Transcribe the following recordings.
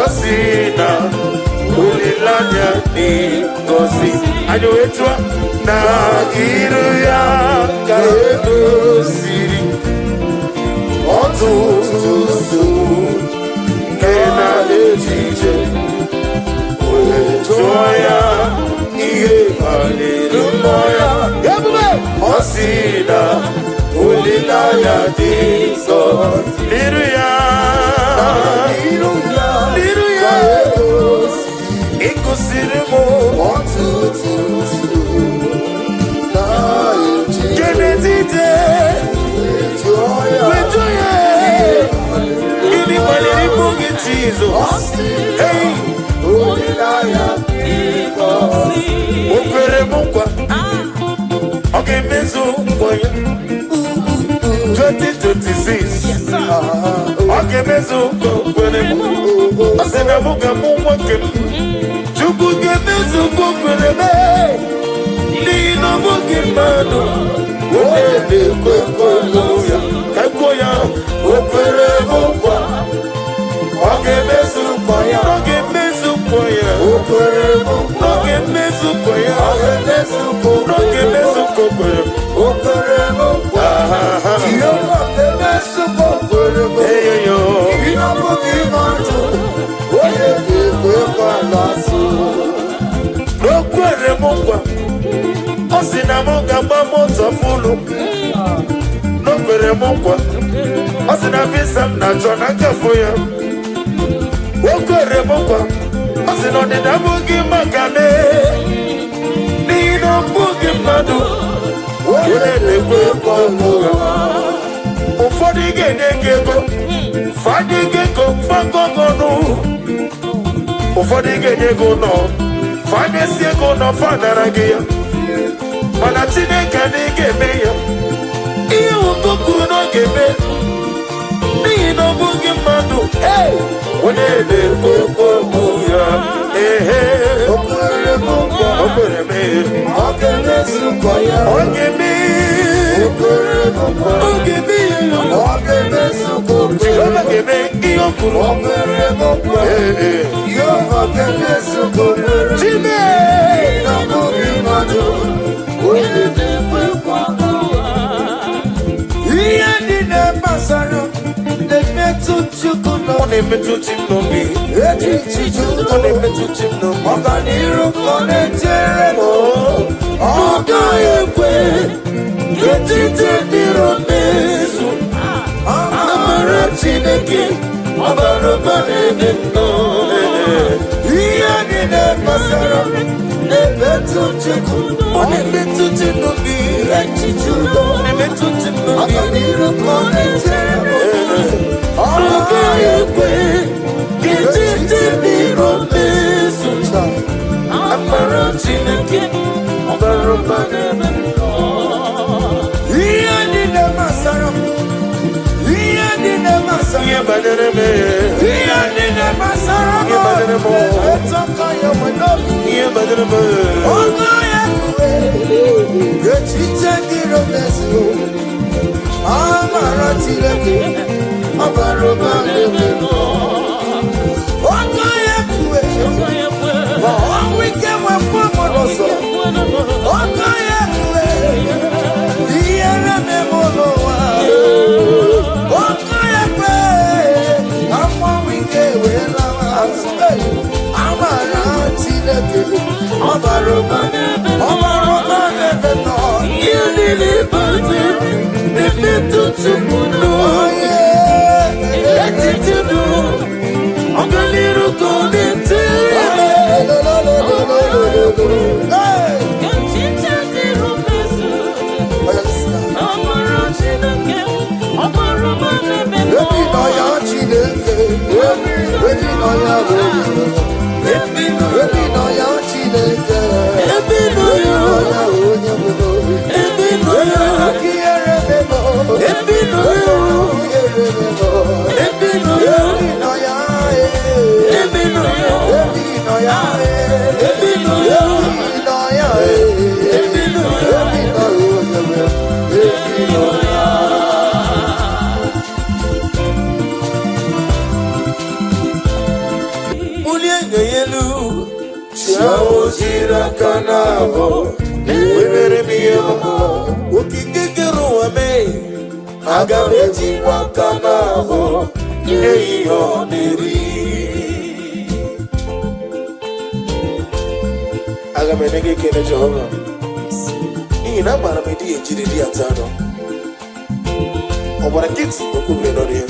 Osina ulilanya ni gosi ajoetwa na iruya kaedo siri otutu kena ejije uetoya ihe hallelujah Osina ulilanya ni gosi iruya Ikosiremo Kenedide Wejoye Ini maleri mungi tizo Hey Okwere mungwa Oke mezo mkwaya 2026 Oke mezo mkwere mungwa Asena munga mungwa kemu Chukuge mezu kukurebe Nino mugi manu Unele kwekoloya Kekwoya Ukure mukwa Oge mezu kwaya Oge mezu kwaya Ukure mukwa Oge mezu kwaya Oge mezu kwaya Oge mezu kwaya Ukure mukwa Tiyo oge mezu kwaya Eyo Nino mugi manu Unele kwekoloya N'okwere mungwa Osina munga moto fulu N'okwere mungwa Osina visa mnacho na kafuya Okwere mungwa Osina odida mugi makane Nino mugi madu Unele kwa muga Ufodi gene gego Fadi gego fagogonu Ufodi gene go no Fanyesi ego no fanaragia Mana Chineke n'igeme ya Ihe ukuku no geme N'ihi no bugi mmadụ Onele kwekwo ya Okwere mungwa Okwere me Ogeme sukwa ya Ogeme Okwere mungwa Ogeme Ogeme sukwa Jehova geme iyo kuru Okwere mungwa Yehova geme sukwa Chime Nabugi madu Onele kwekwo Iye nine masara Onemetu chimnomi Onemetu chimnomi Oganiru konetere Oga ekwe Ketite diro mesu Amara Chineke Obarobane neno Iye nine masara Nebetu chimnomi Onemetu chimnomi Onemetu chimnomi Oganiru konetere Oga ekwe Ketite diro mesu Amara Chineke Obarobane neno Iye nine masara Iye nine masara Iye badere me Iye nine masara Iye badere mo Etaka ya wenobi Iye badere me Oga ekwe Ketite diro mesu Amara Chineke Obarobane neno Oga ekwe Wike wefumo noso Oga ekwe Iyere memolo wa Oga ekwe Amwa wike wela wa Amara Chineke Obarobane neno Yelili bate Nebetu chumuno Etitudu Ogaliru konete yelu. Chao jira kanabo. Webere miyama. Ukikikeru wame. Agabeji wakanabo. Yeyo neri. Agamenege kene Jehovah. Ina mara medi ejiri di atano. Obara kiti okubre no dia.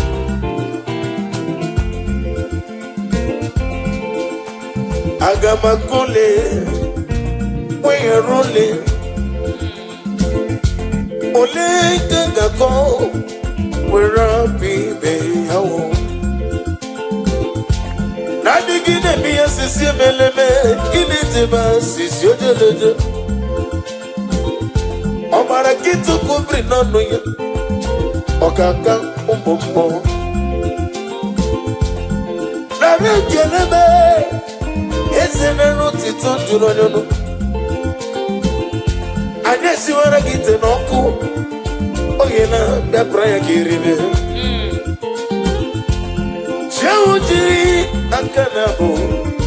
Agamakole we rolling. Ole gangako we rapi be hawo. Nadigine biya sisi meleme kini tiba sisi ojelojo. Obara kiti okubre no no ya. Okaka umbo. Nare kelebe ezenero tito duro nyono. Anyesi wara gite noku. Oyena bebra ya kiribe. Chawujiri akanabo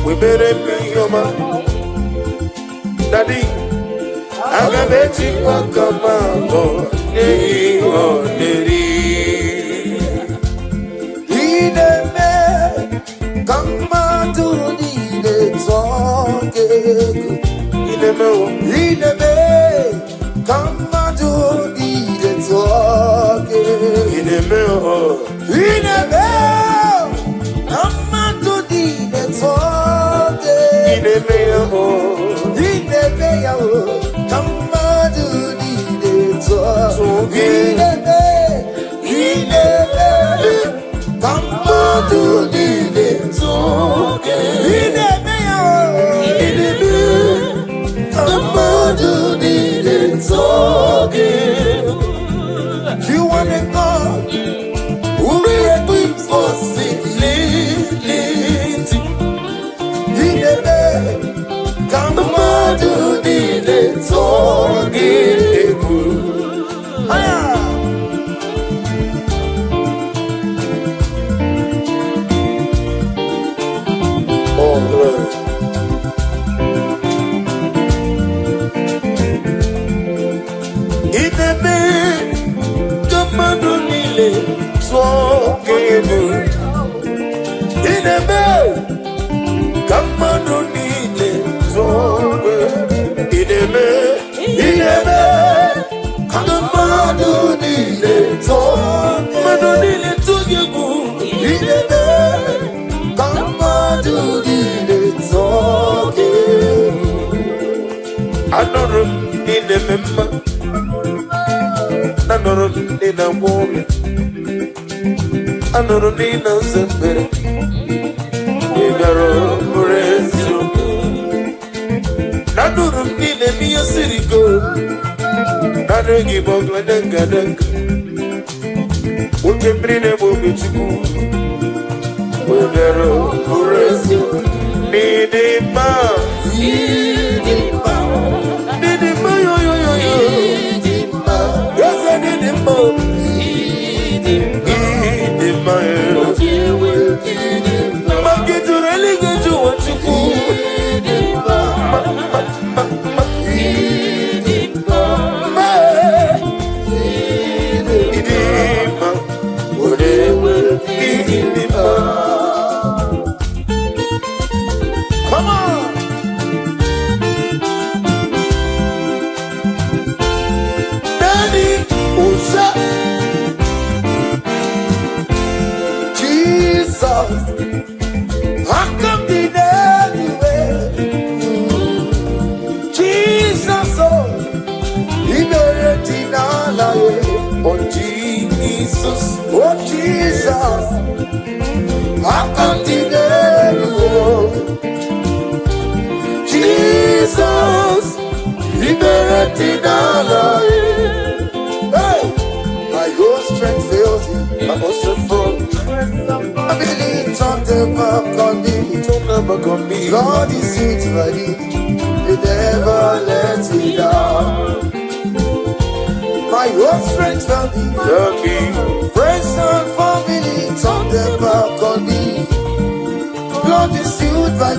webere miyoma. Daddy agabeji wakamabo neyo neri. Ideme kama duni de zonge. Ideme kama duni de zonge. Ideme kama duni de zonge. Ideme kama duni de zonge. You want a God who equips for simplicity. Come on, do the talk. Oh, Lord. Anoro nina zembere Igaro murezu Nanuru nine miya sirigo Nanegi bogla denga denga Uke mrine mubi chuku Igaro murezu Nidima Nidima Nidima yo yo yo yo Nidima Yaza nidima Come on. Daddy, Usa. Jesus, how come the anywhere? Jesus, oh, he made it all. Oh Jesus, oh Jesus, how come the anywhere? Jesus, he made it all. Hey, my whole strength fails you, my whole strength fails. I believe on the back on me. God is sweet, buddy. He never lets me down. My whole strength will be friends and family. On the back on me. God is sweet, buddy.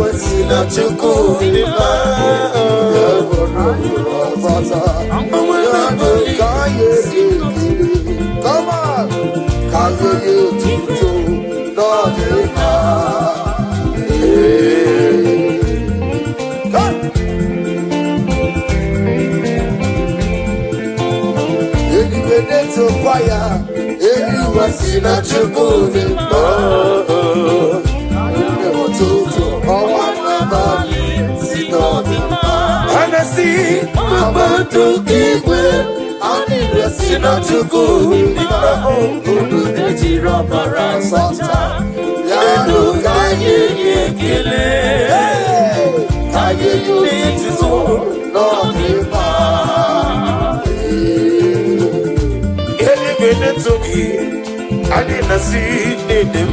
was in a chukudi come on, can you to not to fire, you was in a chukudi and I see Mama to keep it. I need a sinner to go in the home. Who do the Jirapa Santa? Yanu, can you kill it? Can you need to go? Not him. Elevated to me, I didn't see him.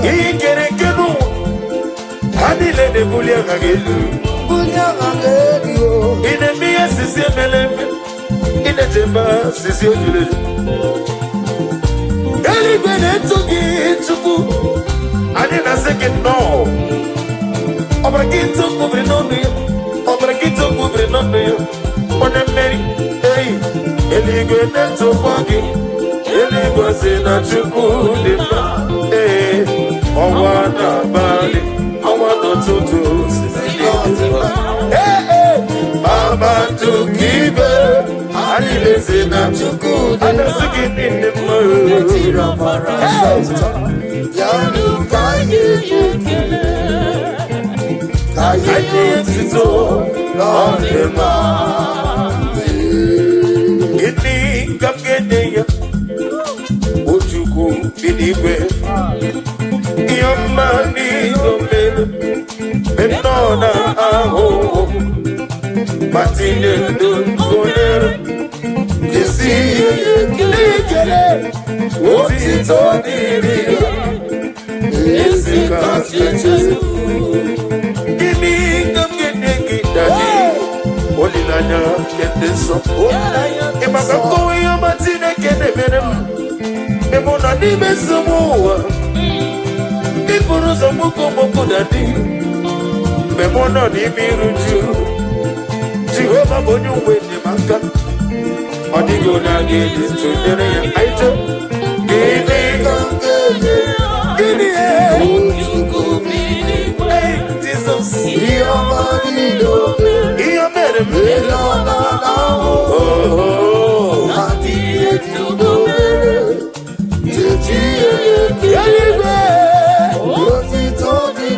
He can get on. I didn't let the bully again. In a mere system, in a chamber, Sissy. Elevated to get to go. I didn't a second no. Obrigado to cover no me. Obrigado to cover no me. On a merry day, elevated to walking. Elevated to chuku. Oh, what a body. I want to do. Mama to give her. I listen to good. I don't get in the mood. Yanu, can you kill it? I need to do. Not the man. Get me, come get there. Would you go anywhere? Your money, and on our home. Martin, don't go there. You see, what is on the is the Koncept. Give me the daddy. Only Naija get this up. If I can go in your Martin, I get a minute. If I'm not even so more. If I'm not so more, daddy. Memona ni miruju Jehovah bonu wende maka Odigo na gidi tudere ya aito Give me Hey, Jesus Iyo marido Iyo mere mele Oh Hati yetu mere Titi yetu Yalibe Yosi tobi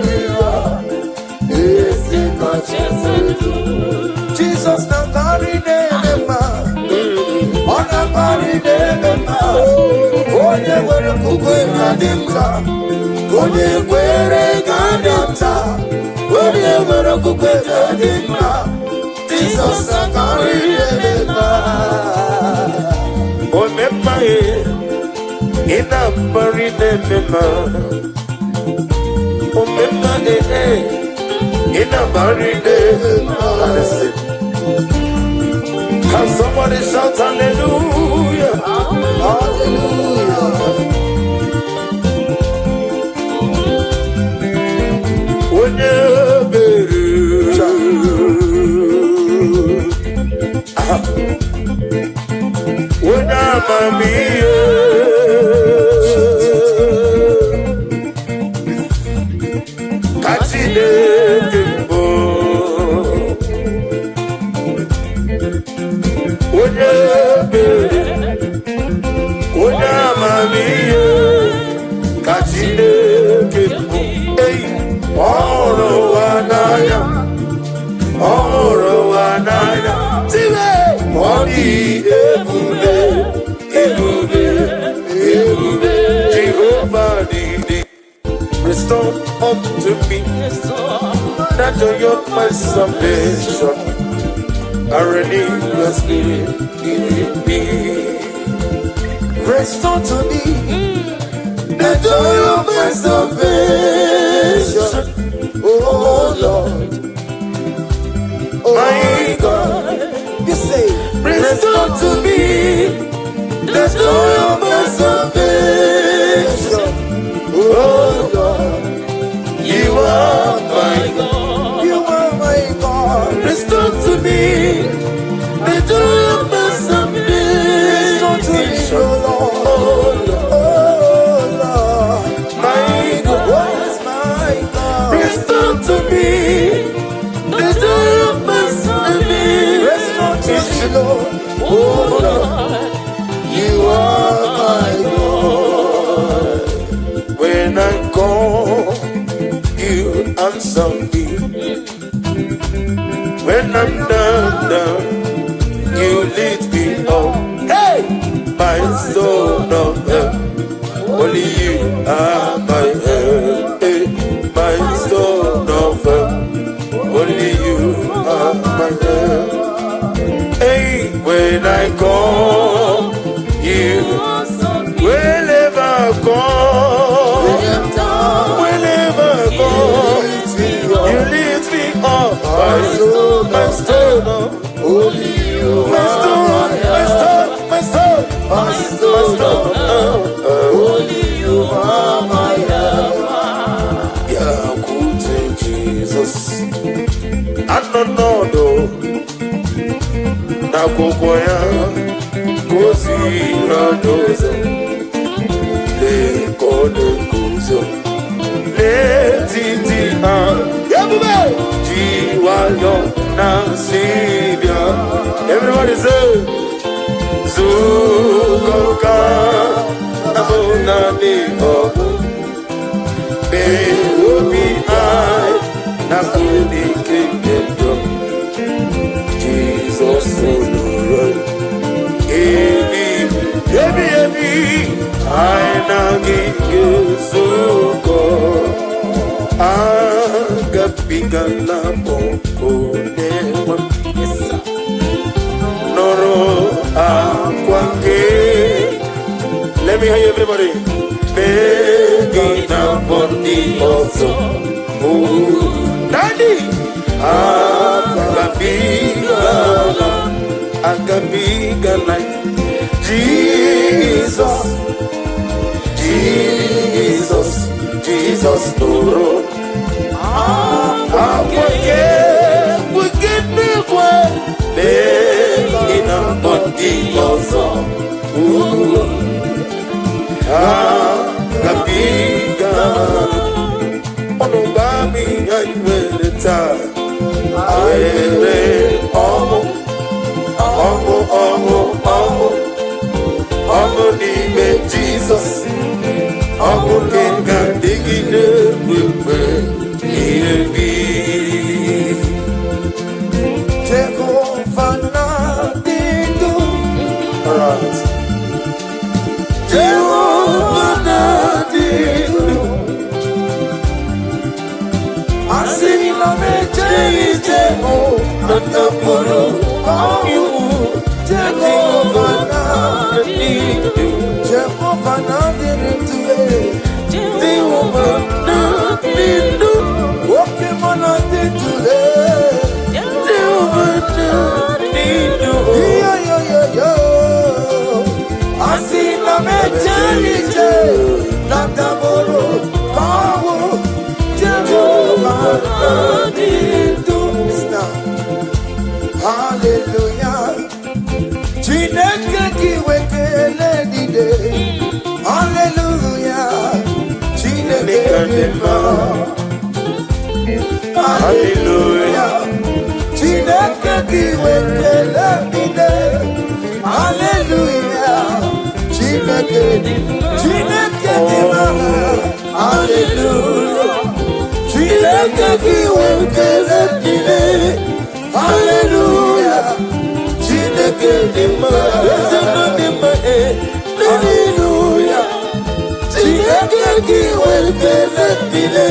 Jesus na carry them on a carry them Onye were kukwe kadimta Onye were kadimta Onye were kukwe kadimta Jesus na carry them Omemma ina carry them Omemma in a buried Can somebody shout hallelujah? Hallelujah. When I'm Jehovah restore unto me that joy of my salvation. I renew your spirit in me. Restore to me the joy of my salvation. Oh Lord, my God, you say, restore to me the joy of my salvation. Oh Lord, you answer me. When I'm down, you lead me up. Hey, my soul of help, only you are my help. Hey, my soul of help, only you are my help. Hey, when I call, you will never call. Whenever I call, you lift me up. My soul, only you are my soul, only you are my help. Yeah, good Jesus. I don't know though. Nakokoya, kosi radozo, le kode kuzo, le titi yabube, jiwayo nasibia. Everybody say, Zukoka, abona ni obu, be ubi I, nakuni kingdom. Jesus, Ebi, aina gingezuko, agapiga la boko newa, noro akwake. Let me hear you, everybody. Begina boni also, Daddy, agapiga la Jesus, Noro. We get the way. In a body also. Agapiga. Onobami, I will retire. I nime Jesus, kenga digine wewe iyebi. Jehovah na didu, alright. Jehovah na didu, asini na meje Jehovah na puru you. Jehovah na didu, Jehovah na didu, Jehovah na didu, okay mana didu, Jehovah na didu, yo, asina mejelije, tataboro kawo, Jehovah na didu. Hallelujah. Chineke kiwekele dide. Hallelujah. Chineke dima. Hallelujah. Chineke kiwekele dide. Hallelujah. Chineke dima. Hallelujah. Chineke kiwekele dide. Hallelujah. Chineke dima. Hallelujah. Chineke kiwekele dide.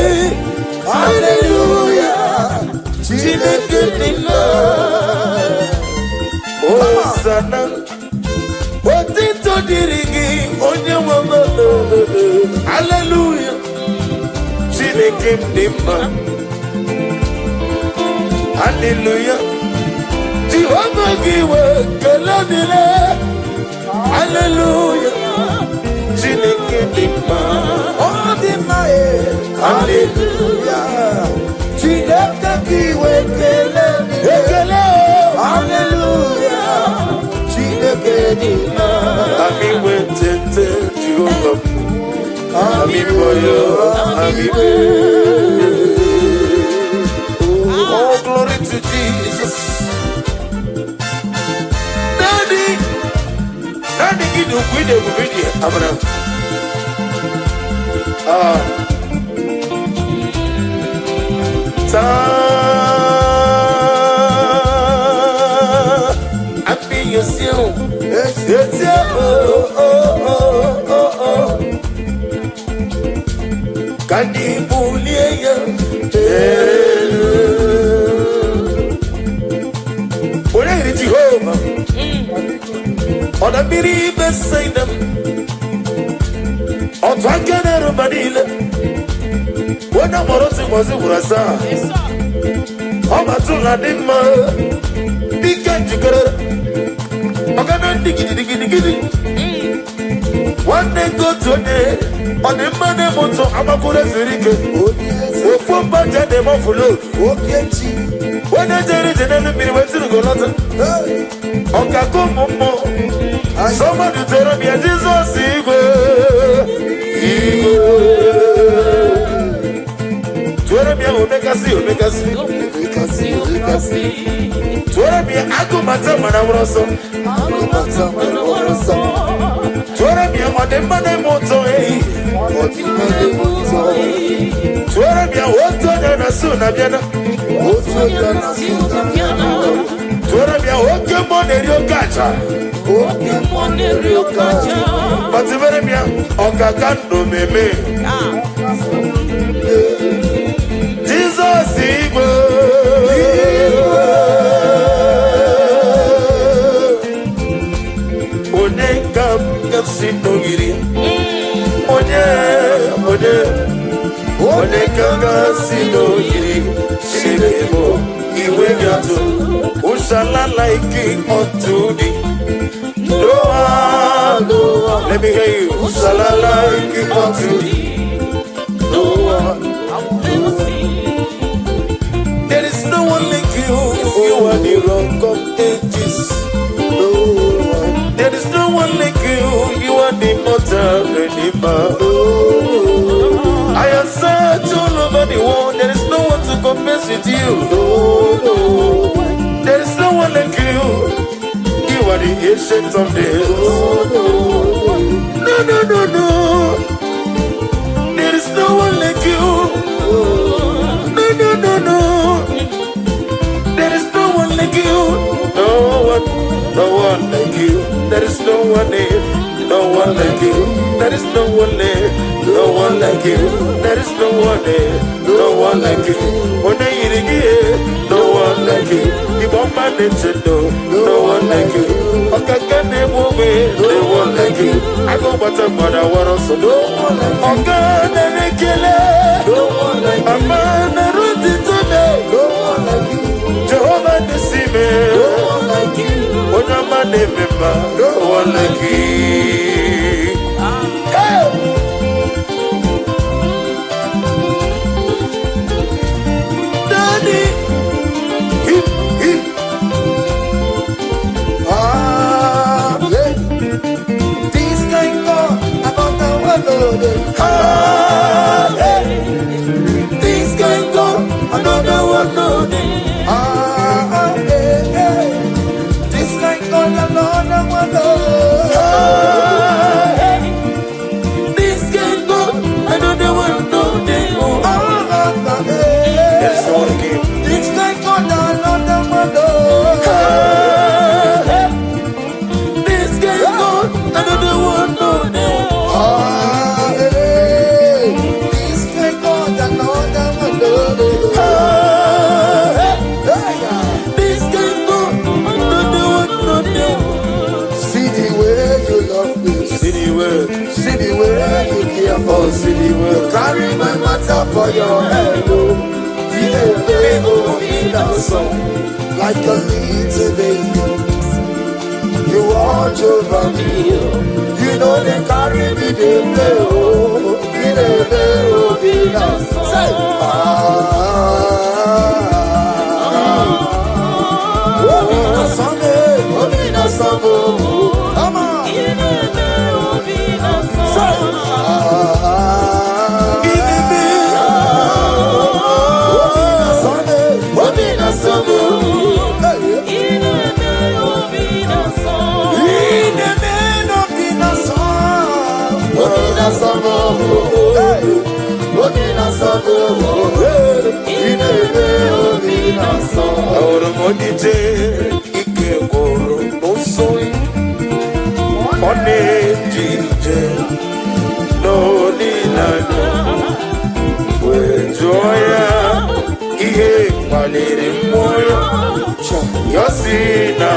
Hallelujah. Chineke dima. Hosanna. Otito dirigi onye wama. Hallelujah. Chineke dima. Hallelujah. Jehovah giwe kaladile. Hallelujah. Chineke dima. Oh dima hallelujah. Chineke giwe kaladile. Hallelujah. Chineke dima. Ami wetete Jehovah. Ami boyo. Ami boyo. Oh, glory to Jesus. Daddy, give you video. Abraham. One day go to a day on the money motor, I'm a good as a rick. For budget, they won't follow. When I tell it, and then went to the Golata. Okay, come on. Somebody tell me, Jesus, make us see. Torabia, I go matter when I was so. Torabia, what the money motor, Torabia, what the soon Abiana, Torabia, what the money you catch, but the very Okakando me. Jesus, Sinogiri, Shiremo, Iwegato, Ushala like unto thee. No, let me hear you. Ushala like unto thee. No, there is no one like you. You are the rock of ages. There is no one like you, you are the mortal redeemer. I have searched all over the world, there is no one to compare with you. There is no one like you, you are the ancient of days. No, there is no one like you. No, there is no one like you. No one like you. There is no one there. No one like you. There is no one there. No one like you. There is no one there. No one like you. When I eat again, no one like you. You want my nature, no one like you. Okay, can they move it? No one like you. I go but I'm what I want also. No one like you. Okay, they kill it. No one like you. I'm on a route today. No one like you. Jehovah the Sime. No one like you. When I'm a member, no one like you. Daddy, this kind of another one. This kind of another one. This can go, another one, no, they go. There's no one again. This can go, another one, this can go, another one, no, they go. This can go, another one, no, they go. This can go, another one, no, they go. See the way you love me. See the way you care for. See the way you carry my matter for your head. Like a little baby, you watch over me. You know they carry me, they play. Come on. Odije ike gwụrụ n'ụsọ ọ na-eji ije n'olileanya wee jụọ ya ihe kpaliri mmụọ ya si na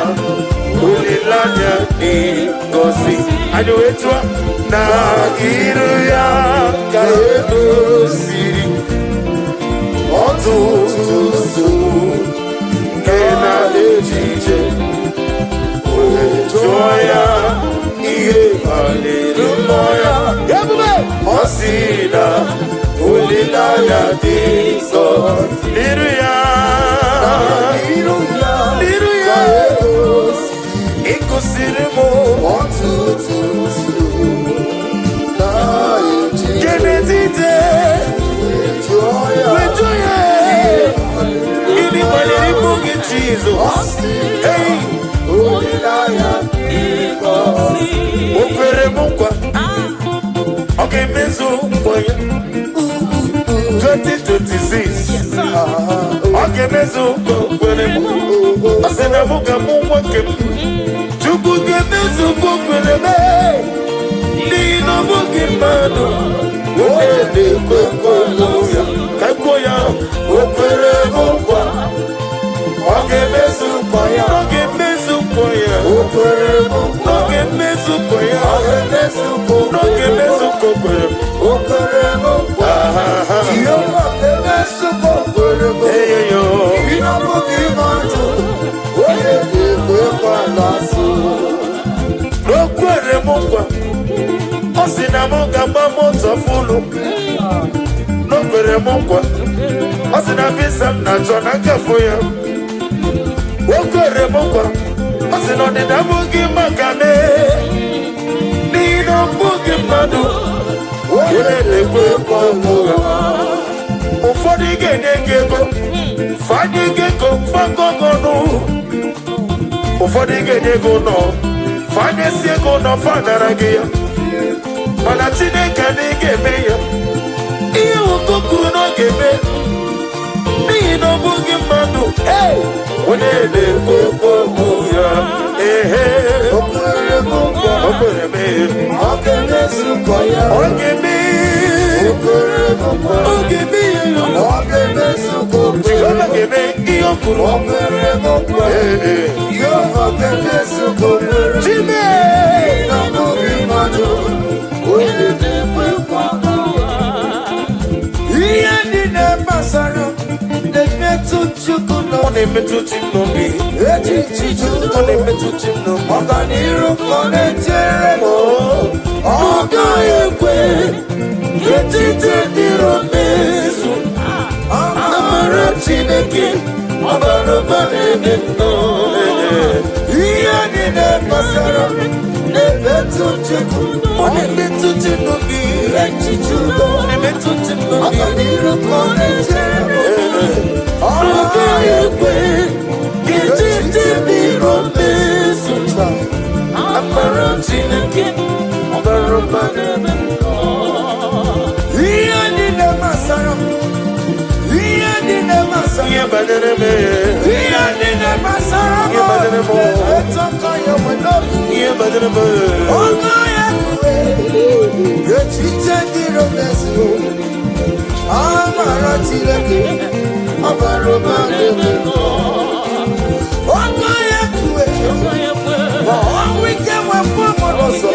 olileanya dị ngọzi anyị wee jụọ na iru ya ka edoziri ọtụtụ nsogbu nke na-eji ije wee jụọ ya ihe kpaliri mmụọ ya ọ si na olileanya dị nsọ n'iru ya ịkụsiri m ọtụtụ nsogbu Kenedide wee jụọ ya ịdị kpaliri mmụọ gị Jizọs o kwere m nkwa ọ ga-emezu nkwa ya 2026 ọ ga-emezu nkwa kwere m ọ sị na mụ ga-amụ nwoke m Chukwu ga-emezu nkwa kwere m n'ihi na ọ bụghị mmadụ onye na-ekwe nkwa ya ka kwuo ya o kwere m nkwa ọ ga-emezu nkwa ya ọ ga-emezu nkwa ya o kwere m nkwa ọ ga-emezu nkwa ya ọ ga-emezu nkwa ọ ga-emezu nkwa kwere m o kwere m nkwa ihe ọma ga-emezu nkwa kwere m eyo ihe ọ bụghị mmadụ onye na-ekwe nkwa na-asụ o kwere m nkwa ọ sị na m ga-agba moto fụlụ o kwere m nkwa ọ sị na visa m na-achọ na nkafụ ya o kwere m nkwa ọ sị na ọdịda abụghị maka me n'ihi na ọ bụghị mmadụ onye na-ekwe nkwa ya ụfọdụ ga-enye gị ego fadị gị ego fagọgọnụ ụfọdụ ga-enye ego nọ fanyesi ego nọ fanara gị ya mana Chineke na ị ga-eme ya ihe ụkọ kwuru na ọ ga-eme n'ihi na ọ bụghị mmadụ onye na-ekwe ekwe okwu ya o kwere m nkwa o kwere m ọ ga-emezu nkwa ya ọ ga-eme o kwere m nkwa ọ ga-eme ya ọ ga-emezu nkwa ọ ga-eme ihe o kwuru o kwere m nkwa ihe ọ ga-emezu nkwa Chime na ọ bụghị mmadụ onye na-ekwe ekwe ihe ndị na-agbasara na-emetụ Chukwu ọ na-emetụ chi n'obi echichi Chukwu ọ na-emetụ chi n'obi ọganiru ka ọ na-echere m ọ gaghị ekwe echiche dịrị mezu amara Chineke ọbara ụba na-eme ihe ndị na-agbasara na-emetụ Chukwu ọ na-emetụ chi n'obi echichi Chukwu ọ na-emetụ chi n'obi ọganiru ka ọ na-echere m ọ gaghị ekwe echiche dịrị mezu amara Chineke ọbara ụba na-eme ihe ndị na-agbasara ihe ndị na-agbasara ihe banyere m ihe ndị na-agbasara ihe banyere m ihe banyere m ọ gaghị ekwe echiche dịrị mezu amara Chineke ọbara ụba na-eme ọ gaghị ekwe ma ọnwụ ike nwefọ mụrụ ọzọ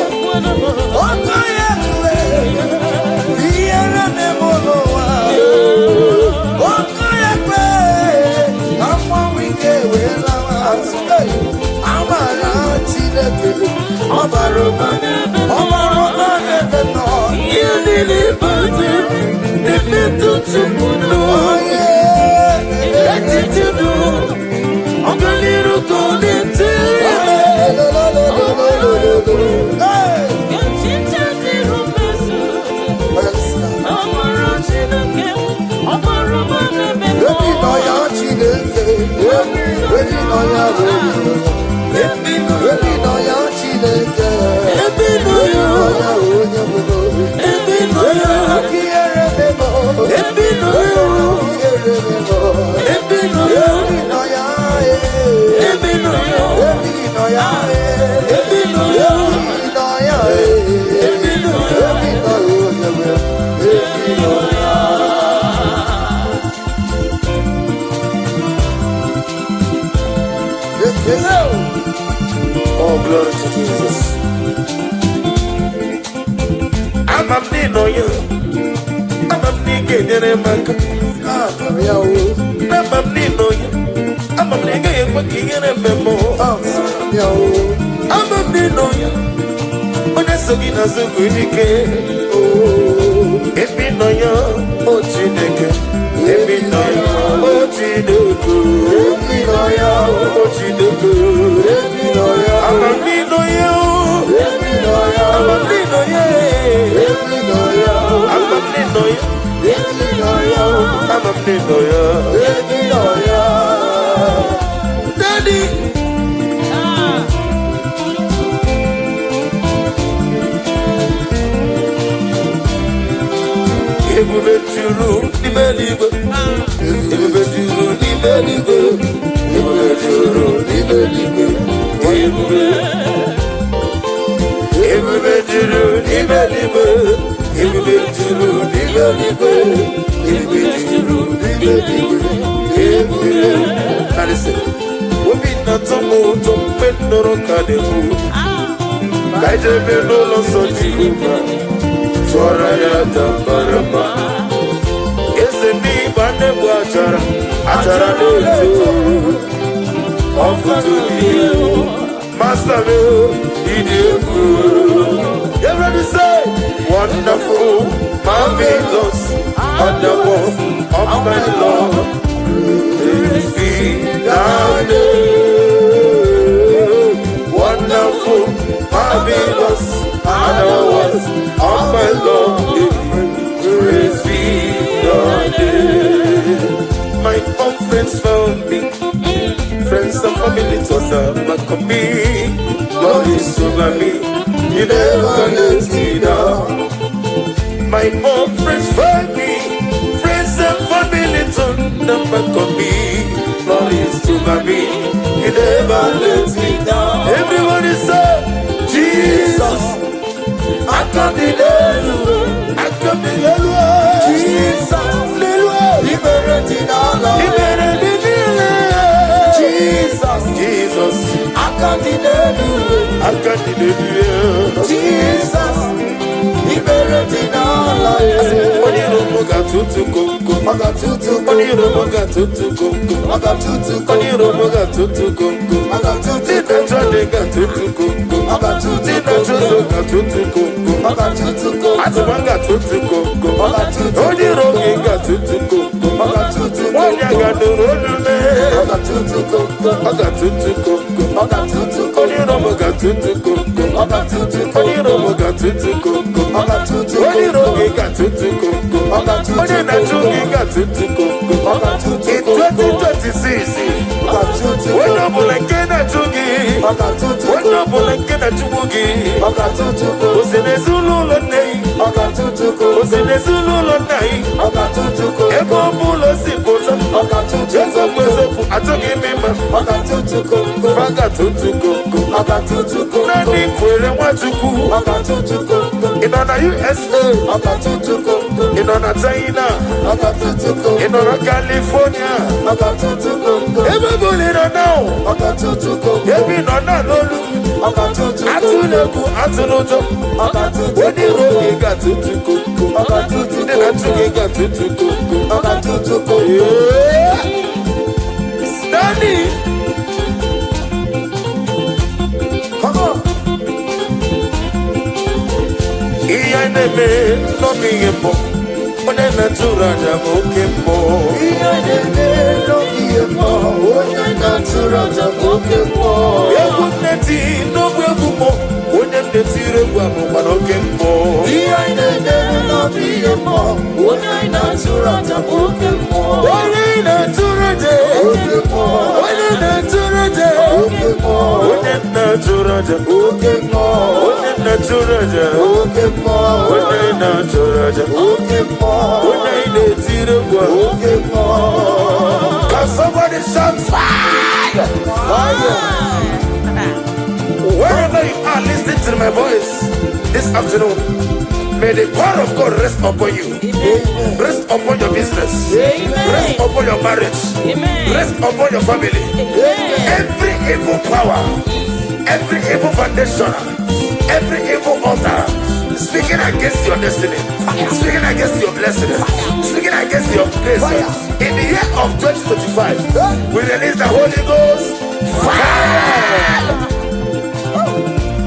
ọ gaghị ekwe ihe na-eme n'ụwa ọ gaghị ekwe ka mmanwụ ike wee lawa azụ amara Chineke ọbara ụba na-eme nọ ihe niile bụzi na-emetụ Chukwu n'onye echiche dụ ọganiru ka ọ na-echere echiche dịrị mezu amara Chineke ọbara ụba na-eme ebi nọ ya Chineke ebi nọ ya ebi nọ ya Chineke ebi nọ ya onye bụrụ ebi nọ ya ebi nọ ya ebi nọ ya Oh, glory to Jesus. I'm a nino. I'm a nigga in a mac. I'm a nino. I'm a nigga in a memo. I'm a nino. When I saw you as a good kid. Oh, if you know you, oh, Chineke. If you know you, oh, Chineke. If you know you, oh, Chineke. If you know you, I'm a nino. If you know you, I'm a nino. If you know you, I'm a nino. If you know you, I'm a nino. If you know you, Daddy. Ebube juru n'ime eluigwe. Ebube juru n'ime eluigwe. Ebube juru n'ime eluigwe. Ebube juru n'ime eluigwe. Ebube juru n'ime eluigwe. Ebube juru n'ime eluigwe. Ebube. Now listen. Obi na-atọ m ụtọ mgbe m nụrụ ka dị mụ. Ka ijebe n'ụlọ nsọ Jehova. Tụọrọ ya tambarama. Eze n'ịgba nnegbu achara. Achara na-eto. Ọfụtụ ihe. Master me, ịdị egwu. Everybody say, wonderful, marvelous, wonderful, of my Lord. Praise be thy name. Wonderful, marvelous, wonderful, of my Lord. Praise be thy name. My own friends found me. Friends and family told them back on me. Lord is over me. You never let me down. My own friends found me. Friends and family told them back on me. Lord is over me. You never let me down. Everybody say, Jesus. I come in I come in Jesus. Liberating all of Jesus, I can't deny you. Jesus, liberating all of you. When you don't got to go, I got to go. When you don't got to go, I got to go. When you don't got to go, I got to go. Did not try to get to go, I got to go. Did not try to get to go, I got to go. I don't got to go, I got to go. When you don't got to go, I got to go. When you got to roll, I got to go, I got to go. I got to go. When you don't got to go, I got to go. When you don't got to go, I got to go. When you don't got to go, I got to go. When you don't got to go, I got to go. In 2026, I got to go. When you don't get to go, I got to go. When you don't get to go, I got to go. What's in the Zulu name? I got to go. What's in the Zulu name? I got to go. Ego bulo sipoto. I got to go. I took him in my. I got to go. I got to go. I got to go. Nani kwere wachuku. I got to go. In on the USA. I got to go. In on the China. I got to go. In on the California. I got to go. Everybody don't know. I got to go. Every no lolu. I got to go. Atuleku atulojo. I got to go. When you roll, got to go. I got to go. Then I got to go. I got to go. Yeah. Stanley. Come on. Iyaneme no mi yembo. One natural jamokembo. Iyaneme no mi yembo. One natural jamokembo. Eguneti no gwegumo. One netire gwamu manokembo. Iyaneme no mi yembo. One natural jamokembo. One natural jamokembo. One natural jamokembo. One natural jamokembo. One natural jamokembo. One natural jamokembo. Can somebody shout fire? Fire! Wherever you are listening to my voice this afternoon, may the power of God rest upon you. Amen. Rest upon your business. Amen. Rest upon your marriage. Amen. Rest upon your family. Amen. Every evil power, every evil foundation, every evil altar speaking against your destiny, speaking against your blessing, speaking against your grace. In the year of 2025, we release the Holy Ghost fire.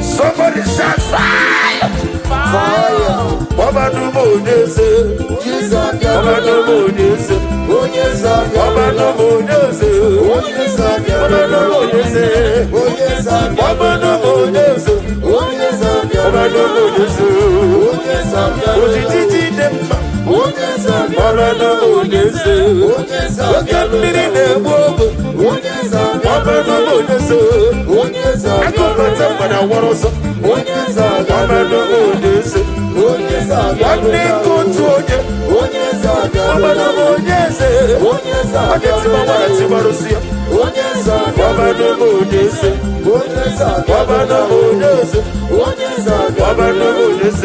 Somebody shout fire! Fire! Baba no more days. Baba no more days. Baba no more days. Baba no more days. Baba no more days. Baba no more days. Ojiji demba. Baba no more days. Okamiri nebogo. Baba no more days. Akomata para waroso. Baba no more days. Wani kutuoje. Baba no more days. Ageti mama tibarusia. Baba no more days. Baba no more days. Baba no more days.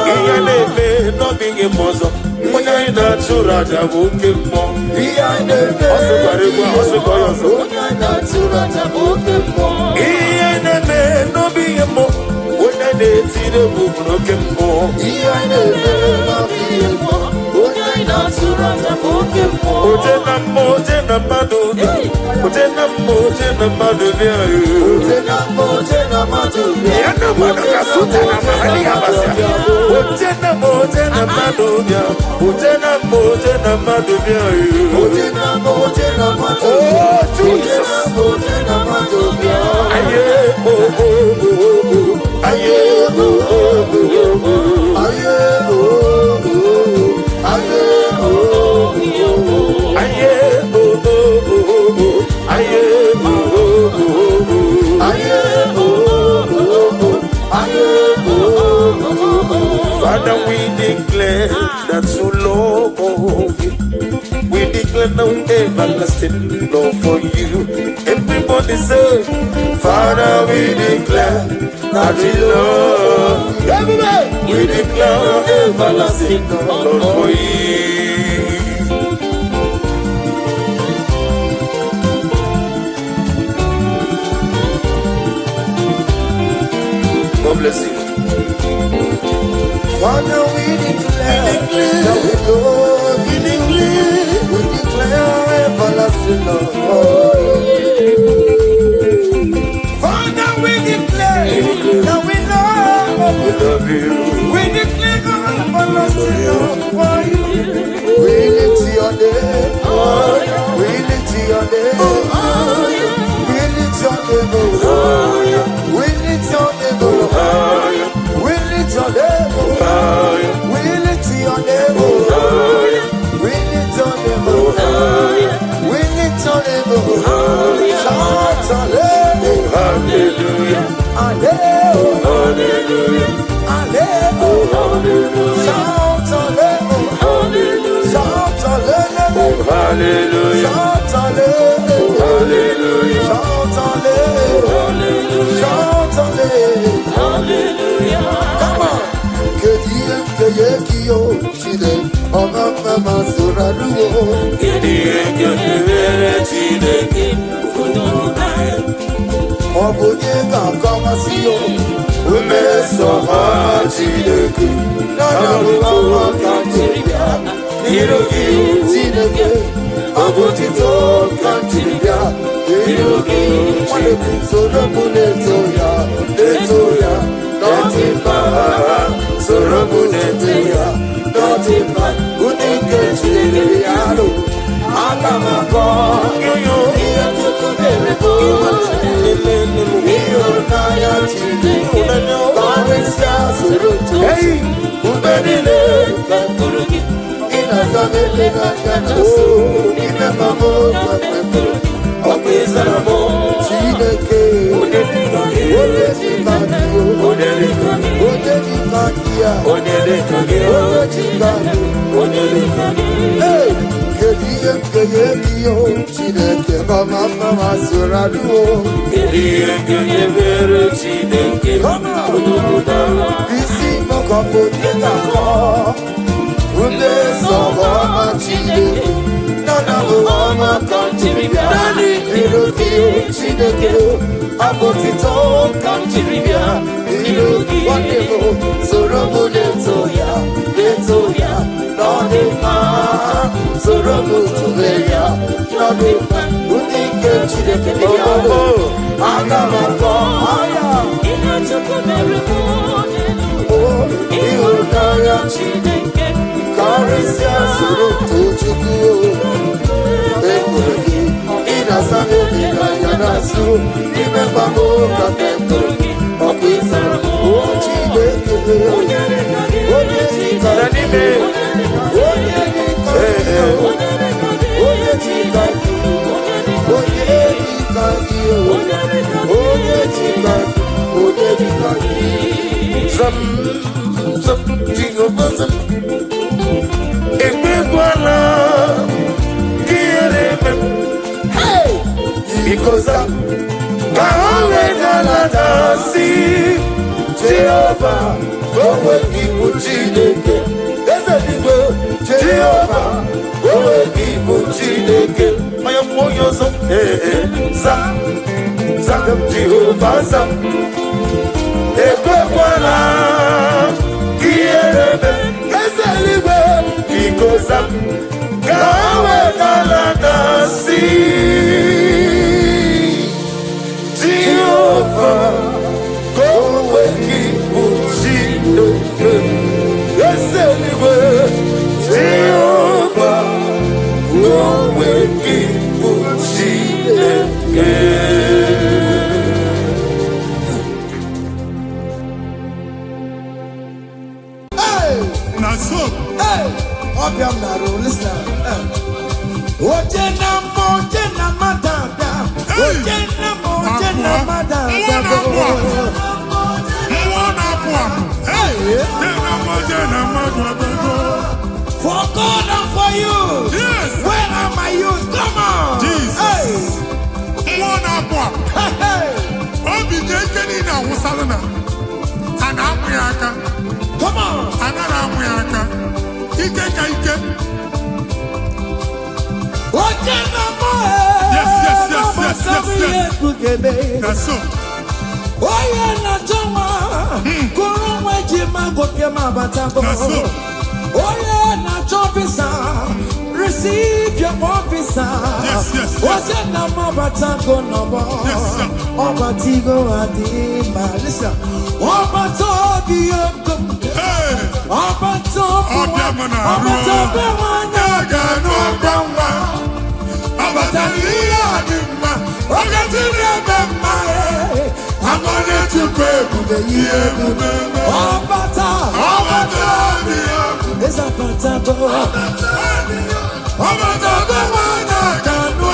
Iyaneme no bingi mozo. Muna ina chura jabuke mo. Iyaneme osukoyoso. Muna ina chura jabuke mo. Iyaneme no bingi mo. Muna ina tide buke mo. Iyaneme no bingi mo. Muna ina chura jabuke mo. Ojena madubia. Ojena madubia. Ojena madubia. Yana manaka suta na mahali abasa. Ojena madubia. Ojena madubia. Ojena madubia. Oh Jesus. Ojena madubia. Aye oh oh oh. Aye oh oh oh. Aye oh oh. Aye oh oh. Aye oh oh. Aye oh oh. Aye oh. Father, we declare that you love you. We declare no everlasting love for you. Everybody say, Father, we declare that we love you. Everybody, we declare everlasting love for you. God bless you. Father, we declare that we love, we declare everlasting love. Father, we declare that we love you. We declare everlasting love for you. We lift your name, we lift your name, we lift your name, we lift your name. We lift your name, we lift your name, we lift your name, we lift your name. Shout hallelujah, hallelujah, hallelujah, hallelujah. Shout hallelujah, shout hallelujah, hallelujah, shout hallelujah, shout hallelujah, shout hallelujah. Come on. Kediem keyekio chide mama suraruo. Kediem keyekio chide kudunae. Obunye kama siyo umeso chide ku. Nana mama kantiribia. Nirugi chide ku. Obutito kantiribia. Nirugi chide ku. Sorabune toya, toya. Nothing but Surabunetia, nothing but Unike Chiliano. Akamako, you here to Kudereko, you Naya Chili, Foresta Surutu, hey, Ubedile, Kurugi, in a Sabelina Canaso, in a Mamo, Okizamo, Chileke, Nana Irugi Chineke Abotito Kamchiribia Irugi Wonderful Soromu Letoya Nodima Soromu Tuleya Nodima Udike Chineke Agamako Inachukumerumu Ihunaya Chineke Karisia Surutu Chuku Ekurgi Inasamu Inayanasu Imebamu Katemurgi Okwisaramu Chineke Onyechika because Jehovah, go with people, Chineke. There's a people, Jehovah, go with people, Chineke. I am for your son, Zam, Jehovah, Zam. Ekwekwana, Kierebe, there's a liver, because I'm Gawe Galadasi. Jehovah, go with people, Chineke. Yes, anyway, Jehovah, go with people, Chineke. Hey, Naso, hey, Obiam Naro, listen. Ojena Madada, Ojena Madada. For God and for you. Yes. Where are my youth? Come on. Jesus. Hey. Come on. Yes. That's so. Oh yeah, Najama. Oh yeah, Najobisa. Receive your officer. Yes. What's your number? Batango number. Yes, sir. Obatigo Adima. Listen. Obatobi. Hey. Obatobi. I'm gonna to pray for the year. Obata. It's a Patago. Obata, the one I can do.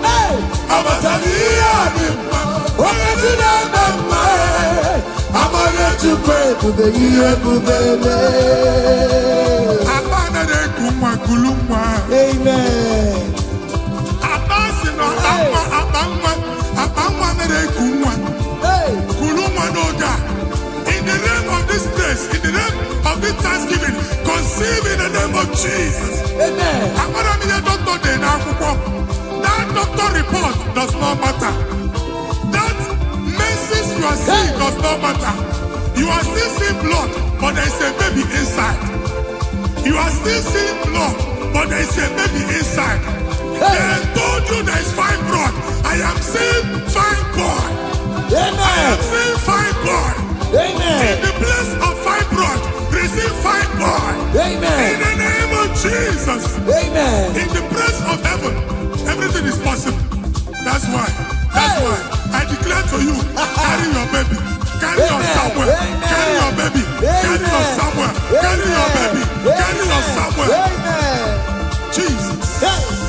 Hey, Obata, I'm gonna to pray for the year. Amen. In the name of this place, in the name of this Thanksgiving, conceive in the name of Jesus. Amen. That doctor report does not matter. That message you are seeing does not matter. You are still seeing blood, but there is a baby inside. You are still seeing blood, but there is a baby inside. They told you there is fibroid. I am seeing fibroid. Amen. I am seeing fibroid. Amen. In the place of fibroid, receive fibroid. Amen. In the name of Jesus. Amen. In the place of heaven, everything is possible. That's why I declare to you, carry your baby. Carry your somewhere. Amen. Carry your baby. Amen. Carry your somewhere. Amen. Carry your baby. Amen. Carry your somewhere. Amen. Jesus. Yes.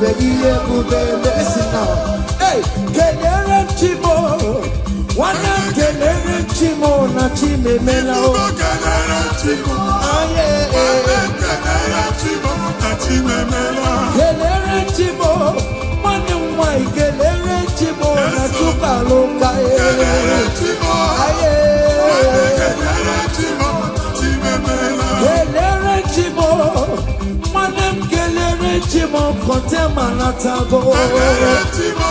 Listen now. Hey, kelere chimo. Wana kelere chimo na chime mela. Kelere chimo. Aye. Kelere chimo na chime mela. Kelere chimo. Wana mwai kelere chimo na chuka loka. Kelere chimo. Aye. Kelere chimo chime mela. Kelere chimo. Kelere chimo kote manatago. Kelere chimo.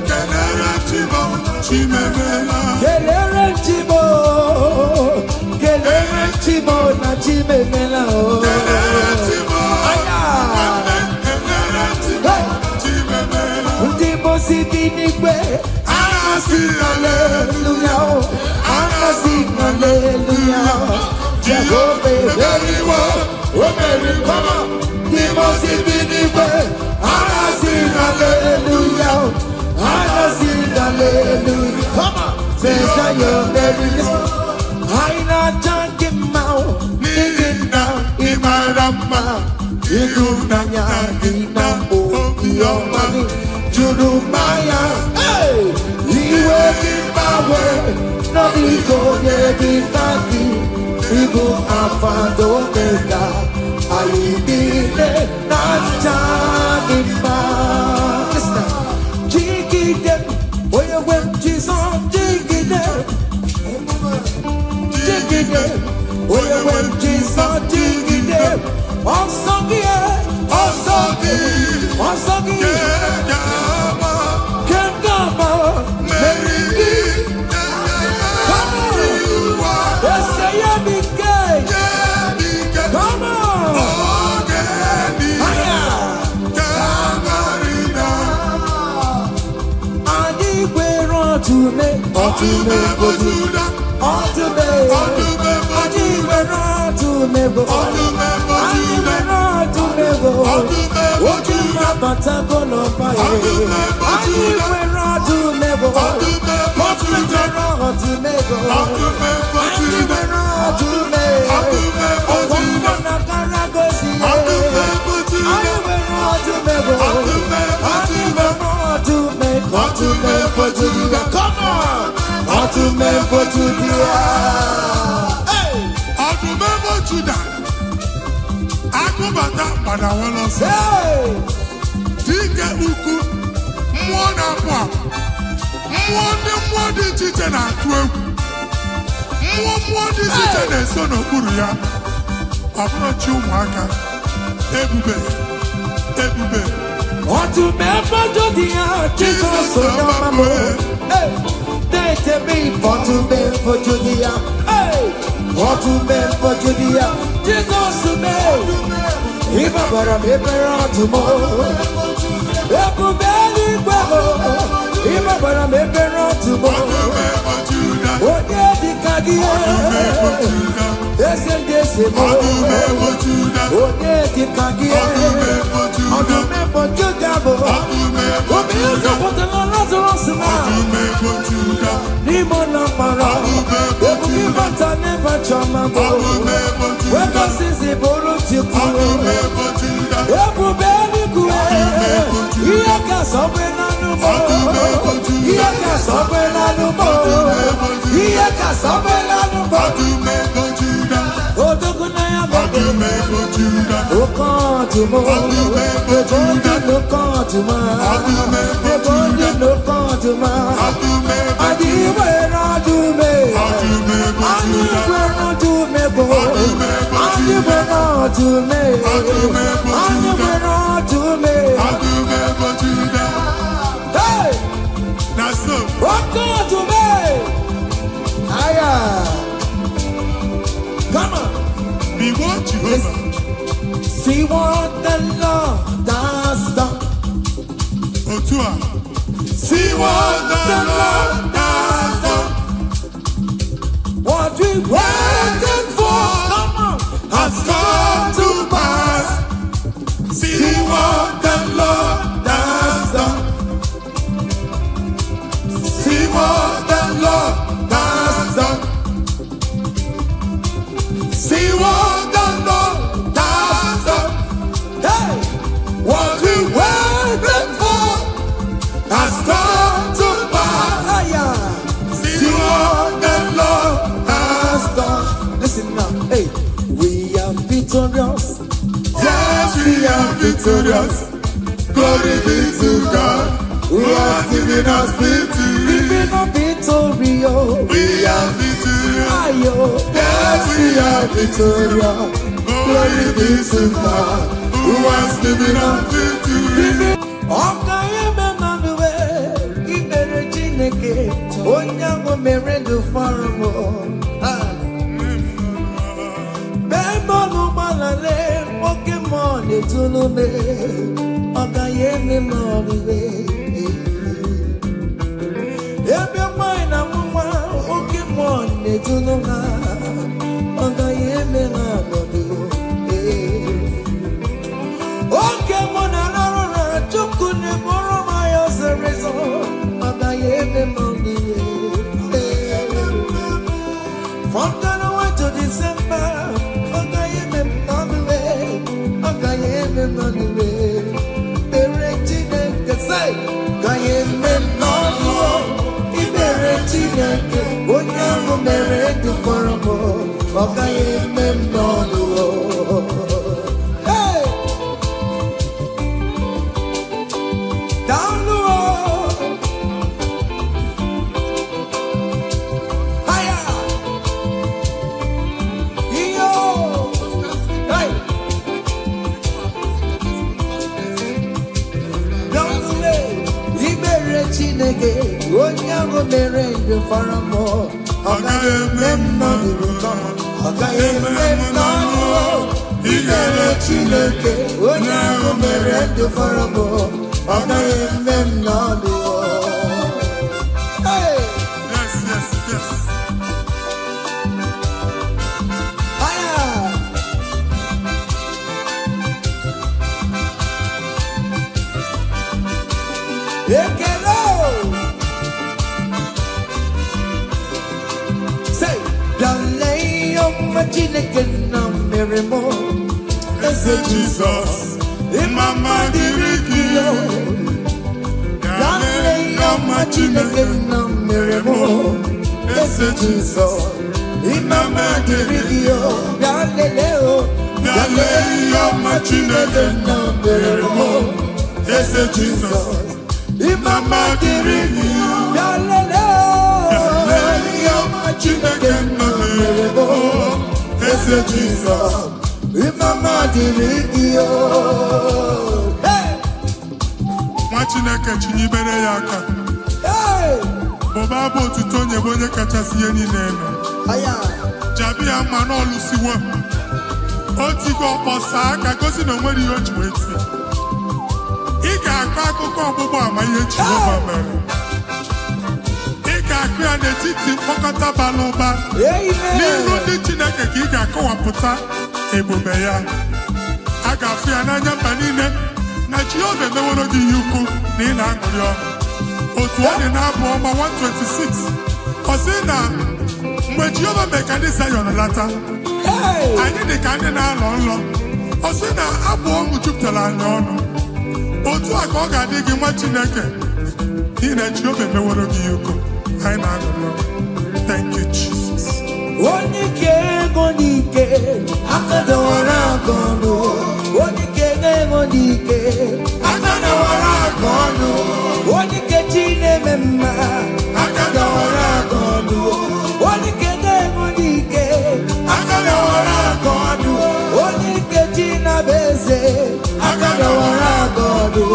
Kelere chimo chimemela. Kelere chimo. Kelere chimo na chimemela. Kelere chimo. Aya. Kelere chimo chimemela. Ndipo sibinikwe. Anasi hallelujah. Anasi hallelujah. Jehovah very well. Women come on, the most way. I sing hallelujah. I sing hallelujah. Come on, say you're very listen. I not talking about living down in my rama. You nanya ina o your money. Judumaya, hey, you working my way. No ego, yeah, Ibu Alpha Omega, I need it, not Jagima. Listen, Jiggy them, where you went, Jesus, Jiggy them, Jiggy them, where you went, Jesus, Jiggy them. Osagi, Kengama, Mary. Come on! To me, see what the Lord has done. See what the Lord has done. What we waited for, come on, has come to pass. See what the Lord has done. See what the Lord has done. See what the Lord has done. Hey, what victorious. Glory be to God, who has given us victory. We are victorious. Yes, we are victorious. Glory be to God, who has given us victory. From January to December, hey! Down the road, higher, yo, hey! Down the way, libere Chineke, onyango merende faramo. Libere Chineke, onyango merende faramo. Hey! Yes, yes, yes. Say, Jesus, in my mind, Chineke chinyibere ya aka. Boba bụ otuto onye bụ onye kachasị ihe niile eme. Jabi ya mma n'ọlụsiwo. Otigo ọkpọsa aka gosi na onwere ihe o ji wee tie. Ị ga-akọ akụkọ ọgbụgbọ ama ihe Jehova mere. Ị ga-akụ ya n'etiti mkpọkọta bara ụba. N'iru ndị Chineke ka ị ga-akọwapụta ebube ya. A ga-afụ ya n'anya mba niile. Na Jehova emeworo gị ihe ukwu na ị na-aṅụrị ọṅụ. Otu ọ dị n'abụ ọma 126. Ọ sị na mgbe Jehova mee ka ndị Zayọn lata, anyị dị ka ndị na-alọ nlọ. Ọ sị na abụ ọṅụ jupụtara anyị ọnụ. Otu a ka ọ ga-adị gị nwa Chineke n'ihi na Jehova emeworo gị ihe ukwu. Anyị na-aṅụrị ọṅụ. Thank you, Jesus. Onye ike ego n'ike akadawara aka ọnụ. Onye ike ego n'ike akadawara aka ọnụ. Onye ike chi na-eme mma akadawara aka ọnụ. Onye ike ego n'ike akadawara aka ọnụ. Onye ike chi na-abụ eze akadawara aka ọnụ.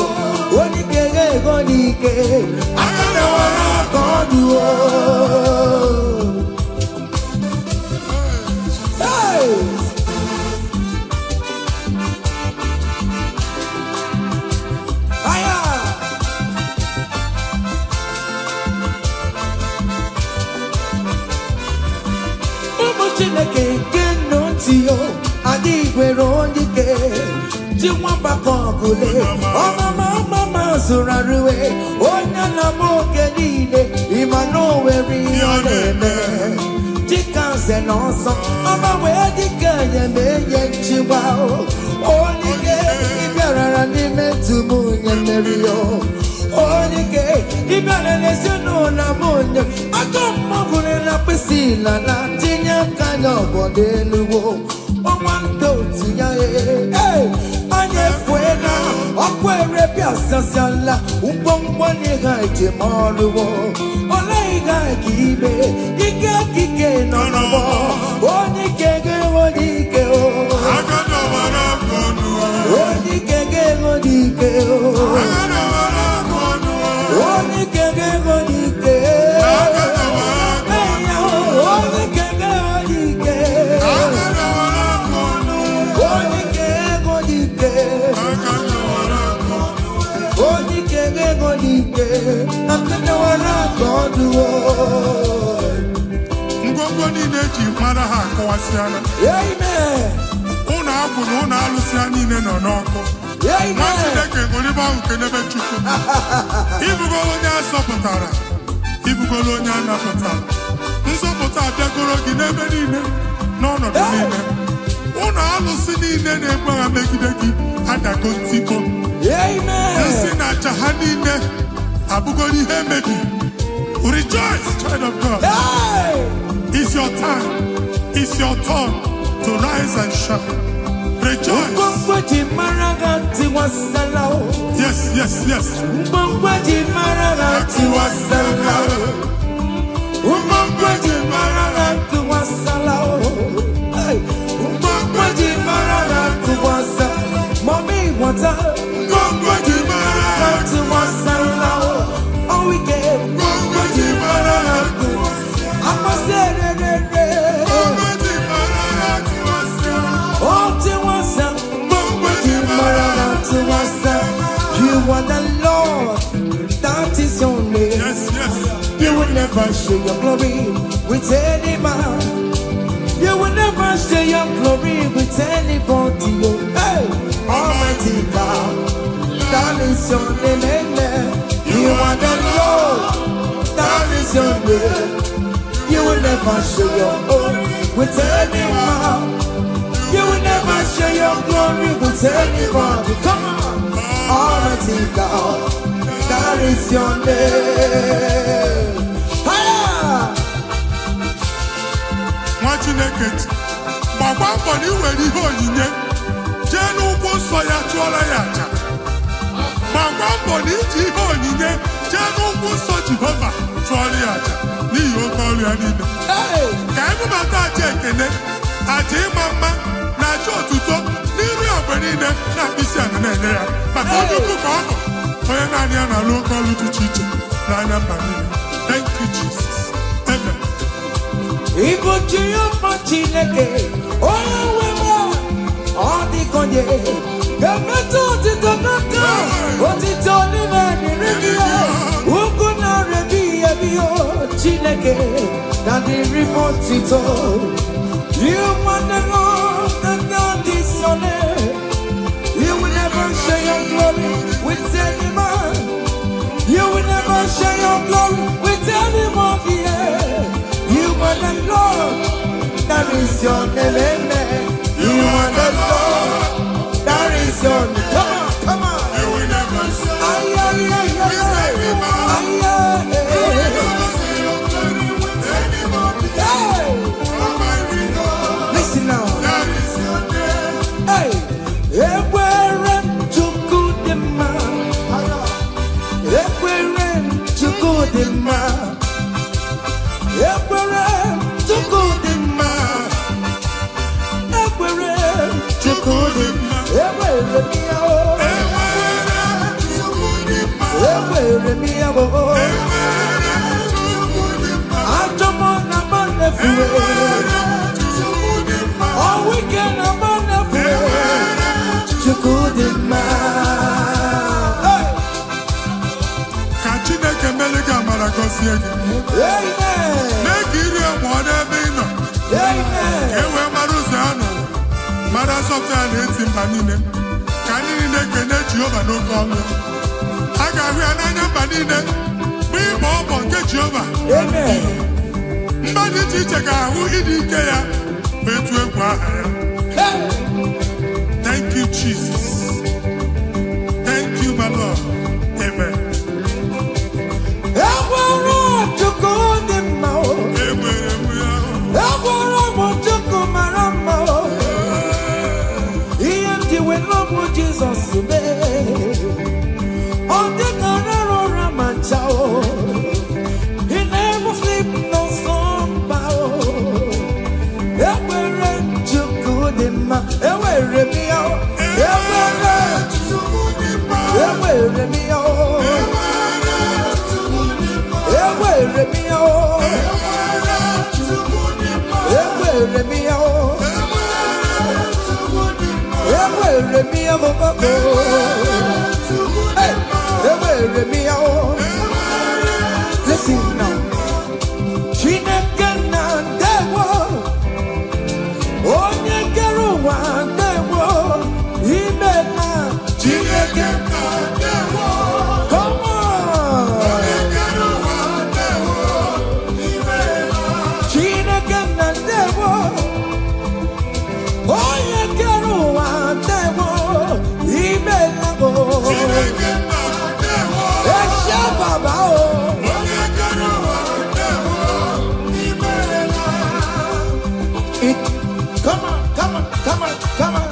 Onye ike ego n'ike akadawara aka ọnụ. Chineke nke nnọtio adịghị nwere onye ike ji nwamba ka ọgụle ọmama zụrụ arụwe onye na-ama oge niile ịma na o nwere ihe ọ na-eme dịka nze na ọsọ ọma wee dịka enye nchigba onye ike ịbịarara n'ime tumu nye mmeri ya onye ike ịbịara n'ezinụlọ m onye ajọ mmọgụ na mkpịsị ila na tinye aka ya ọbọdọ eluwo ọnwa ndị otu ya anyị efuela Akwere piazza sala, un bombone gaje maluo. Olai gajibe, ike no no. Oni kege o. Agado warakonu. Oni kege o. Agado warakonu. Oni kege o. Agado warakonu. Oni kege o. Agado warakonu. Oni kege o. Agado warakonu. Oni kege o. Agado warakonu. Ngwongwo niile ji mara ha akọwasịala. Amen. Ụnọ agwụ na ụnọ alụsịa niile nọ n'ọkụ. Nwa Chineke ṅụrịba ahụ nke n'ebe Chukwu. Ibugolo onye asọpụtara, ibugolo onye anapụtara. Nzọpụta abịagoro gị n'ebe niile, n'ọnọdụ niile. Ụnọ alụsị niile na-egbu agha megide gị adago ntikọ. Nsị na aja ha niile abụgoro ihe emebi. Rejoice, child of God. It's your time. It's your turn to rise and shine. Rejoice. Yes, yes, yes. Mommy, what's up? Oh, we get. You are the Lord, that is your name. Yes, yes. You will never share your glory with any man. You will never share your glory with anybody. Hey, Almighty God, that is your name. You are the Lord, that is your name. You will never share your glory with any man. You will never share your glory with anybody. Come on. Almighty God, that is your name. Nwa Chineke, gbagba mbọ na iwere ihe onyinye jee n'ụkwụ nsọ ya chụọrọ ya aja. Gbagba mbọ na iji ihe onyinye jee n'ụkwụ nsọ Jehova chụọrọ ya aja n'ihi oke ọrụ ya niile. Ka emebata aja ekene, aja ịma mma na aja otuto n'iru ogbe niile na mkpịsị ala na-enye ya maka onye ukwu ka ọ bụ onye naanị ya na-alụ oke ọrụ dị iche iche n'anya mba niile. Thank you, Jesus. Amen. Ibu Jehova Chineke, onye nwe m, ọ dịkonye ga-emetụ otito n'aka, otito n'ime dịrị gị ya, ugwu na-erebi ebi o Chineke na dịrị m otito. You want the Lord, the God is your name. You will never share your glory with any man. You will never share your glory with anybody. You are the Lord, that is your name. You are the Lord, that is your name. Come on. You will never share Ay, ay, ay, ay, ay, listen now. That is your name. Hey, ekwere Chukwu dị mma. Ekwere Chukwu dị mma. Ekwere Chukwu dị mma. Ekwere Chukwu dị mma. Ekwere m ya o. Ekwere m ya o. Ajọ m na m na-efuwe. All weekend I'm on the floor. Chukwu dị mma. Ka Chineke mele gị amara gọzie gị. Amen. Mee ka iri mụọ n'ebe ị nọ. Amen. Ka e wee mara ụzọ ya nọ. Mara asọpụta ya na-eti mba niile. Ka ndị niile kene Jehova n'oke ọnụ. A ga-ahụ ya n'anya mba niile. Mgbe ịgba ọbọ nke Jehova. Amen. Mba dị iche iche ga-ahụ ịdị ike ya. Etu egwu aha ya. Thank you, Jesus. Thank you, my Lord. Amen. Ekwere Chukwu dị mma o. Enwere m ya. Ekwere m Chukwu mara mma o. Ihe m ji wee lọbụ Jizọs mee. Listen now. Chineke na ndewo. Onye kere ụwa ndewo. Imela. Chineke na ndewo. Come on. Onye kere ụwa ndewo. Imela. Chineke na ndewo. Onye kere ụwa ndewo. Imela. Chineke na ndewo. Eshe baba o. Come on, come on, come on, come on.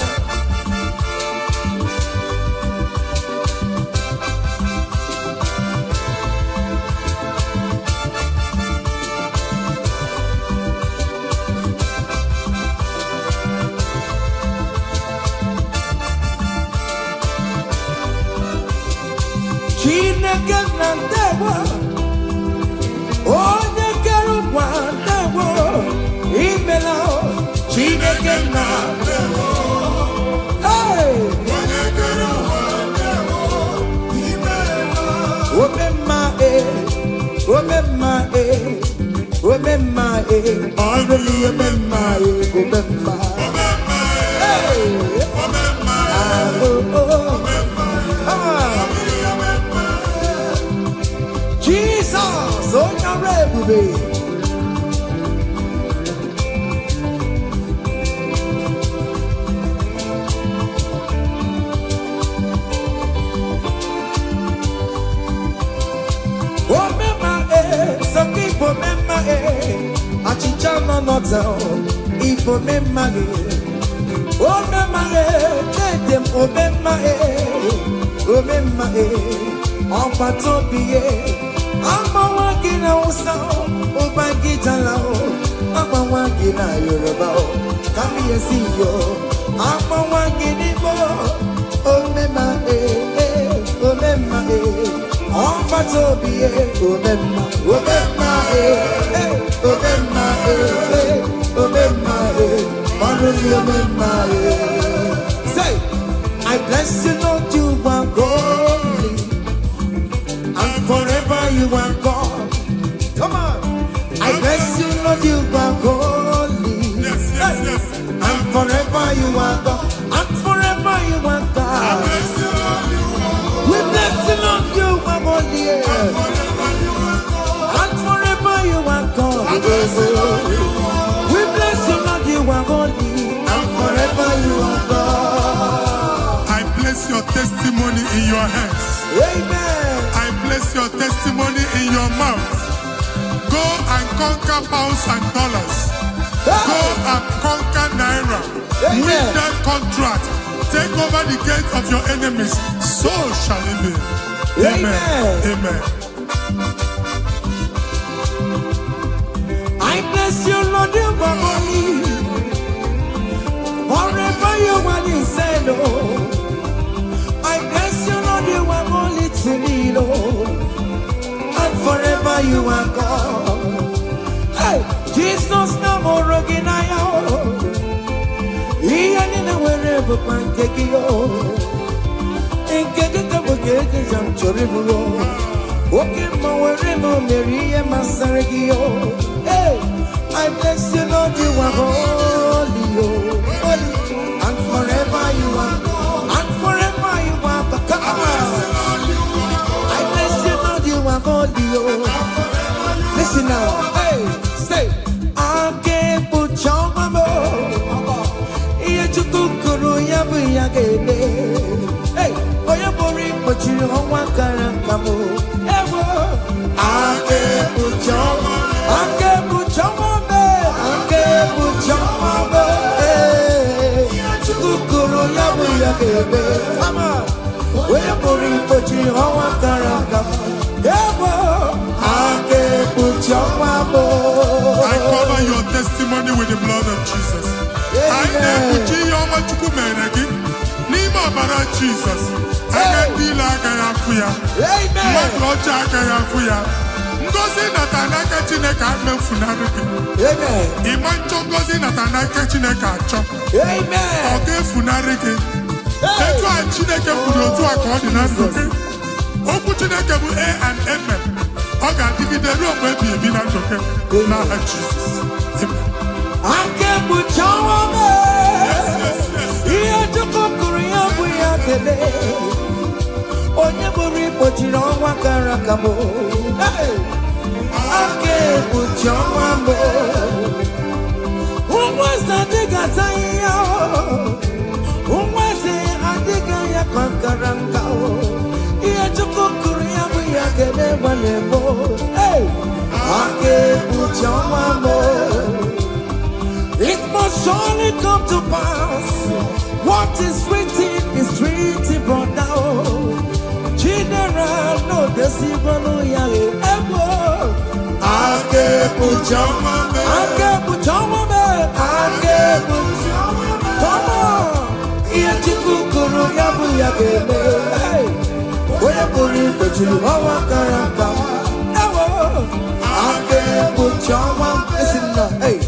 Chineke na ndewo. Onye kere ụwa ndewo. Imela. Chineke na ndewo. Hey! Onye kere ụwa ndewo. Imela. Omemma omemma omemma ọrụli omemma omemma. Hey! Omemma Jesus, onye ọrụ ebube. Some people remember Achichana not Ipo memory. Oh memory, let them remember on Patopie. I'm a walking out, oh my guitar, I'm a walking out, Yoruba. Come here, see you. I'm a walking in oh memory, on Patopie, remember. Say, I bless you, Lord, you are holy, and forever you are God. Come on, I bless you, Lord, you are holy. Yes, yes, yes. And forever you are God, and forever you are God. We bless you, Lord, you are holy. You are God. We bless you, Lord, you are holy, and forever you are God. I place your testimony in your hands. Amen. I place your testimony in your mouth. Go and conquer pounds and dollars. Go and conquer naira. Win that contract. Take over the gates of your enemies. So shall it be. Amen. Amen. I bless you, Lord, you are holy. Forever you are inside, I bless you, Lord, you are holy to me, Lord. And forever you are God. Hey, Jesus, no more rocking I am. He ain't in a wherever man take you. And get it up again, I'm terrible. Okay, my wherever Mary and my Saragio. Hey, I bless you, Lord, you are holy, holy, and forever you are, and forever you are. Come on, I bless you, Lord, you are holy, listen now, hey, say, I can't put your mama, hey, oh, you're boring, but you don't want to come. I can't put your mama. I can't put your mama. I can't put your mama. Chukuru yabu yakebe. Mama, we're boring, but you don't want to come. I can't put your mama. I cover your testimony with the blood of Jesus. I can't put your mama. Nima bara Jesus. I can't be like I am for you. Amen. Ngozi natanaka Chineke amefunariki. Amen. Imancho ngozi natanaka Chineke acho. Amen. Oge funariki. Etu a Chineke kwuru otu a ka ọ dị na ndụ gị. Okwu Chineke bụ A and Amen. Ọ ga-adịgide ruo mgbe ebighị ebi na ndụ gị n'aha Jizọs. Aka ekpuchi ọnwa m. Ihe Chukwu kwuru ya bụ ya kele. Onye bụrụ ikpochiri ọnwa kara aka m. Aka ekpuchi ọnwa m. Ụmụeze adịghị ata ya. Ụmụeze adịghị ya kankara nka. Ihe Chukwu kwuru ya bụ ya kele gbanye m. Aka ekpuchi ọnwa m. It must surely come to pass. What is written brought down. General, no deceiver, ya ego. Ake puchama me. Come on. Iya chikukuru ya bu ya bebe. Oya buri pechulu hawa karaka. Ewo. Ake puchama esina. Hey.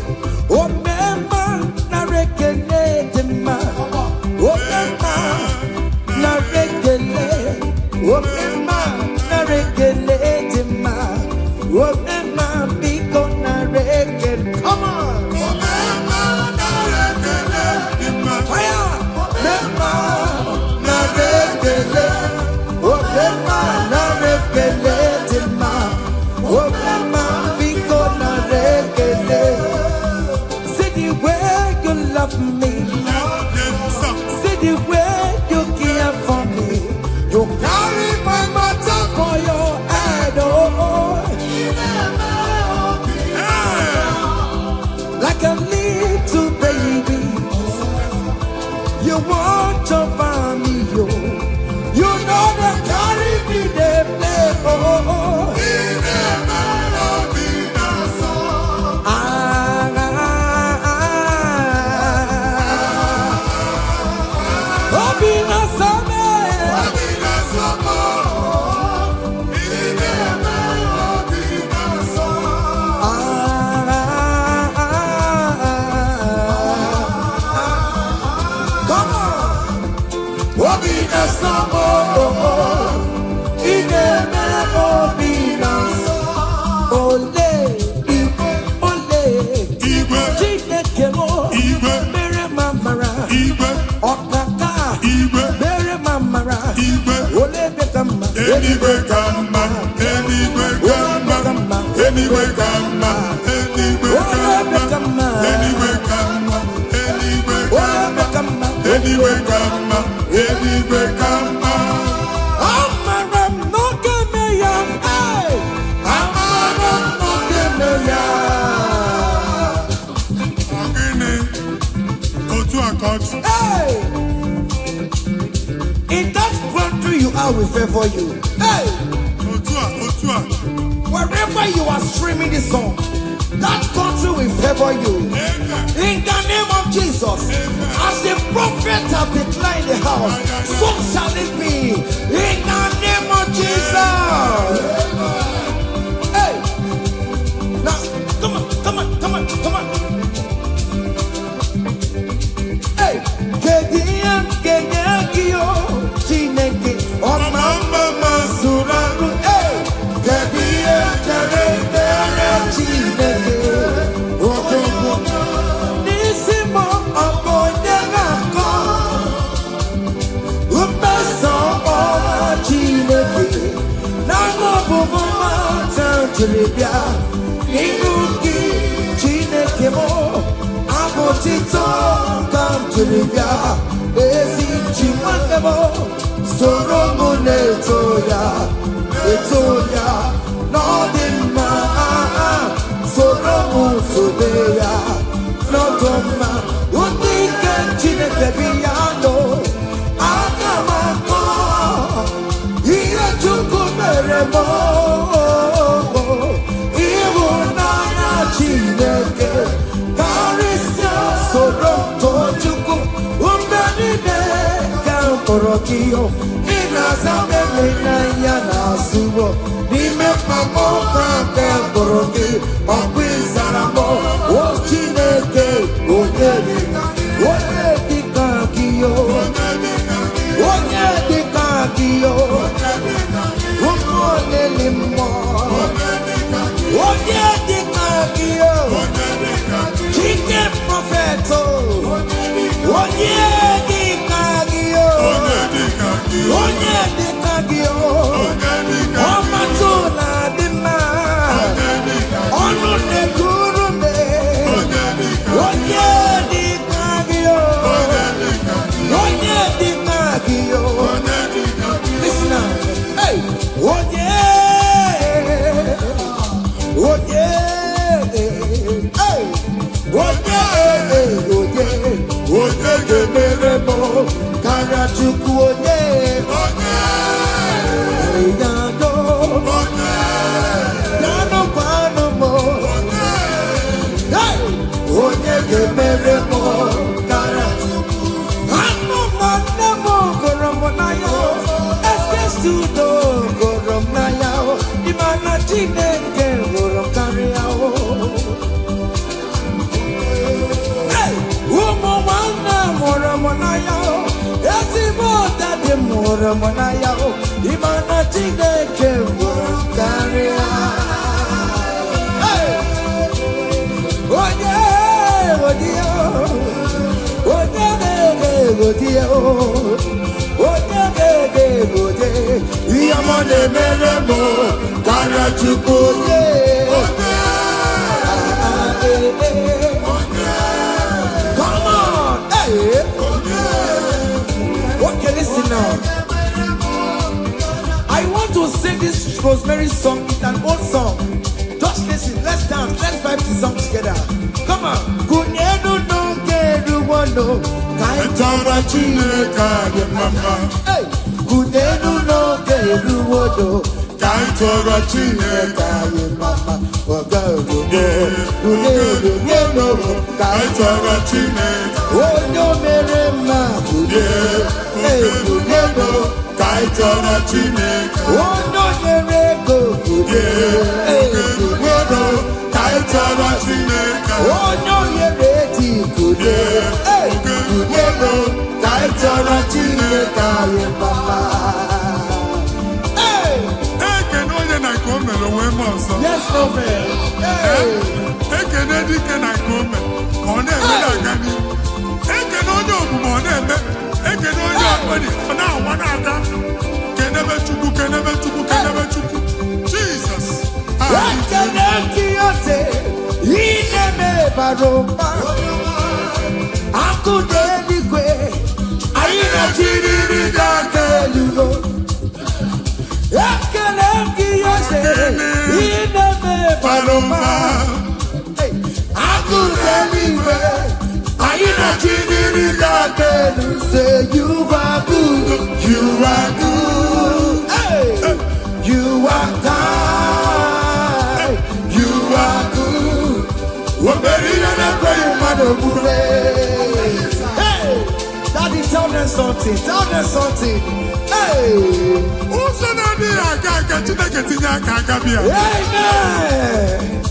Me. See the way you care for me. You carry my matter for your head, oh. Like a little baby, you want to find me, yo. You know they carry me, they play, oh. Anyway, come on, anyway, come on, anyway, come on, anyway, come on, anyway, come on, anyway, come on, anyway, come on, anyway, come on. Amaram no kemeya, hey. Amaram no kemeya. Ogini, otu akot. Hey. In that country you are, we favor you. Hey! Otua. Wherever you are streaming this song, that country will favor you. Amen. In the name of Jesus. Amen. As the prophet have declared the house, so shall it be. In the name of Jesus. Hey! Now, come on. Hey! Chineke, oh mama suraru, eh? Gadia, Chineke, oh Nisimo, Abodega, Upeso, oh Chineke, Namo Buma, Tantribia, Inuki, Chineke, Abotito, Tantribia. Ezi chimanebo soromo netoya nodima soromo todeya nodoma unike Chineke biyano akamako iye Chukwu meremo iwu n'anya Chineke karịsịa soro Chukwu Orokio, Inazamele Nayana Subo, Nime Pamoka, Oroki, Okwizaramo, Ochineke, Odedika, Odedika Kio, Monaya, Imana Chineke, Wakaria. Oh yeah, oh dear, oh yeah, oh dear, oh yeah, oh dear. Yamane Meremo, Karachuko, come on, hey. Okay, listen now. I want to sing this Rosemary song. It's an old song. Just listen. Let's dance. Let's vibe the song together. Come on. Kunyedu no kedu wano kaitara chineka ye mama. Hey. Kunyedu no kedu wano kaitara chineka ye mama. Wagadu kunyedu no kaitara chineka. Oh no merema kunyedu. Kunyedu kaitara chineka. Oh no yerego kunyedu kaitara chineka. Oh no yereti kunyedu kaitara chineka ye mama. Hey, can only na come we must. yes no man. Hey, Can any can I come on a gani? Can only open on a can only now one other. Can never chuku. Jesus. Wakanakiote ineme baroma akudeligwe aina chiriri dakelugo Wakanakiote ineme baroma akudeligwe aina chiriri dakelu. Say you are good, hey, you are kind, you are good. Hey, Daddy, tell them something. Hey, Who's an idea? amen.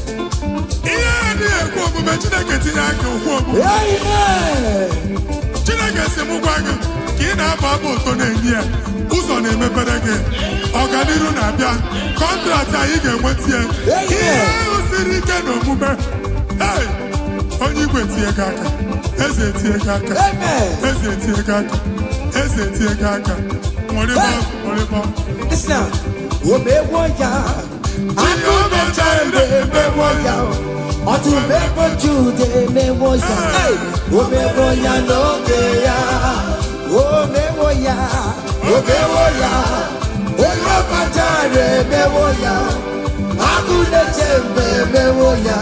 Amen. Chineke si mụ gwa gị ka ị na-abụ abụ ụtọ na-enye ya ụzọ na-emepere gị ọganiru na-abịa kọntraktị anyị ga-enweta ya ihe ahụ siri ike n'omume onye igwe tie gị aka eze tie gị aka eze tie gị aka eze tie gị aka nwụrịbọ Listen, omewo ya akụ mecha emewo ya ọtụmewo Jude emewo ya omewo ya n'oge ya omewo ya onye ọkpachara emewo ya akụ mecha emewo ya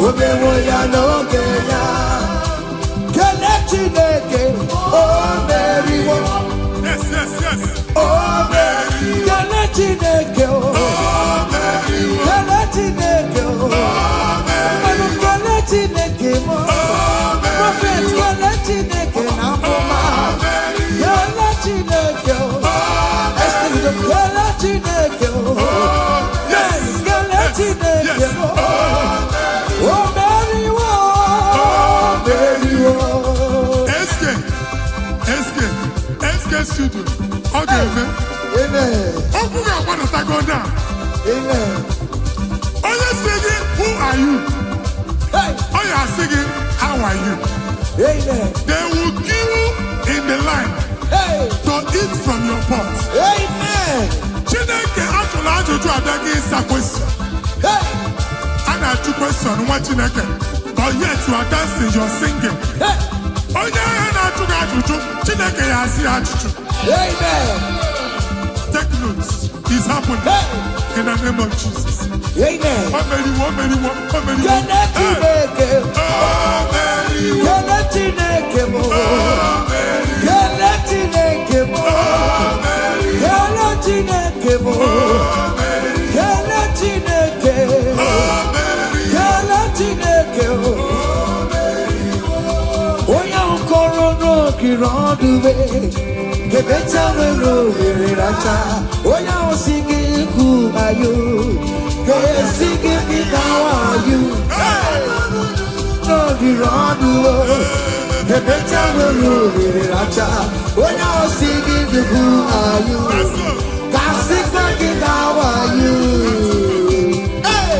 omewo ya n'oge ya kele Chineke o meriwo. Yes. Oh, Mary, Kele Chineke, oh, Mary, Kele Chineke, oh, Mary, Kele Chineke, oh, Prophet, Kele Chineke, Namoma, Kele Chineke, oh, Esther, Kele Chineke, oh, yes, Kele Chineke, oh, Mary, oh, SK studio. Okay, amen. Open your water to go down. Amen. Are you singing? Who are you? Hey. Are you singing? How are you? Amen. They will queue in the line to eat from your pot. Amen. Chineke actually ajụjụ abịaghị ịsa question. A na-ajụ question nwa Chineke, but yet you are dancing, you are singing. Onye ahịa na-ajụ gị ajụjụ, Chineke ya asị ajụjụ. Amen. Take notes. It's happening in the name of Jesus. Amen. Who are you? Singing me, how are you? No, the The better will rule it. When I see the who are you? How are you? Hey!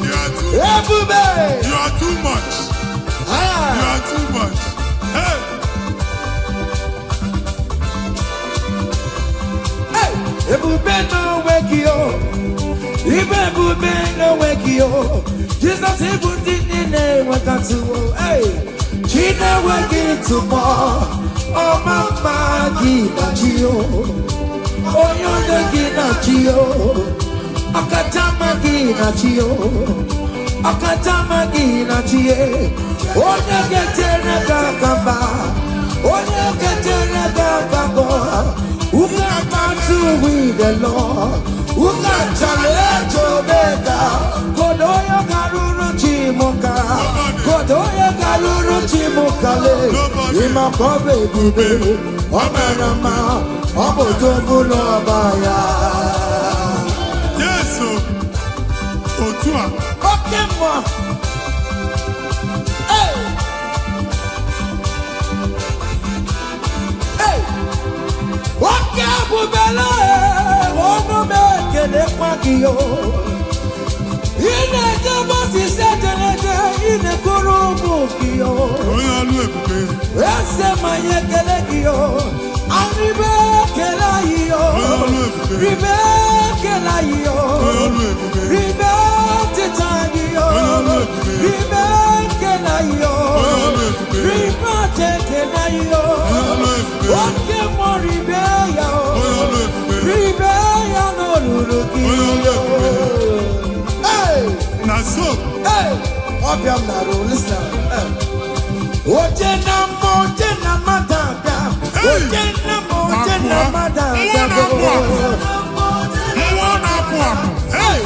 You are too much. You are too much. Hey! Hey! Ebube no wake you. Ebube no wake you. Jesus ebute nine wakatu. Hey! China wake tomorrow. Oh mama gina chio. Oh yonder gina chio. Akatama gina chio. Akatama gina chie. Onya getena kakamba. Onya getena kakamba. Uka matu with the Lord. Uka challenge omega. Kodoya garuru chimoka. Kodoya garuru chimokale. Ima kobe bibe. Omerama. Obotobulo baya. Yes, Otua. Okay, moi. Hey! Hey! Okay, Bubela. Ono meke ne kwakio. Ine jabasi setenede. Ine kurumukio. Oya lu ebube. Ese mayekele kio. Arribe kelayo. Ribe kelayo. Ribe tetayo. Ribe kelayo. Ribe tetayo. Oke mo ribe yo. Ribe yo no lulukiyo. Hey! Naso. Hey! Obiam naro, listen. Oje na madada. Oje na madada. Hey!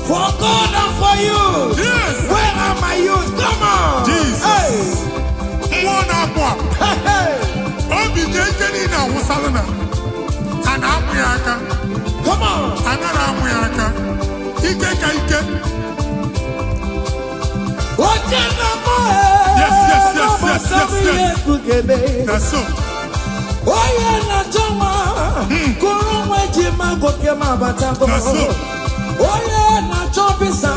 For God and for you. Yes. Where are my youth? Come on. Jesus. Hey. Hey. Obi jejeni na wusalana. Ana amuyaka. Come on. Ana amuyaka. Ike ka ike. Oje na mo. Yes. That's so. Oye na choma. Kuru mejima goke mabatango. That's so. Oye na chopisa.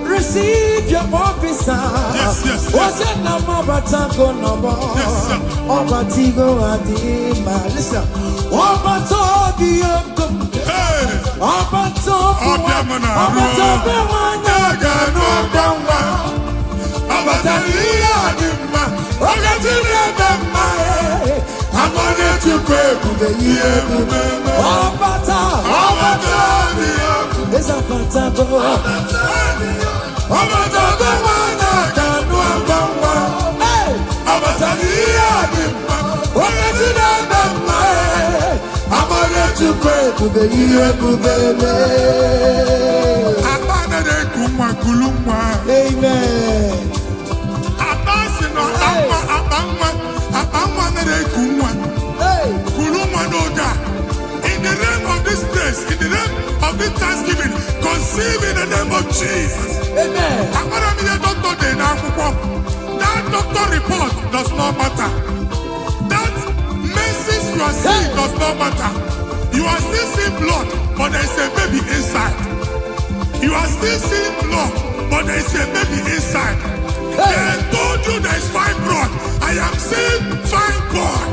Receive your officer. Yes. Oye na mabatango no more. Yes, sir. Obatigo adima. Listen. Obatobi yokum. Hey! Obatobi Obiamana. Obatobi wanyaga no dangwa. Obatani adima. Ogatini adima. I'm gonna to pray for the year. Obata. It's a fantastic. Obata the wanyaga no dangwa. Hey. Obatani adima. Ogatini adima. I'm gonna to pray for the year. Abana de kumwa kulumwa. Amen. Abasi no abangwa na de kumwa. Hey. Kulumwa no da. In the name of this place, in the name of this Thanksgiving, conceive in the name of Jesus. Amen. Abana mi de doctor de na akwụkwọ. That doctor report does not matter. That message you are seeing does not matter. You are still seeing blood, but there is a baby inside. You are still seeing blood, but there is a baby inside. They told you there is fibroid. I am seeing fibroid.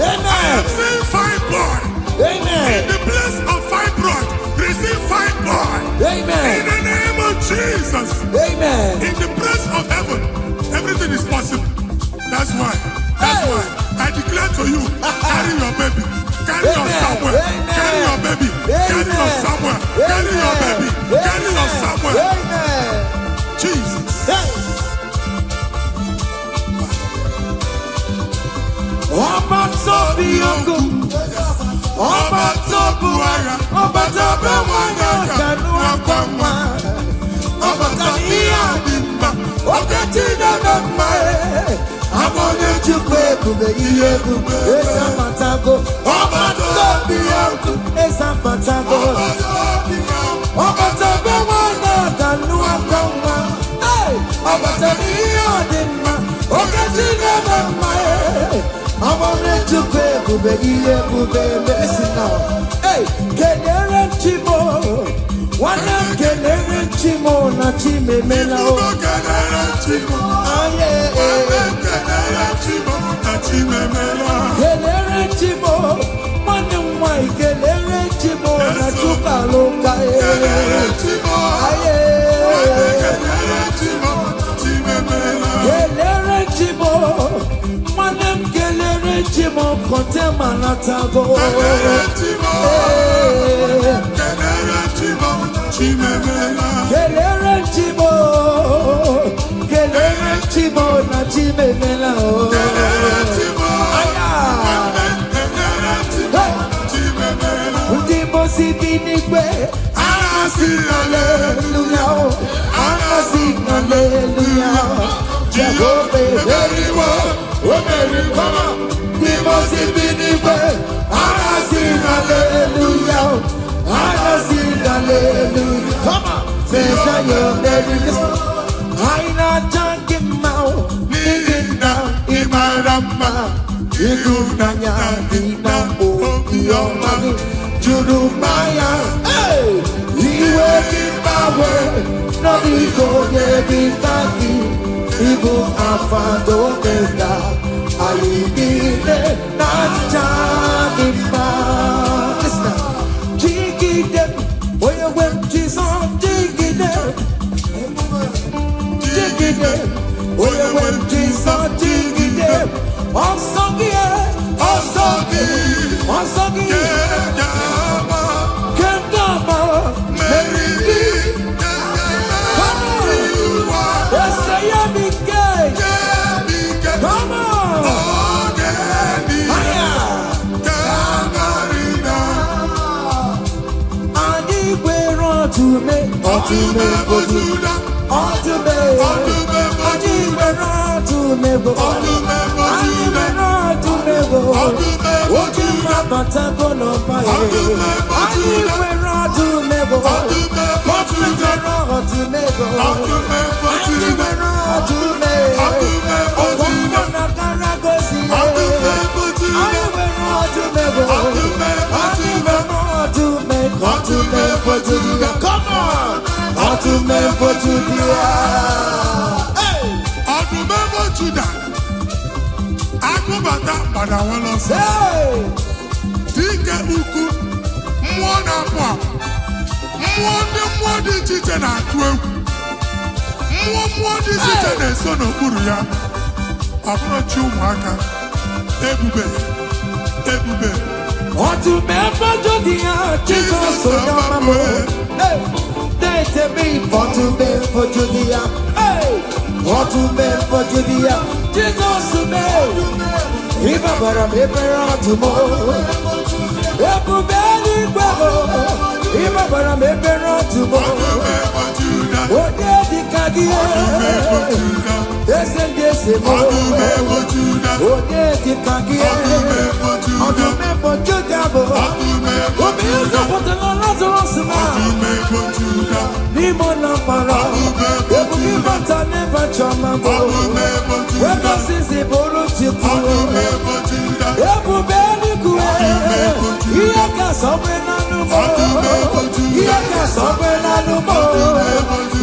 I am Amen. seeing fibroid. In Amen. the place of fibroid, receive fibroid. In Amen. the name of Jesus. Amen. In the place of heaven, everything is possible. That's why I declare to you, carry your baby. Carry your somewhere. Carry your baby. Carry your somewhere. Carry your baby. Carry your somewhere. Amen. Jesus. Hey. Ọba tóbi ogun. Ọba tóbi wàrà. Ọba tóbi wàrà. Kanu akwamwa. Ọba tóbi adimba. Oketi dada mmae. Abonye chukwu ebube ihe ebube. Esa matago. Ọba tóbi ogun. Esa matago. Ọba tóbi wàrà. Kanu akwamwa. Abatania Dima, Okatina Mamae. I want to pay Bube, listen now. Hey, Kelere Chimo, one of Kelere Chimo, Nachime Melo. Kelere Chimo, Kelere Chimo, one of my Kelere Chimo, Nachuka Loka. Kelere Chimo, Kelere Chimo, one of Kelere Chimo, Kontema Natago. Kelere Chimo, Kelere Chimo, Kelere Chimo, Nachime Mela. Kelere Chimo, Ndimosi Binigwe, hallelujah, hallelujah. Jehovah, very well, very well. Ndimosi Binigwe, hallelujah, hallelujah. Come on, say your very listen. I not talking about living down in my rama. You nanya ina o yomani jurumaya. Hey, you will in my way. No ego ye bitaki. Ibu afando ega. I need it not talking about. Listen, jiggy them. Boy, you went Jesus, jiggy them. Jiggy them. Boy, you went Jesus, jiggy them. Onsogi, Kendama, Mary, come on, yes, I am gay, come on, Adi, we're on to me, But I want to say, Tika Uku, Mwana Pwa, Mwadi Chichen at 12, Mwadi Chichen and Son of Kuria, approach you, Maka, Ebube. Want to remember Jodia, Jesus, so Yamamo. Hey, they tell me, want to beg for Jodia. Hey, want to beg for Jodia, Jesus, so Iba bara mebera tomorrow. Ebu beli kwebo. Iba bara mebera tomorrow. Ode di kagie. Dese mo. Ode di kagie. Ode mebo judabo. Obi uzo potelo Lazarus ma. Nimo na para. Ebu kibata neba chama bo. Weka sisi boro chipu. Ebu beli kue. Iyaka sobe na numo. Iyaka sobe na numo.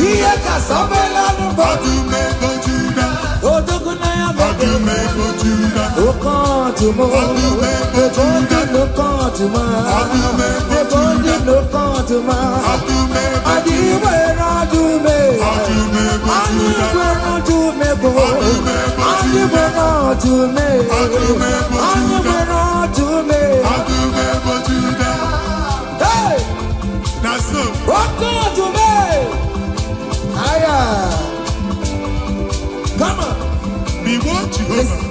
Iyaka sobe na numo. Odogu na ya bebe. Okan tumo. Ebondi no kan tuma. Ebondi no kan tuma. Adiwe na dume. Adiwe na dume bo. Adiwe na dume. Adiwe na dume. Hey! That's so. Okan tume. Aya. Come on. We want Jehovah.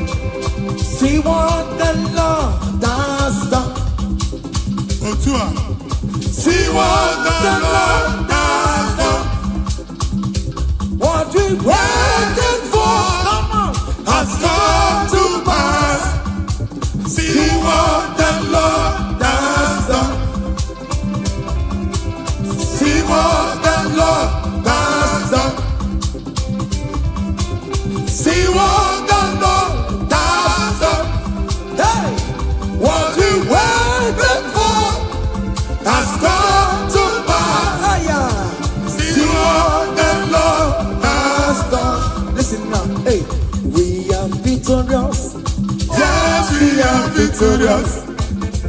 See what the Lord has done. Otua. See what the Lord has done. What we waited for, come on, has come to pass. See what the Lord has done. Hey, what we waited for has come to pass. See what the Lord has done. Listen now, hey, we are victorious. Yes, we are victorious.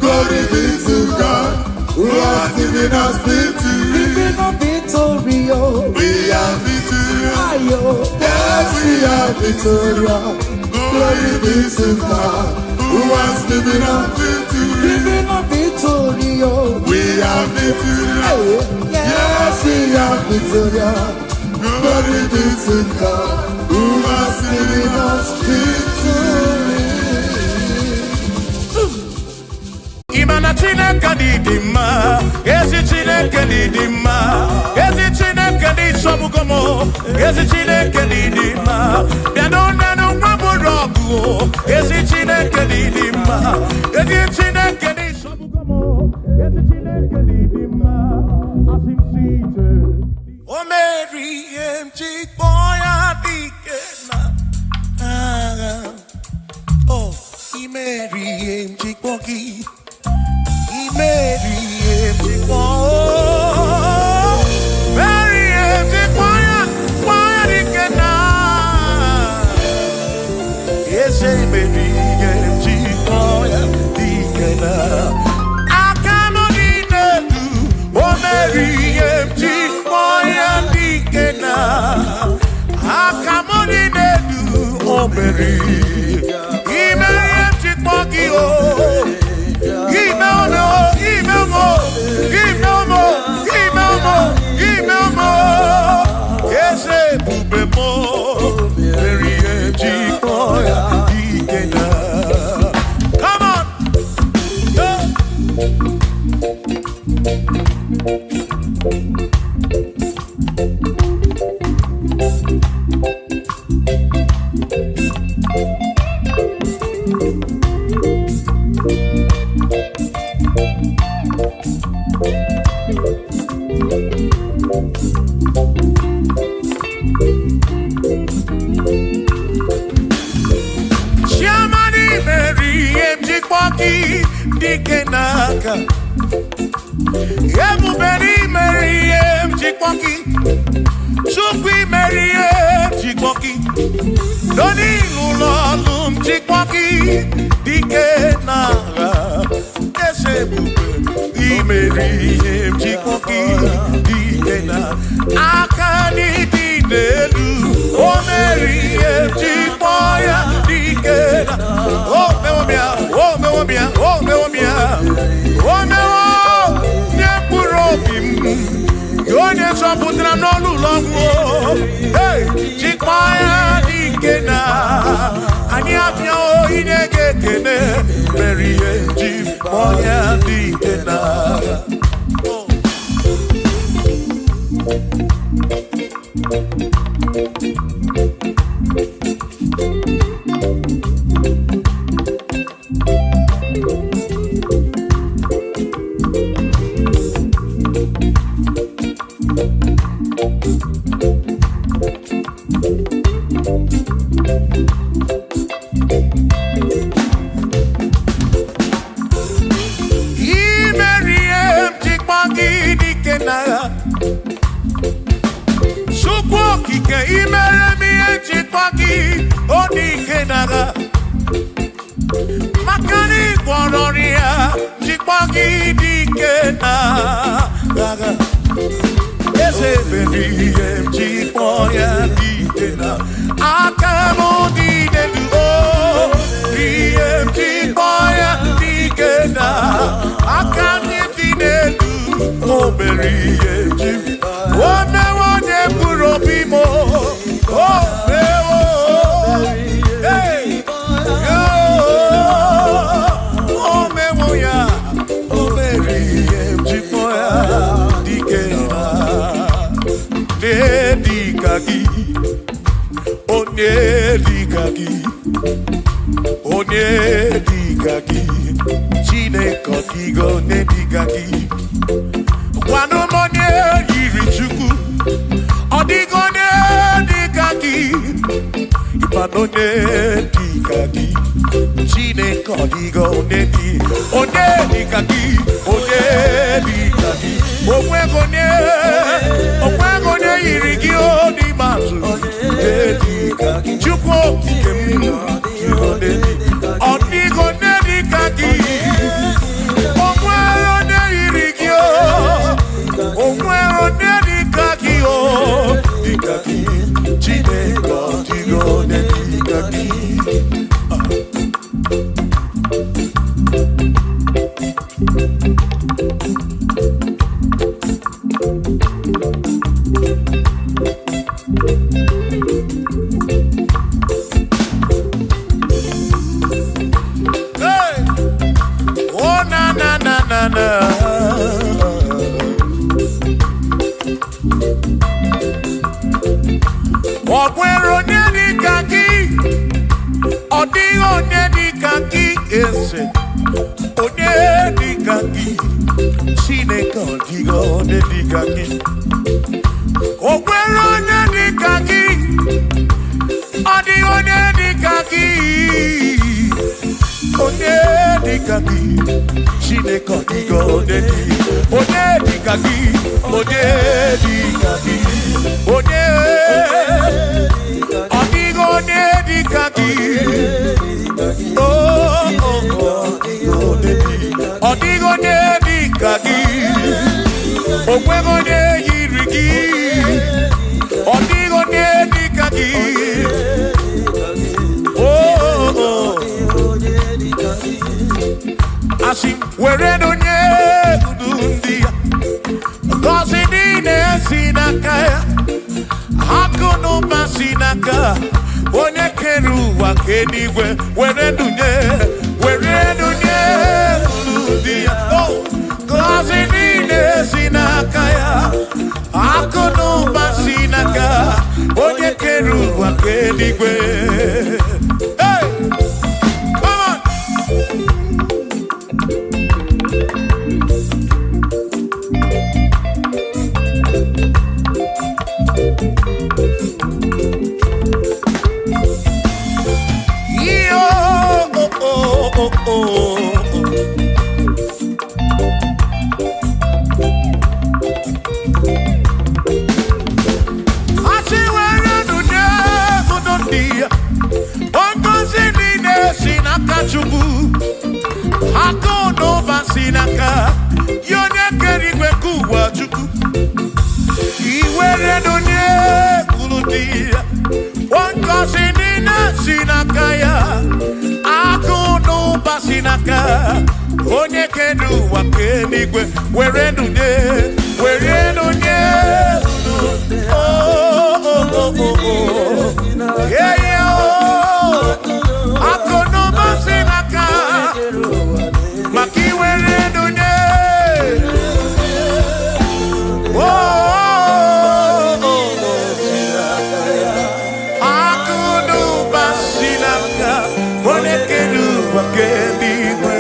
Glory be to God, who has given us victory. Giving us victory, oh. We are victorious. Ayo. Yes, we are victorious. Glory be to God, who has given us victory. Giving us victory, oh. We are victorious. Yes, we are victorious. Glory be to God, who has given us victory. Imana Chineke di mma, ezi Chineke di mma, ezi Chineke di Lokogomo, ezi Chineke di mma, bianona no maburu ogu, ezi Chineke di mma, ezi Chineke di Lokogomo, ezi Chineke di mma, asim site. O Mary emchi boya dikena, oh, Mary emchi boki. Mary, empty quiet, very empty quiet, quiet again now. Yes, Mary, empty quiet again now. I cannot eat it, oh Mary, empty quiet again now. I cannot eat it, oh Mary, empty quiet, oh. Give no more, give no more, give no more, give no more, give no more. Yes, bube mo, very empty boy, come on, Dikenaka Ebuberi Meriem Chikwoki Chukwi Meriem Chikwoki Doni Lulolum Chikwoki Dikenaka Esebuberi Meriem Chikwoki Dikenaka Akani Dinelu O Meriem Chikwoya Dikenaka Oh Mewomia Oh Mewomia Oh Mewomia Oh Mewomia Nyepurobim Yonye Soputra Nolu Longo Hey Chikwoya Dikena Anyapnya O Inege Kene Merie Chikwoya Dikena Makani Guanoria, Chipagi Dikena, Ese Baby, Chipoya Dikena, Akamo Dikena, DM Chipoya Dikena, Akami Dikena, Oh Berry, Chip, One Purobimo, Oh, hey, yo, oh, Memoya, oh, Mary, Chipoya, Dikena, Nedikaki, oh, Nedikaki, oh, Nedikaki, Chine Kotigo, Nedikaki, Wano Monye, Yirichuku, Odigo, Nedikaki. dikaki, ipanone dikaki, chine kodigo nedi, one dikaki, Okwegone irigi oni mazu, dikaki, chukwo kikemu, odigone dikaki, okwegone irigi okwegone dikaki dikaki, chine kodigo dikaki. Okwero nedi kaki, odigo nedi kaki ese, onedi kaki, chine kodigo nedi kaki. Okwero nedi kaki, odigo nedi kaki, onedi kaki, chine kodigo nedi, onedi kaki, onedi kaki, odigo nedi kaki, odigo nedi kaki, okwego ne yirigi, odigo nedi kaki, asim weredo nye udundia, gozi nine sinakaya, hakono masinaka, onye keru wakenigwe, weredo nye udundia, gozi nine sinakaya, hakono masinaka, onye keru wakenigwe. Hey! Come on! Sinaka, yone kerigwe kuwa chuku. Iwere donye kuludia, wanka sinina sinakaya. Akono basinaka, onye kedu wakenigwe. Were donye. Yeah. Akono basinaka. Maki were donye. Akudu basinaka, onekedu wakendigwe.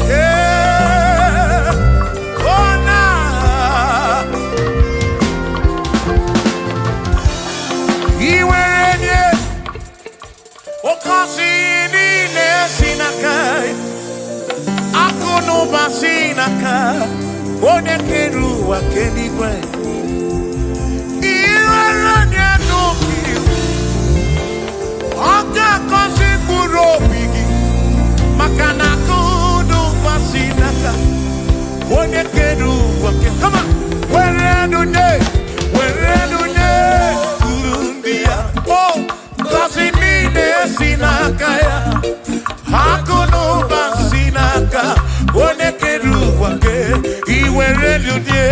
Yeah. Na. Iwerenye okasi nine sinakai, akuno basinaka, onekedu wakendigwe. Iwerenye nuki, oka kasi burobigi, makana kudu basinaka, onekedu wakendigwe. Come on, where do they? Oh, kasi mine sinakaya, hakono basinaka, onekedu wake, iwerelunye.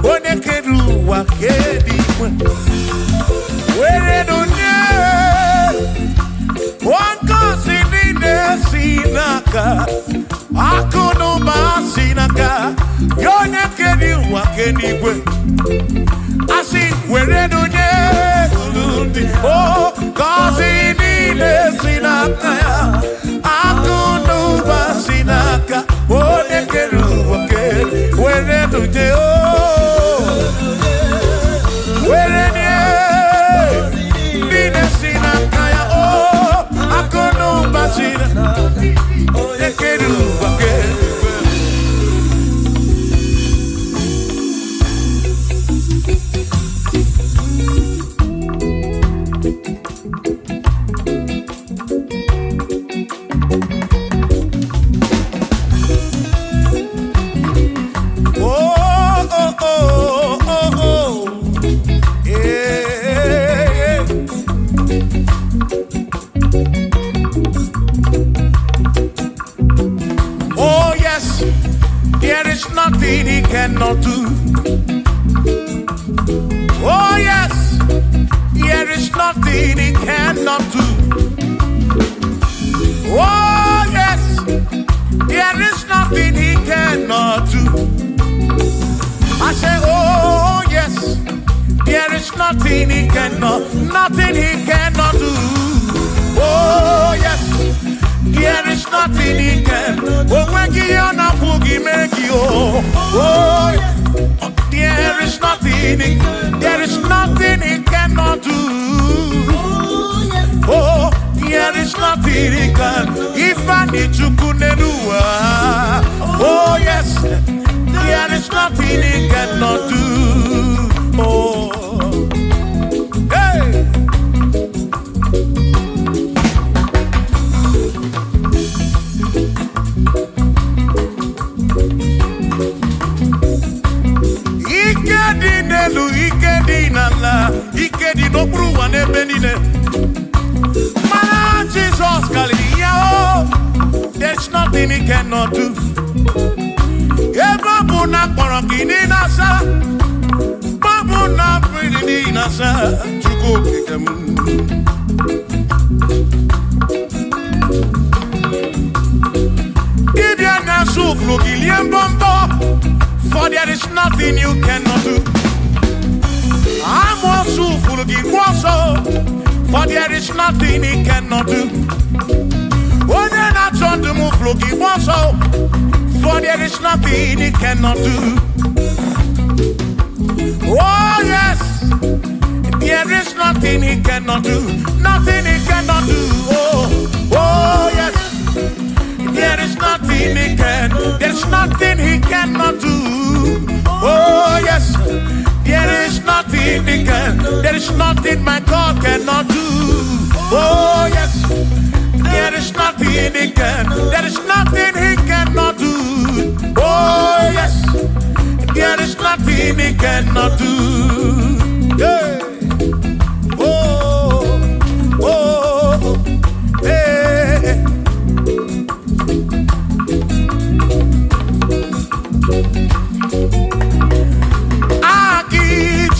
onye kere ụwa kedi ikwe were dunye wangozi niile si n'aka akụ na ụba si n'aka ya onye kere ụwa kedi ikwe asị were dunye ndị o gozi niile si n'aka ya akụ na ụba si n'aka onye kere ụwa kedi were dunye Nothing he cannot do. Oh yes, there is nothing he cannot do. Oh yes, there is nothing he cannot do. I say, oh yes, there is nothing he cannot do. Oh yes. There is nothing he can. Oh, when you na boogie make you. Oh, there is nothing he cannot do. Oh, there is nothing he can. If I need to kunenua. Oh yes, there is nothing he cannot do. Oh, hey. Ikedi no bruwa ne benine. Man, Jesus Galileo, there's nothing he cannot do. Babu na korokini nasa, babu na pretty nasa, chuko kikemu. Ibya na suflo giliem bombo, for there is nothing you cannot do. I'm also full of for there is nothing he cannot do. When you're not trying to move, for there is nothing he cannot do. Oh yes, there is nothing he cannot do. Nothing he cannot do. Oh yes, there is nothing he can. There's nothing he cannot do. Oh yes. There is nothing he can. There is nothing my God cannot do. Oh yes. There is nothing he can. There is nothing he cannot do. Oh yes. There is nothing he cannot do. Hey. Oh. Oh. Hey.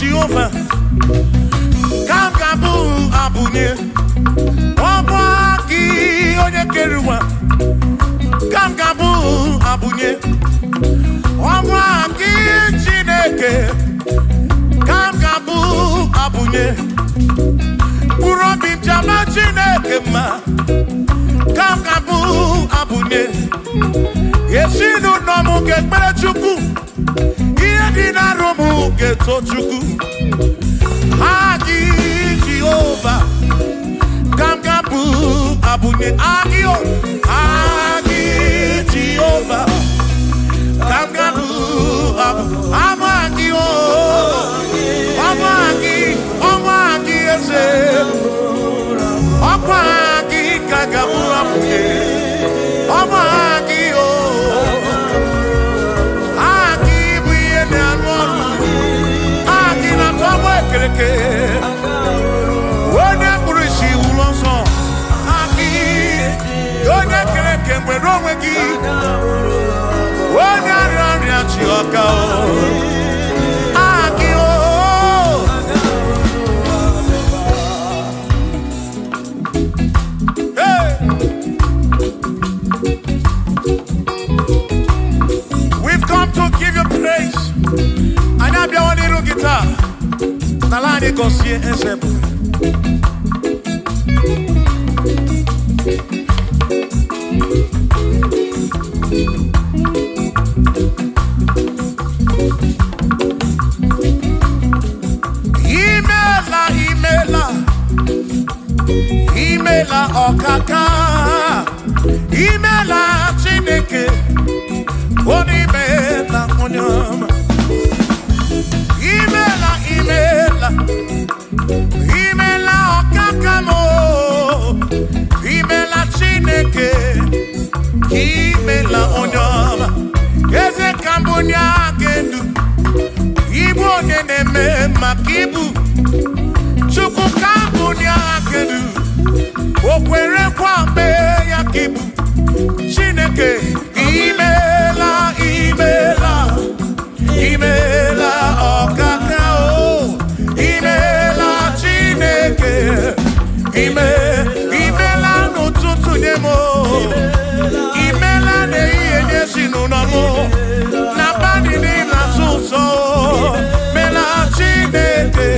Jehovah, Kamkabu Abunye, Obaki Onye Keruwa, Kamkabu Abunye, Obaki Chineke, Kamkabu Abunye, Urobi Jama Chineke ma, Kamkabu Abunye, Yeshinu Nomu Gekpere Chukwu. Dina romu geto chuku Agi Jehovah Kamkabu Abunye Agio Agi Jehovah Kamkabu Amagio Amagi ese Amagi Kagabu Abunye Amagio When I push you, Aki, you're not going to wrong with you. When I run at your cow, Nalani gosie esebu. Imela okaka. Imela chineke. Onimela onyama. Imela okakamo. Imela chineke. Imela onyama. Eze kambunya gendu. Ibu oneneme makibu. Chuku kambunya gendu. Okwere kwame yakibu. Chineke. Imela okakao. Imela chineke. Imela n'ụtụtụ nye mo. Imela n'ihe sinunamo. Na bani na suso. Mela chineke.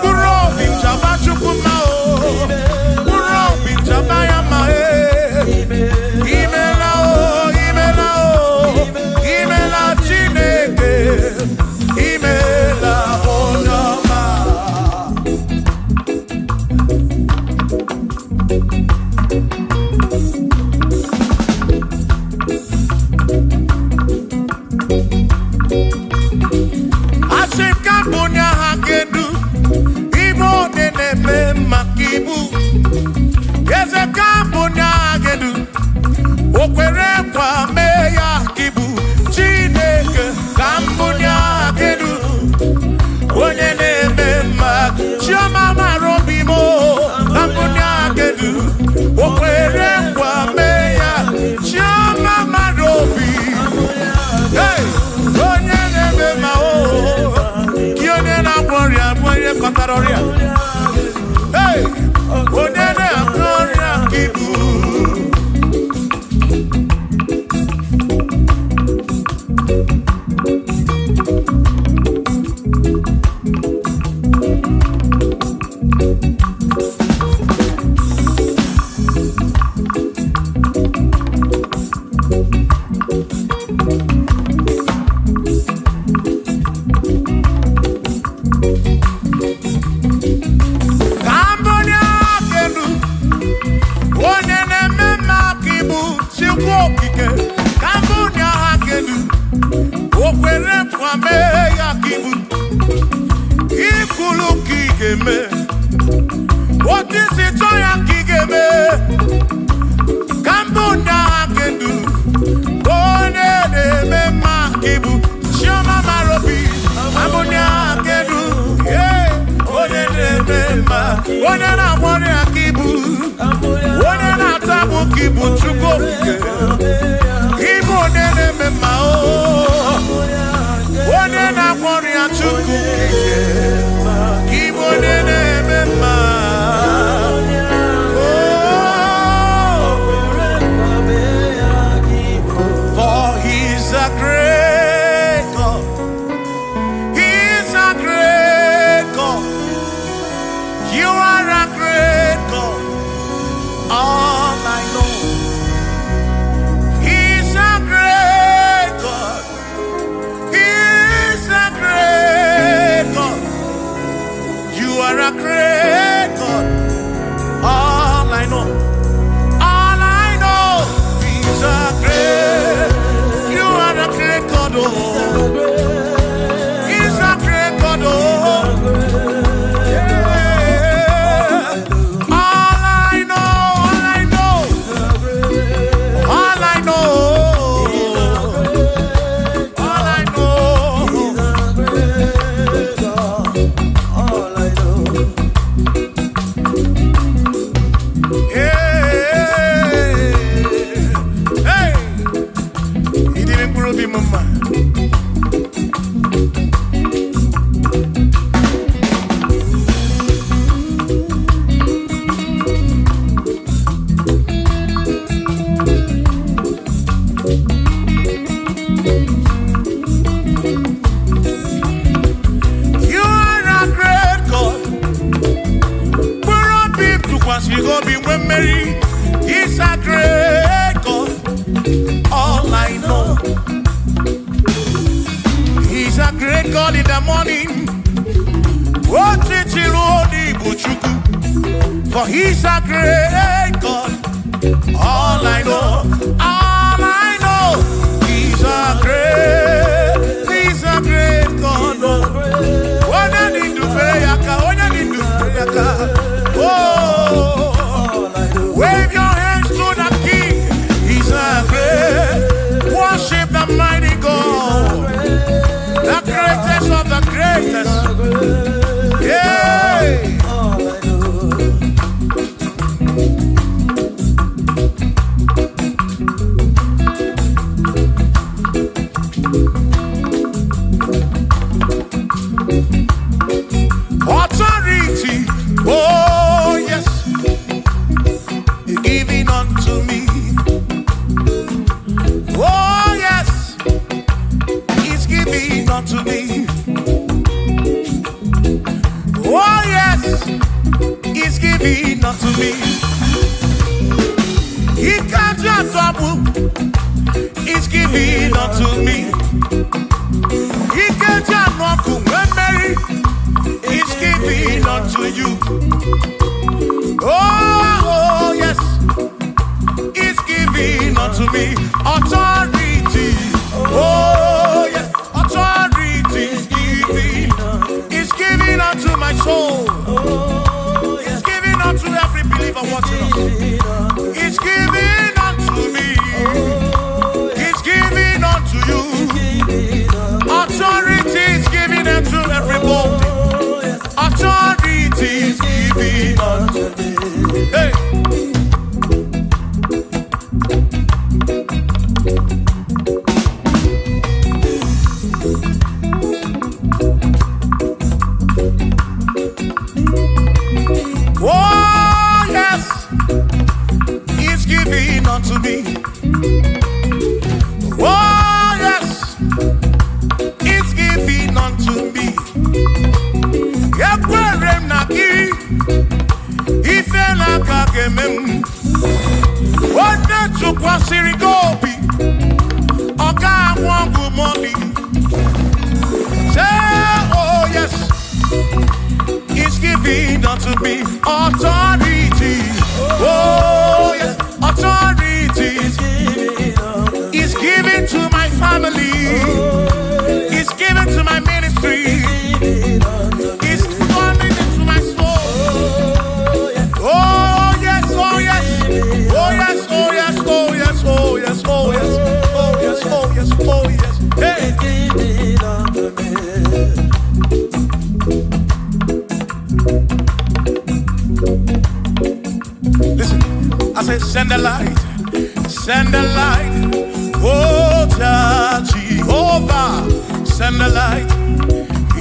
Urobi chaba chukuma o. Urobi chaba yama e. Imela o. Imela chineke. Imela onyama. Asikabunya hakedu. Ibo neneme makibu. Yezekabunya hakedu. Okwere kwa meya kibu. Chineke kambunya hakedu. Onye neme mak. Chioma marobimo. Kambunya hakedu. Okwere kwa meya. Chioma marobi. Hey! Onye neme ma o. Kionye na gloria. Mwenye kataroria. Hey! Onye na gloria kibu. What is it? You are a great God. God in the morning. For he's a great God. All I know, he's a great God. When I need to pray, oh, wave your hands to the King. He's a great. Worship the mighty God, the greatest of the greatest. Yeah. Authority, oh yes, giving unto me. Oh yes, he's giving unto me. Oh yes, he's giving unto me. He can't just trouble. He's giving unto me. He can't just walk Mary. He's giving unto you. Oh yes, he's giving unto me. Authority. Oh yes, authority is giving. He's giving unto my soul. He's giving unto every believer watching us. He's giving unto me. He's giving unto you. Authority is giving unto everybody. Authority is giving unto me. Hey. Oh yes, he's giving unto me. Oh yes, he's giving unto me. Oh yes, he's giving unto me authority. Oh yes, authority is given to my family. It's given to my ministry. It's falling into my soul. Oh yes, oh yes, oh yes, oh yes, oh yes, oh yes, oh yes, oh yes, oh yes, oh yes. Hey. Listen, I said send the light, oh Jehovah, send the light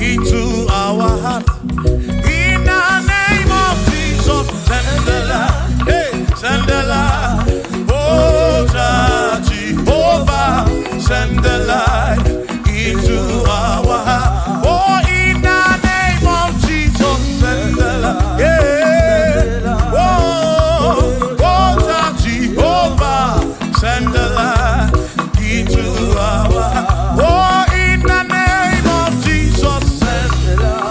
into our heart. In the name of Jesus, send the light, hey, send the light, oh Jehovah, send the light into our heart. Oh, in the name of Jesus, send the light, yeah. Oh, Jehovah, send the light into our heart. Oh, in the name of Jesus, send the light.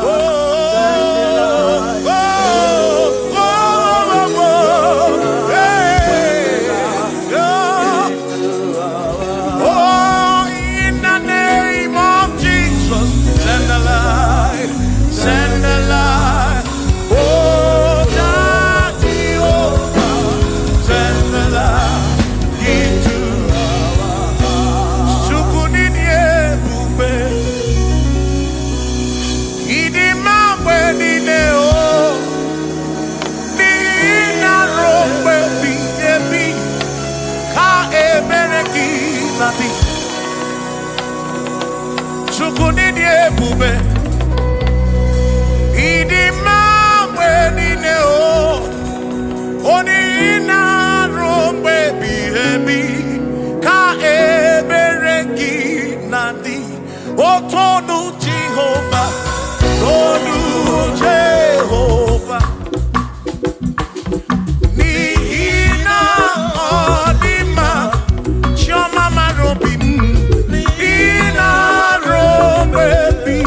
Be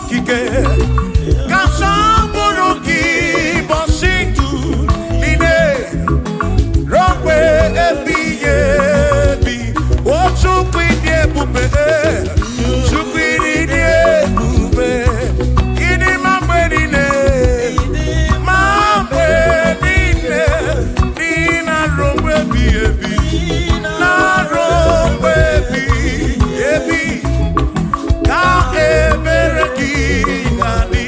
okike kasambuluki bositu ine rompe ebiyebi otukwini ebube tukwini ebube ini mambedine nina rompe ebiyebi na rompe ebiyebi ka ebereki nani.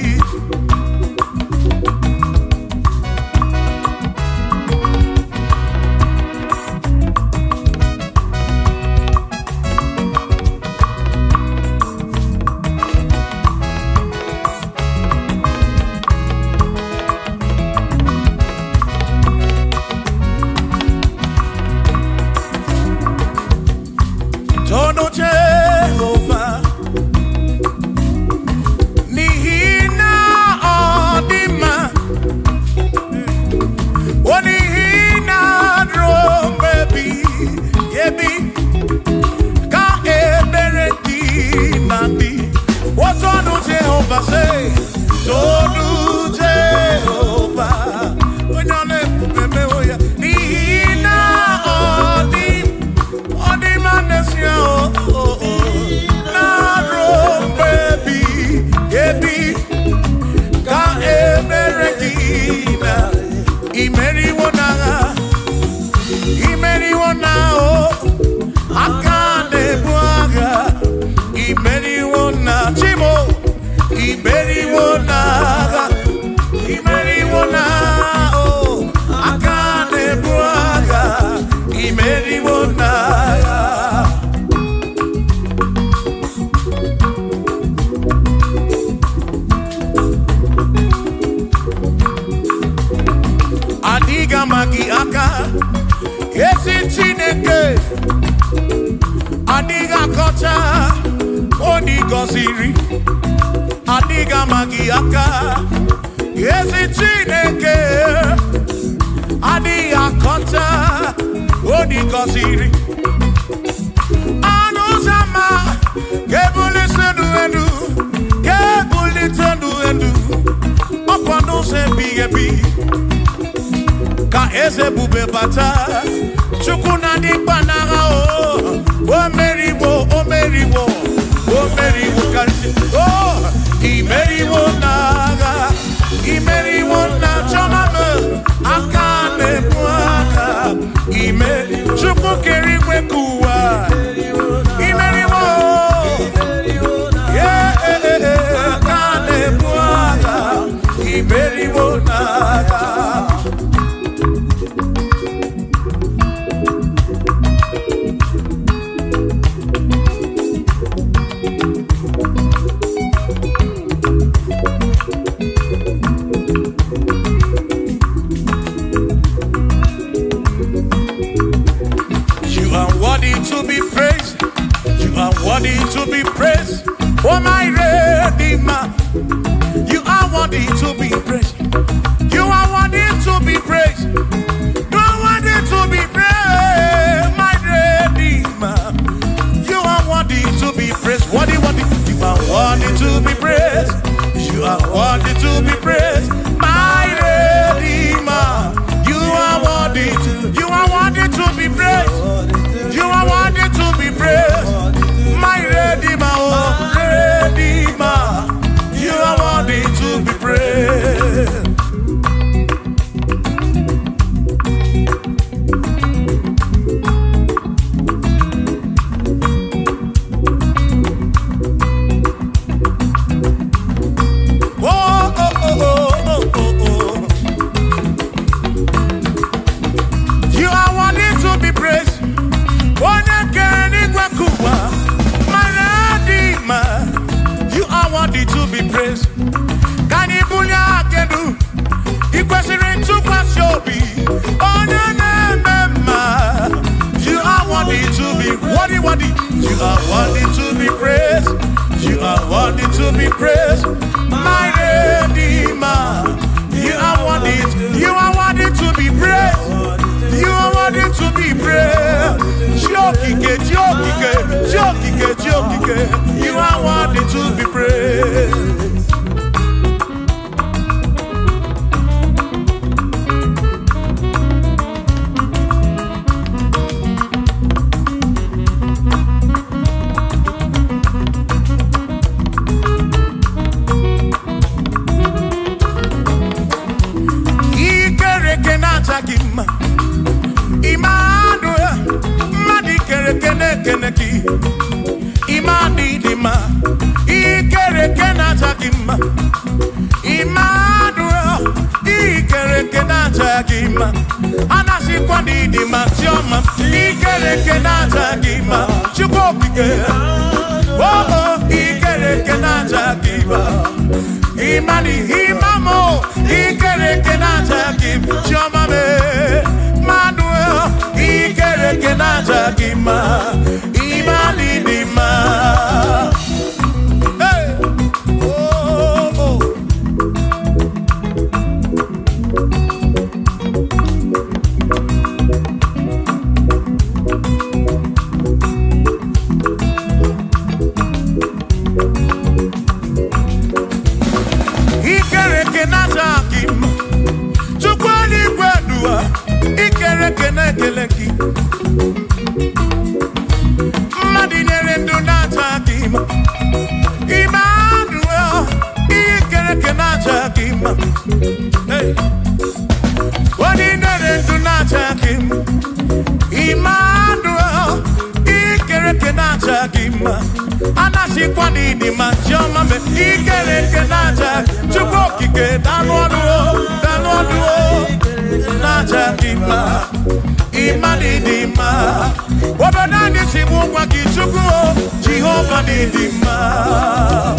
Todo Jehovah nihina odima onihina drombebi yebi ka ebereki nandi. What todo Jehovah say? Todo Jehovah onyane peme oya nihina odima nesia na rombebi yebi ka emerekina imeriwona o akane buaga imeriwona chimo imeriwona o akane buaga imeriwona. Adiga magi aka esi Chineke adiga kocha odigoziri adiga magi aka esi Chineke adiga kocha odigoziri anuzama kebuli tendu endu opano se bigebi ka eze bube bata chukuna di banaga o meriwo kansi imeriwo na choname akane mwaka chukwu kerigwe kuwa imeriwo akane mwaka imeriwo naga. To be praised, you are worthy to be praised. Oh my Redeemer, you are worthy to be praised. You are worthy to be praised. You are worthy to be praised, my Redeemer. You are worthy to be praised. Worthy. You are worthy to be praised. You are worthy to be praised, my Redeemer. You are worthy to be praised. You are worthy to be praised, my Redeemer, oh Redeemer. You are worthy to be praised. You are worthy to be praised. You are worthy to be praised. Can you believe I can do? You question to pass your be. Oh, no. You are worthy to be worthy. You are worthy to be praised. You are worthy to be praised, my Redeemer. You are worthy to be praised. You are worthy to be praised. Jokike. You are worthy to be praised. Jagima, Emmanuel, Ikereke na Jagima, Anasi Kwani di Matioma, Ikereke na Jagima, Chukopike, oh, Ikereke na Jagima, Imani, Imamo, Ikereke na Jagima, Chomame, Manuel, Ikereke na Jagima, Imani di Ma. Keleki Madinere Donata Kim Emmanuel Ikereke na Jagima. Hey, Madinere Donata Kim Emmanuel Ikereke na Jagima. Anasi Kwani di Matioma me Ikereke na Jagima. Chukokike Danwaduo na Jagima. Imani dima, wabadani simu kwa kichukuo, Jehova ni dima.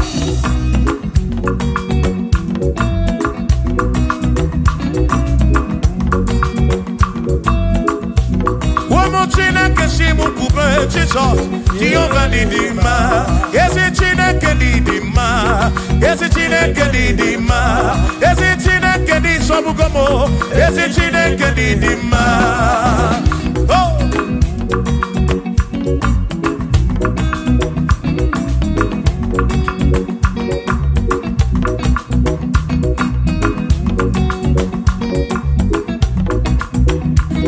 Wamochina kesimu kube Jesus, Jehova ni dima. Yesi chine kedi dima, yesi chine kedi dima, yesi chine kedi sobugomo, yesi chine kedi dima. Oh.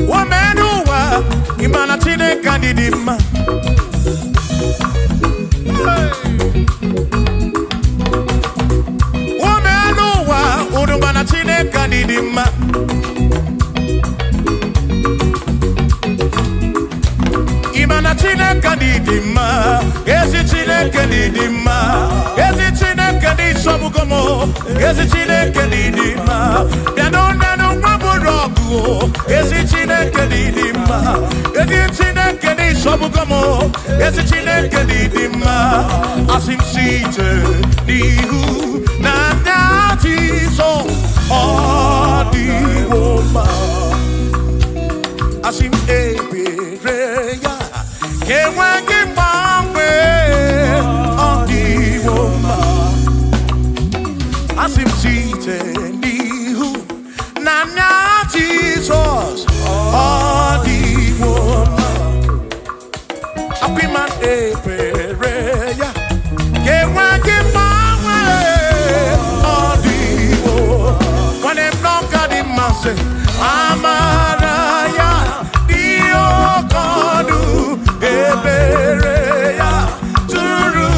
Wamenuwa imana chine kedi dima. Udumana chine kanidima. Imana chine kanidima. Esi chine kanidima. Esi chine kanidi sobugomo. Esi chine kanidima. Bianonano maburogu. Esi chine kanidima. Esi chine kanidi sobugomo. Esi chine kanidima. Asim site nihu na so odi woma asim ebereya kewangi mangwe odi woma asim site nihu na Jesus odi woma apiman ebereya kewangi Amaraya Dio Kodu Ebereya Turu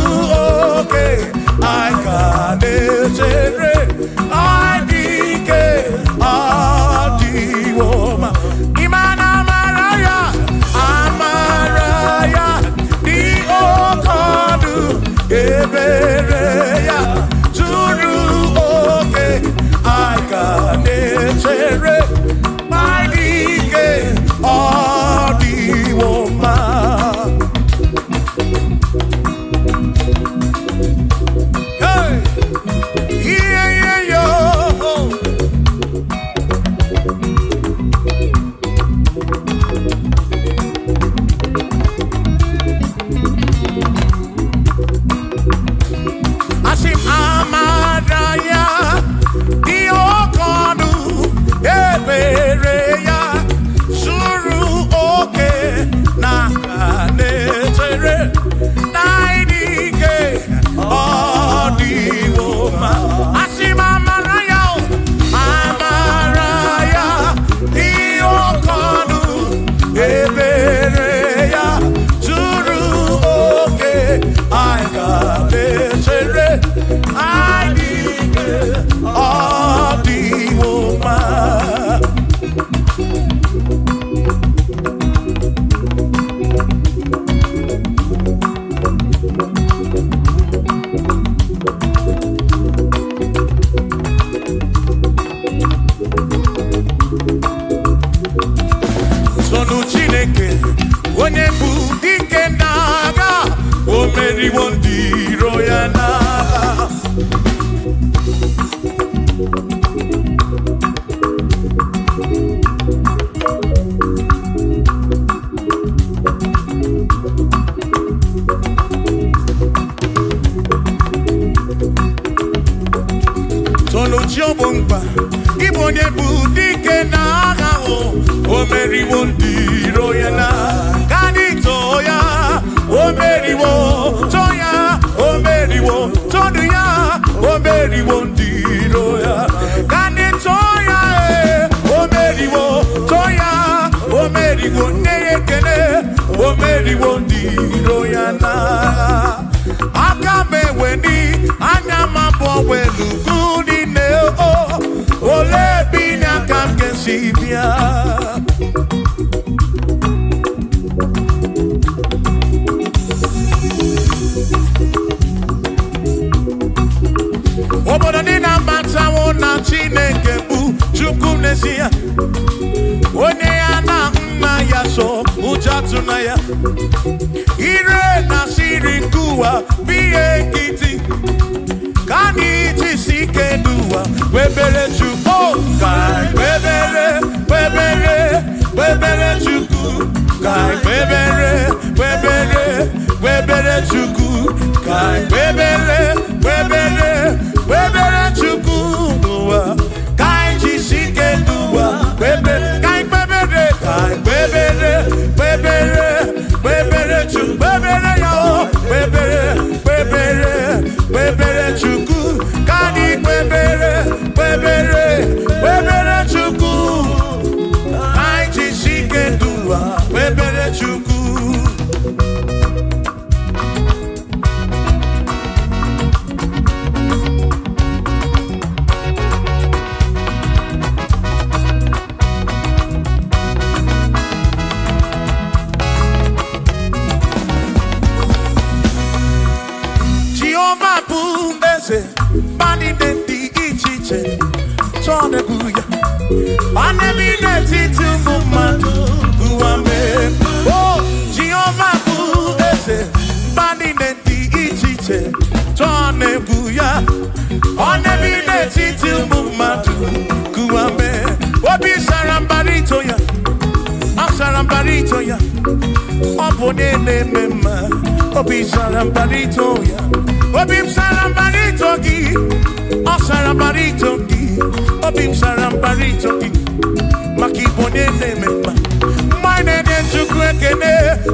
Oke I can I dike Adiwoma Imana Amaraya Dio Kodu Ebereya Turu Oke I can my dike odi woman. Hey, yeah. Chiobomba, Ibonye Budike Naga, Omeriwo Ndiro Yana, Kanitoya, Omeriwo, Toya, Omeriwo, Toya, Omeriwo Ndiro Ya, Kanitoya, Omeriwo, Toya, Omeriwo Nekene, Omeriwo Ndiro Yana. Akame weni, Anyama Bowelu Gudi. Ole bina kamke sibia Obodo ni na mata wona Chineke bu Chukwu n'ezie Onye ya na nna ya so ujatu na ya Ire na siri nkuwa biye nkiti Kani tisike duwa Webere chuku Kai webere Webere Webere chuku Kai webere Webere Webere chuku Kai webere Webere Webere chuku duwa Kai tisike duwa Webere Kai webere Kai webere Webere Webere chuku Webere yao Webere Webere Webere chuku Kani webere Webere Webere chuku Aiti shike dua Webere chuku Jehovah Bundese Bani Dendi Ichiche Tone Guya Anemi Neti Tumumadu Guame Oh Jehovah Bundese Bani Dendi Ichiche Tone Guya Anemi Neti Tumumadu Guame Obi Sarambarito ya Sarambarito ya Opone Mema Obi Sarambarito ya Obim sarambarito ki, o sarambarito ki, obim sarambarito ki, makibone nemema. Mine de chukwekene,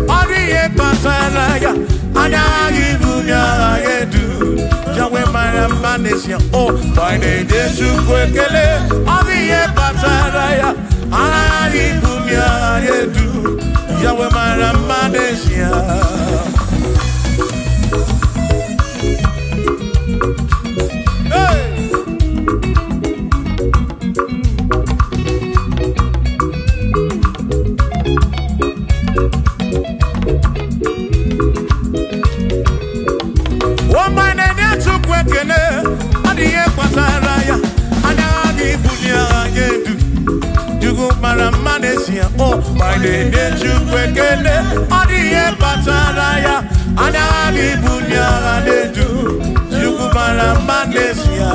oriye pasaraya, anyagi bunya yedu, jawe marambanesia. Oh, mine de chukwekene, oriye pasaraya, anyagi bunya yedu, jawe marambanesia. Oh, my name is Jukwekene, Odiye Pataraya, Anabi Bunya, Nedu, Jukumara Manesia.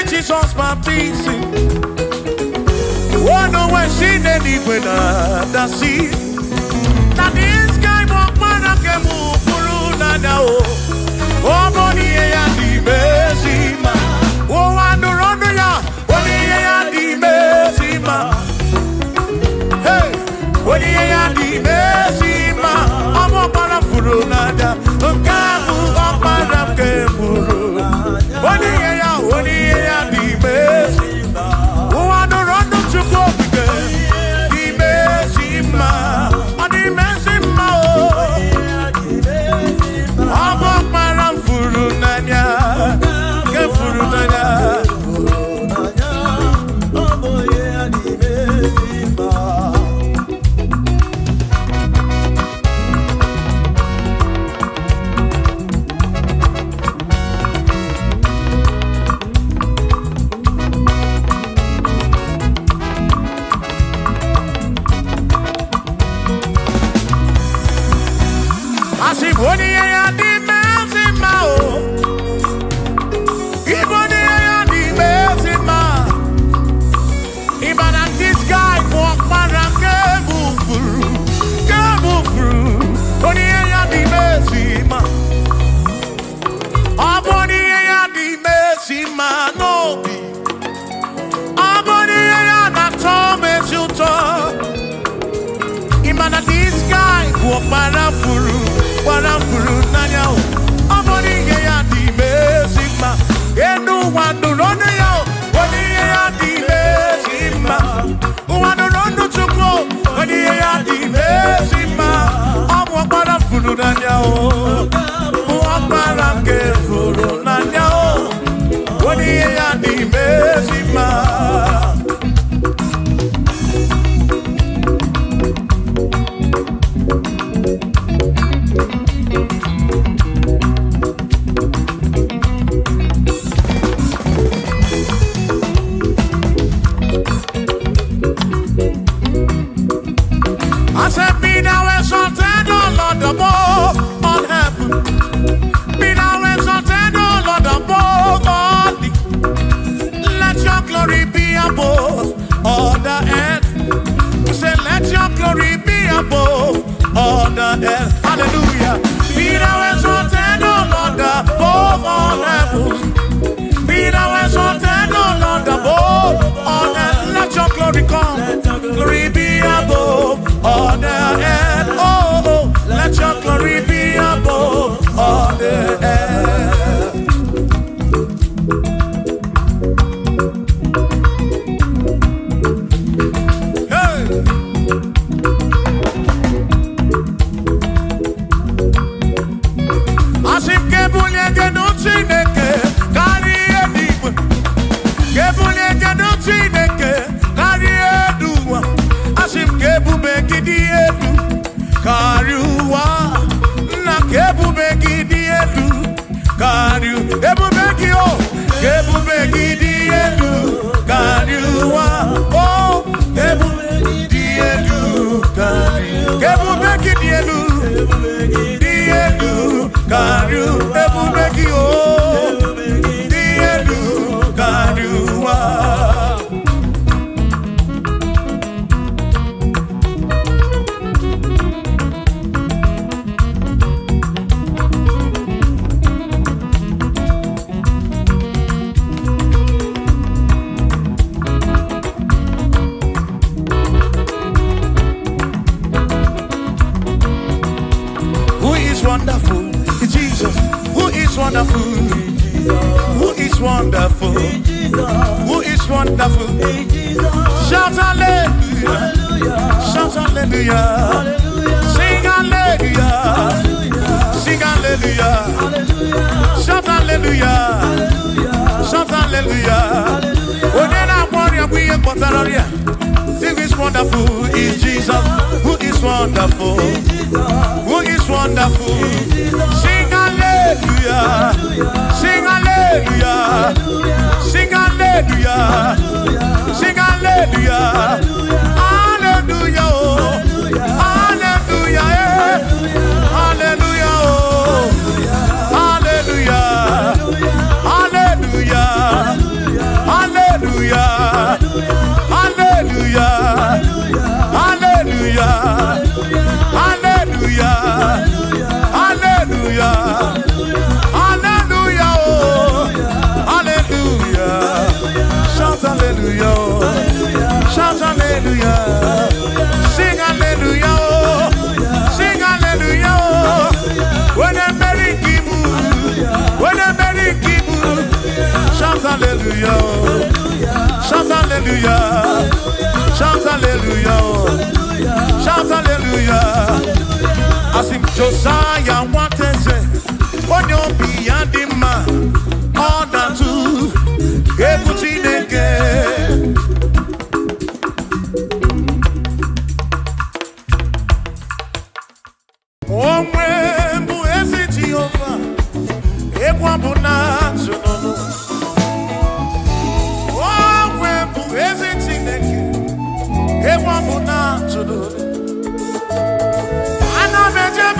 Jesus baptism. Oh no, when she did it with the sea. That is kind of man I can move through now. Oh, Monie and the Messima. Oh, I don't run ya. Monie and the Messima. Hey, Monie and the Messima. I'm a man of Furunada. The Kamu of Madame Kemuru. Monie and the Messima. Oh, I don't run to go again. The Messima. Warafuru nanya o amoni ye ya di mesima enu wandu rono ya oni ye ya di mesima wandu rono chuko oni ye ya di mesima amu warafuru nanya o waparake furu nanya o oni ye ya di mesima. Hallelujah. Be thou exalted, O Lord, above all heavens. Be thou exalted, O Lord, above all earth. Let your glory come. Glory be above all the earth. Oh, let your glory be above all the earth. Wonderful, Jesus. Who is wonderful? Who is wonderful? Who is wonderful? Shout hallelujah! Shout hallelujah! Sing hallelujah! Sing hallelujah! Shout hallelujah! Shout hallelujah! Oh, then I warrior we are Potaroria. Who is wonderful is Jesus. Who is wonderful? Who is wonderful? Sing hallelujah! Sing hallelujah! Sing hallelujah! Sing hallelujah! Hallelujah! Hallelujah! Hallelujah! Hallelujah! Hallelujah! Hallelujah! Hallelujah! Hallelujah! Hallelujah! Hallelujah! Hallelujah! Hallelujah! Shout hallelujah! Shout hallelujah! Sing hallelujah! Sing hallelujah! When a merry kibu, when a merry kibu, shout hallelujah! Shout hallelujah! Shout hallelujah! Shout hallelujah! I sing Josiah wanted to on your beyond the man, all that too, everything again. Oh, when who is it, Jehovah? Everyone will not know. Oh, when who is it in the king? Everyone will not know. I know that you're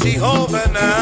Jehovah na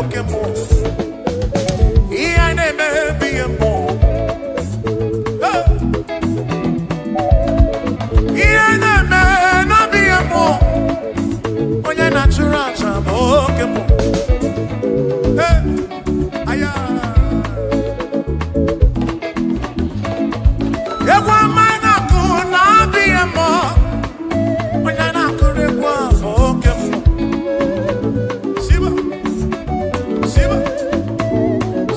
oke mmụọ. Ihe anyị na-eme bụ ihe mmụọ. Ihe anyị na-eme n'ọbụ ihe mmụọ. Onye na-achụrụ aja bụ oke mmụọ. Aya. Egwu ọma anyị na-akụ n'ọbụ ihe mmụọ. Onye na-akụrụ egwu a bụ oke mmụọ. Siba. Siba.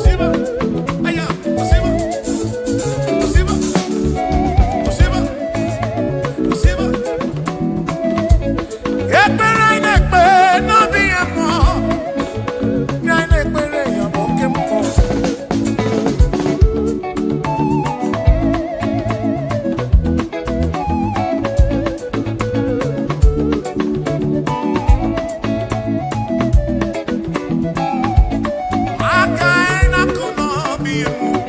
Siba. Aya. Siba. Siba. Siba. Siba. Ekpere anyị na-ekpe n'ọbụ ihe mmụọ. Anyị na-ekpere ya bụ oke mmụọ. Aka anyị na-akụ n'ọbụ ihe mmụọ.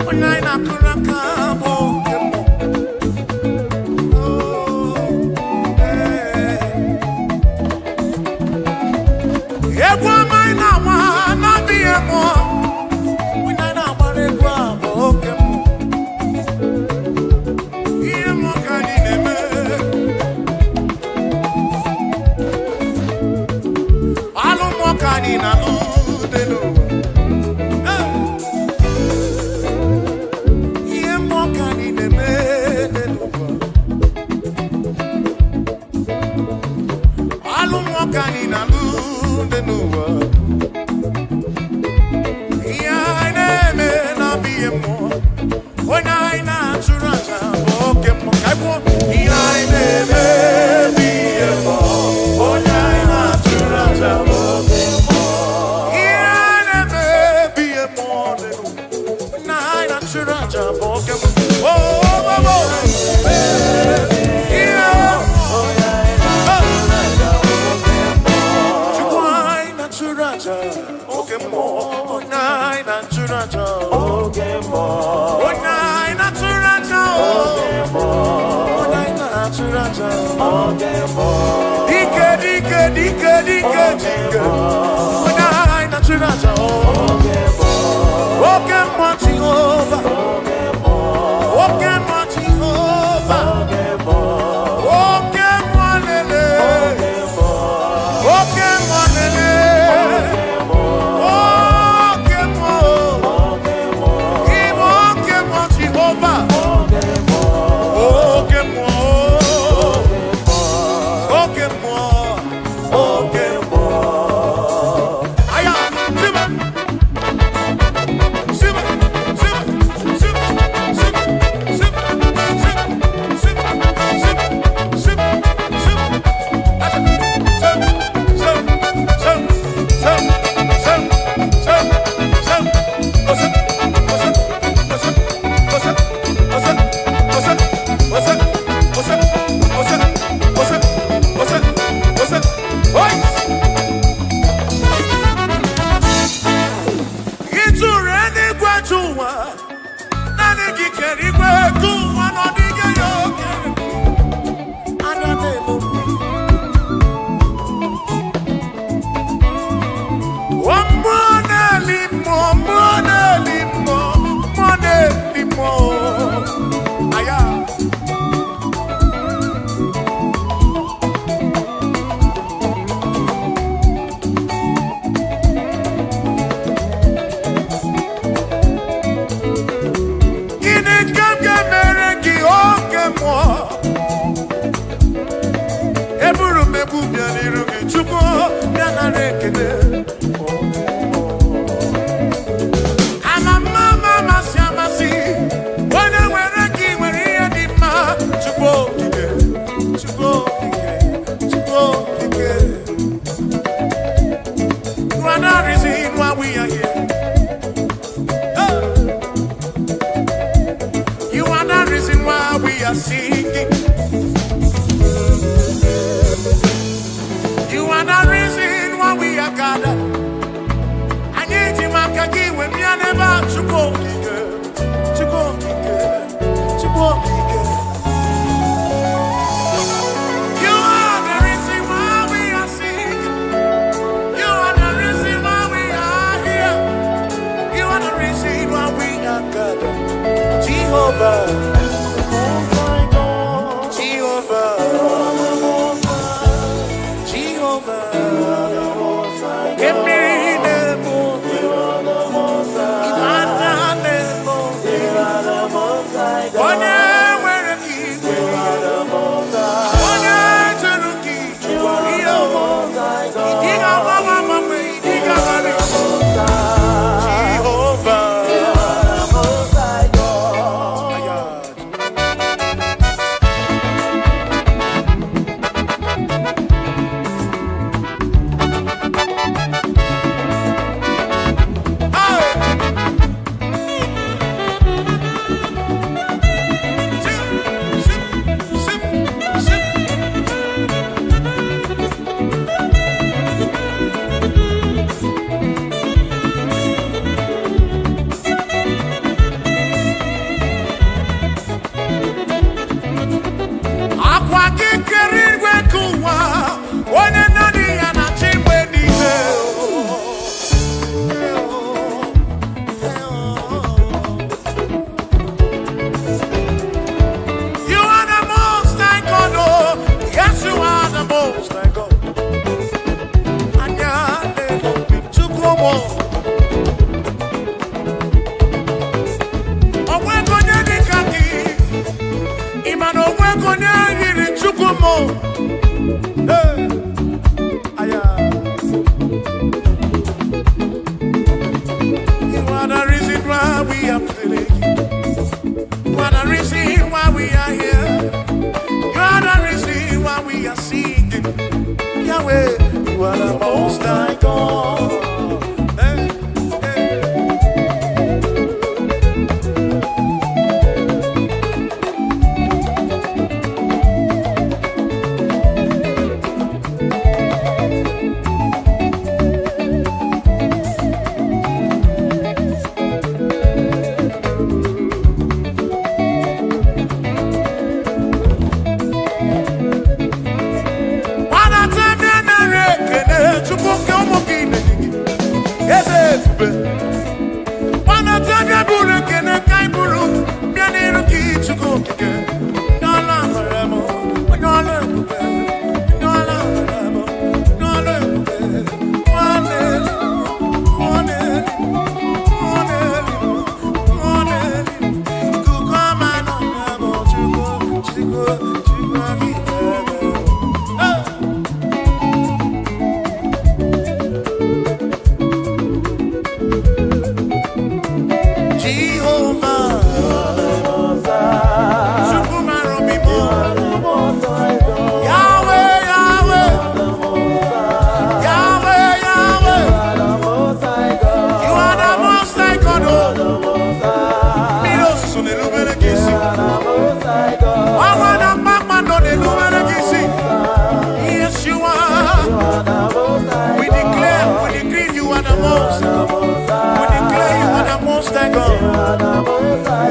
Onye anyị na-akụrụ aka bụ oke mmụọ. Egwu ọma anyị na-agba n'ọbụ ihe mmụọ. Onye anyị na-agbara egwu a bụ oke mmụọ. Ihe mmụọ ka anyị na-eme. Alụ mmụọ ka anyị na-alụ dị n'ụwa. Ihe mmụọ ka anyị na-eme dị n'ụwa. Alụ mmụọ ka anyị na-alụ dị n'ụwa. Ihe anyị na-eme n'ọbụ ihe mmụọ. Onye anyị na-achụrụ aja bụ oke mmụọ. Ka anyị kwuo, ihe anyị na-eme bụ ihe mmụọ. Onye anyị na-achụrụ aja bụ oke mmụọ. Ihe anyị na-eme bụ ihe mmụọ dị n'ụwa. Onye anyị na-achụrụ aja bụ oke mmụọ. Chukwu anyị na-achụrụ aja oke mmụọ. Onye anyị na-achụrụ aja oke mmụọ. Onye anyị na-achụrụ aja oke mmụọ. Onye anyị na-achụrụ aja oke mmụọ. Dike dike dike dike dike. Onye anyị na-achụrụ aja oke mmụọ. Oke mmụọ Jehova. Oke mmụọ Jehova. Oke mmụọ lele. Oke mmụọ lele. Oke mmụọ. Ịbụ oke mmụọ Jehova. Oke mmụọ. Oke mmụọ. Oke mmụọ. Aya, siba. Siba. Siba. Siba. Siba. Siba. Siba. Siba. Siba. Siba. are singing. You are the reason why we are gathered. I need you, my kaki, when we are never to go, to go, to go. You are the reason why we are singing. You are the reason why Hey. Aya. You are the reason why we are feeling. You are the reason why we are here. You are the reason why we are singing. Yahweh, you are the most high God. Hey.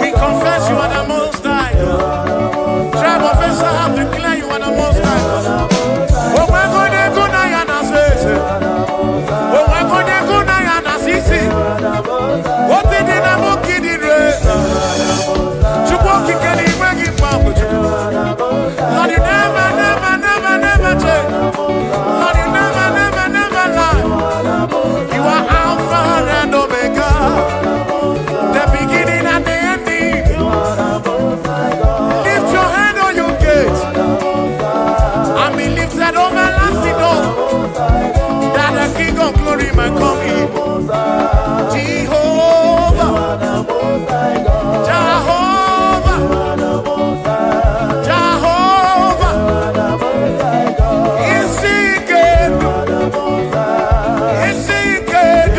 We confess you are the most high God. Tribe of Israel declare you are the most high God. Oh, we're going to go now and say, oh, we're going to go now and see. What did the Namo kid in race? To walk in any way you found. Lord, you never change. Lord, you never lie. You are Alpha and Omega. The beginning and the ending. Lift your hand on your gate and be lifted over lasting door, that the King of glory might come in. Jehovah, Jehovah, Jehovah, is he good? Is he good?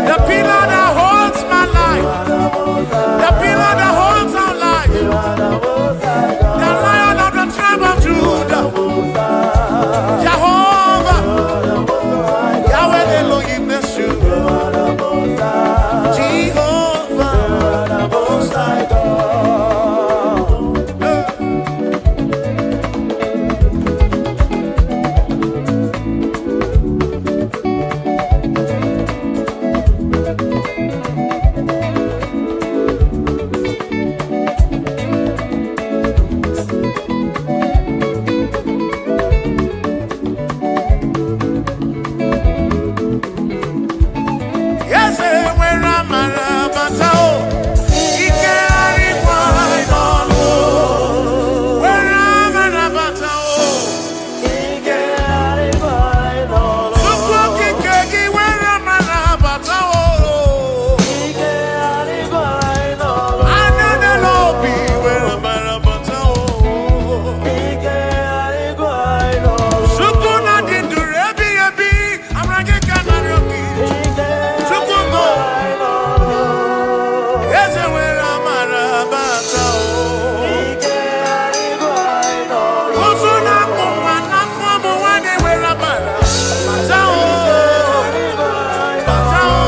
The pillar that holds my life, the pillar that holds our life, the Lion of the tribe of Judah, Jehovah, Yahweh Elohim Yeshua, Jehovah, Most High God. Yes, where am I? Batao, Ike Arikwa, Inolo. Where am I? Batao, Ike Arikwa, Inolo. Look, Kiki, where am I? Batao, Ike Arikwa, Inolo. I know the lobby, where am I? Batao, Ike Arikwa, Inolo. Sukuna dindu rebi ebi, amrage kanaroki. Sukungo. Yes, where am I? Batao. Osuna kumana fomu wane where am I? Batao. Batao.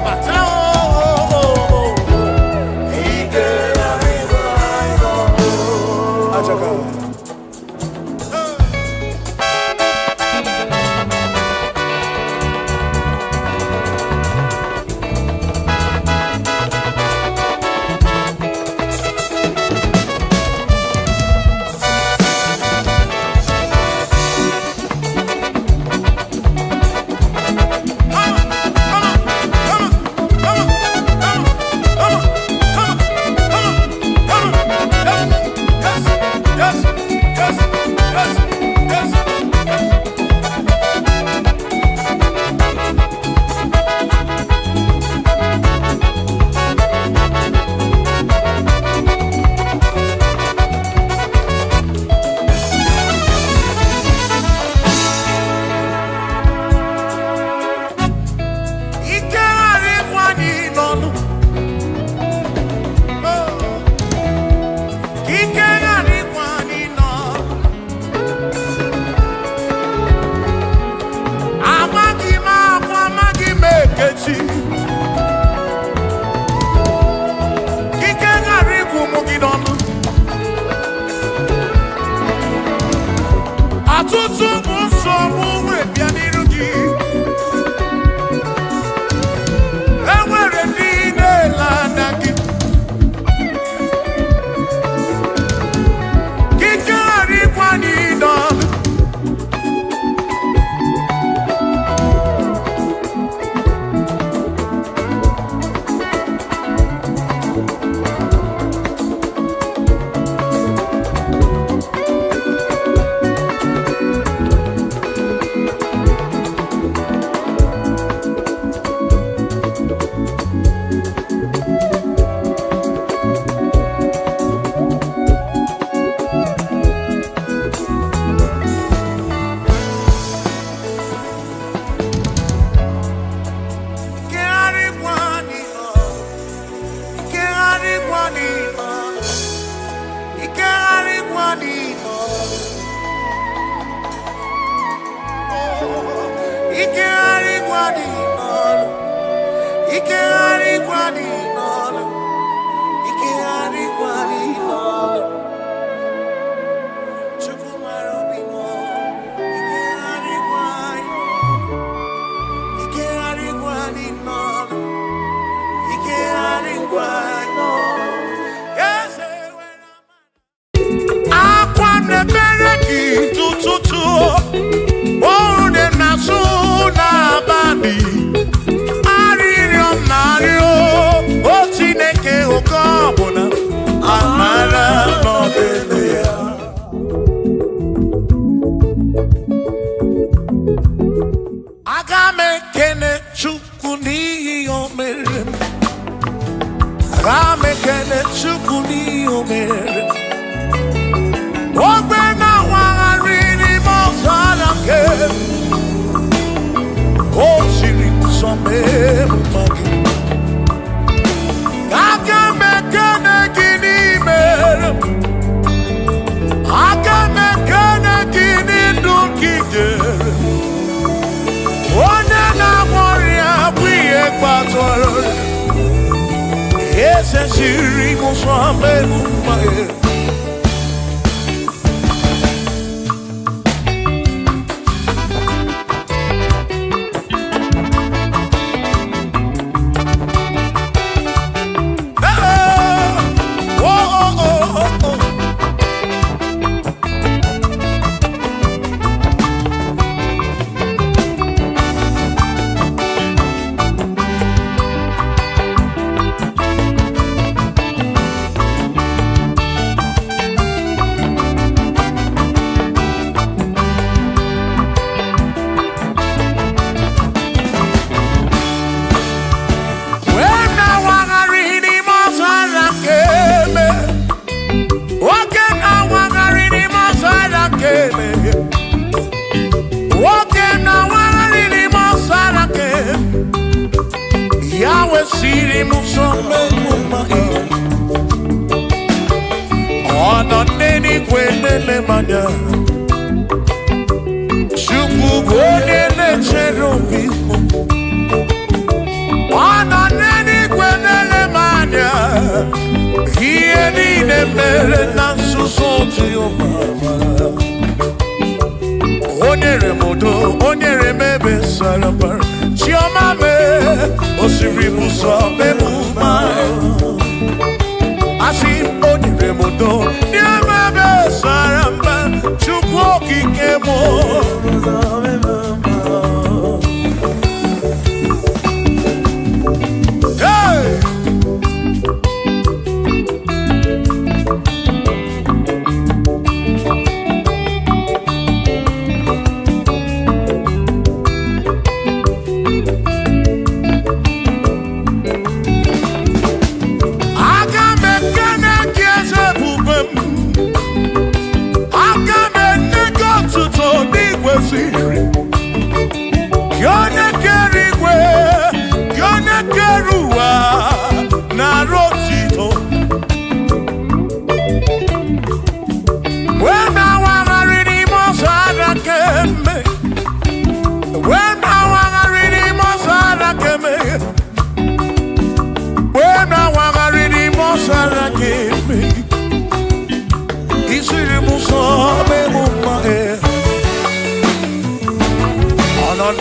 Batao. Ajaka. ọtụtụ nsogbu wee bịa n'iru gị. Enwere ndị na-ele anya gị. Gị karịkwa n'ịdọlụ.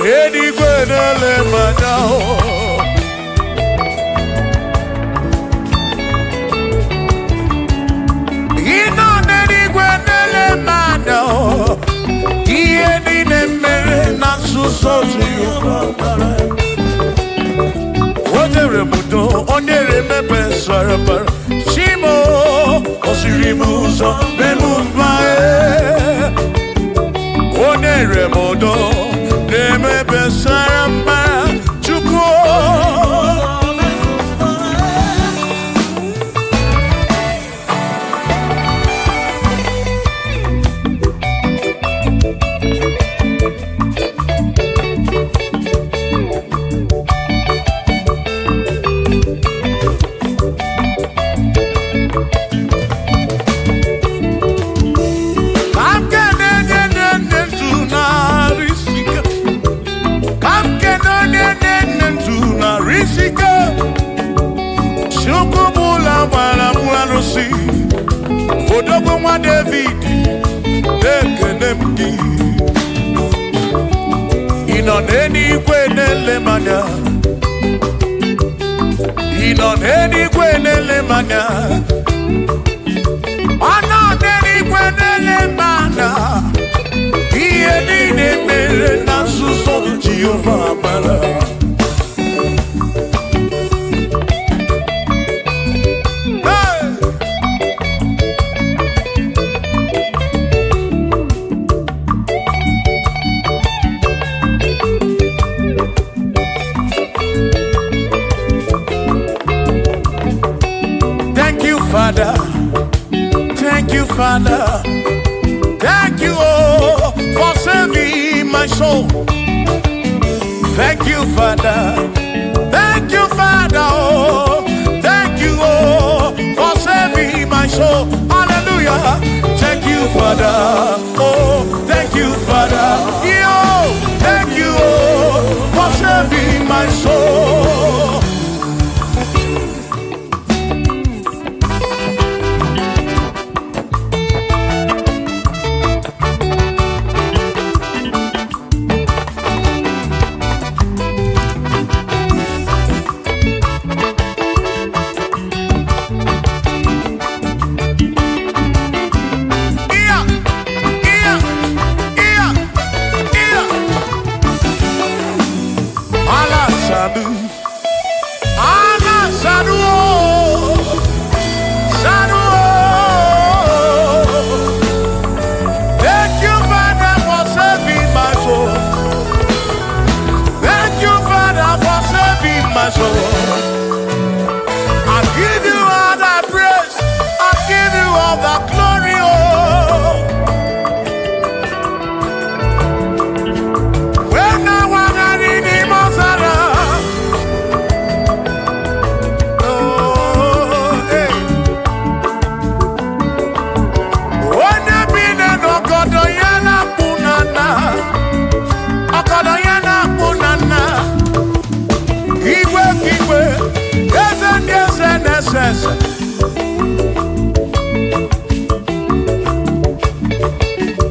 n'eluigwe na-ele m anya. Ị nọ n'eluigwe na-ele m anya. Ihe niile mere na nzuzo Jehova bara. O nyere m udo, o nyere m ebe sara mbara. Chimo, o siri m ụzọ mee m mma. O nyere m udo, na-eme ebe sara mbara. Chukwu. Odogwu nwa David, ekele m gị. Ị nọ n'eluigwe na-ele m anya. Ị nọ n'eluigwe na-ele m anya. Ọ nọ n'eluigwe na-ele m anya. Ihe niile mere na nzuzo Jehova bara. Father, thank you, Father, thank you, oh, for saving my soul. Thank you, Father, oh, thank you, oh, for saving my soul. Hallelujah. Thank you, Father, oh, thank you, Father, yo, thank you, oh, for saving my soul.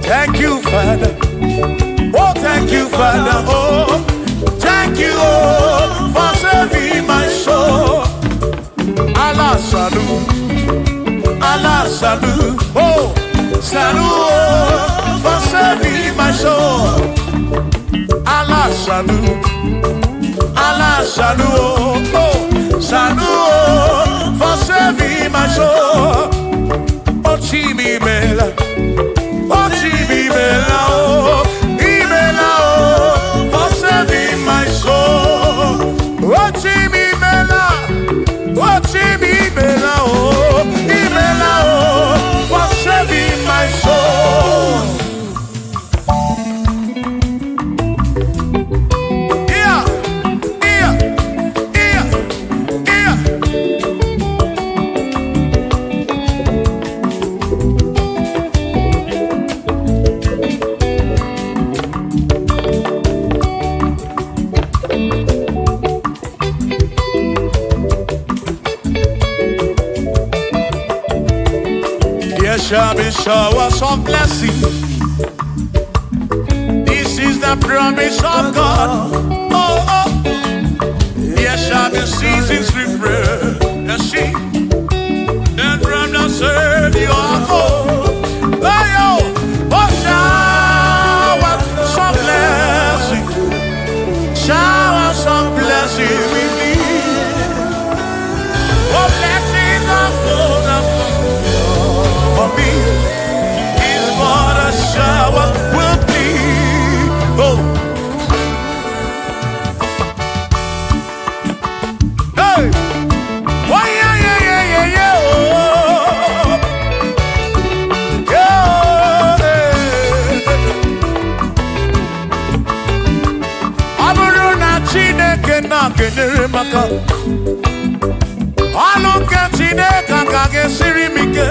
Thank you, Father. Oh, thank you, Father. Oh, thank you, oh, for saving my soul. Allah salut, oh, salut, oh, for saving my soul. Allah salut, oh, salut, oh, for saving my soul. Oh, Chimimela, oh, Chimimela, oh, Imela, oh, for saving my soul. Oh, Chimimela, oh, Chimimela, oh, Imela, oh, for saving my soul. There shall be showers of blessing. This This is the promise of God. Oh, oh. Yes, shall be seasons refresh the sea. Then from the sun you are home. Oh, oh, shower some blessing. Shower some blessing with me. Oh, blessings are full for me. Is what a shower will be. Oh. Hey! Oh, yeah, yeah, yeah, yeah, yeah. Oh. Yeah. Aburu na Chineke na kenere maka. Alu ke Chineke ka gesiri mike.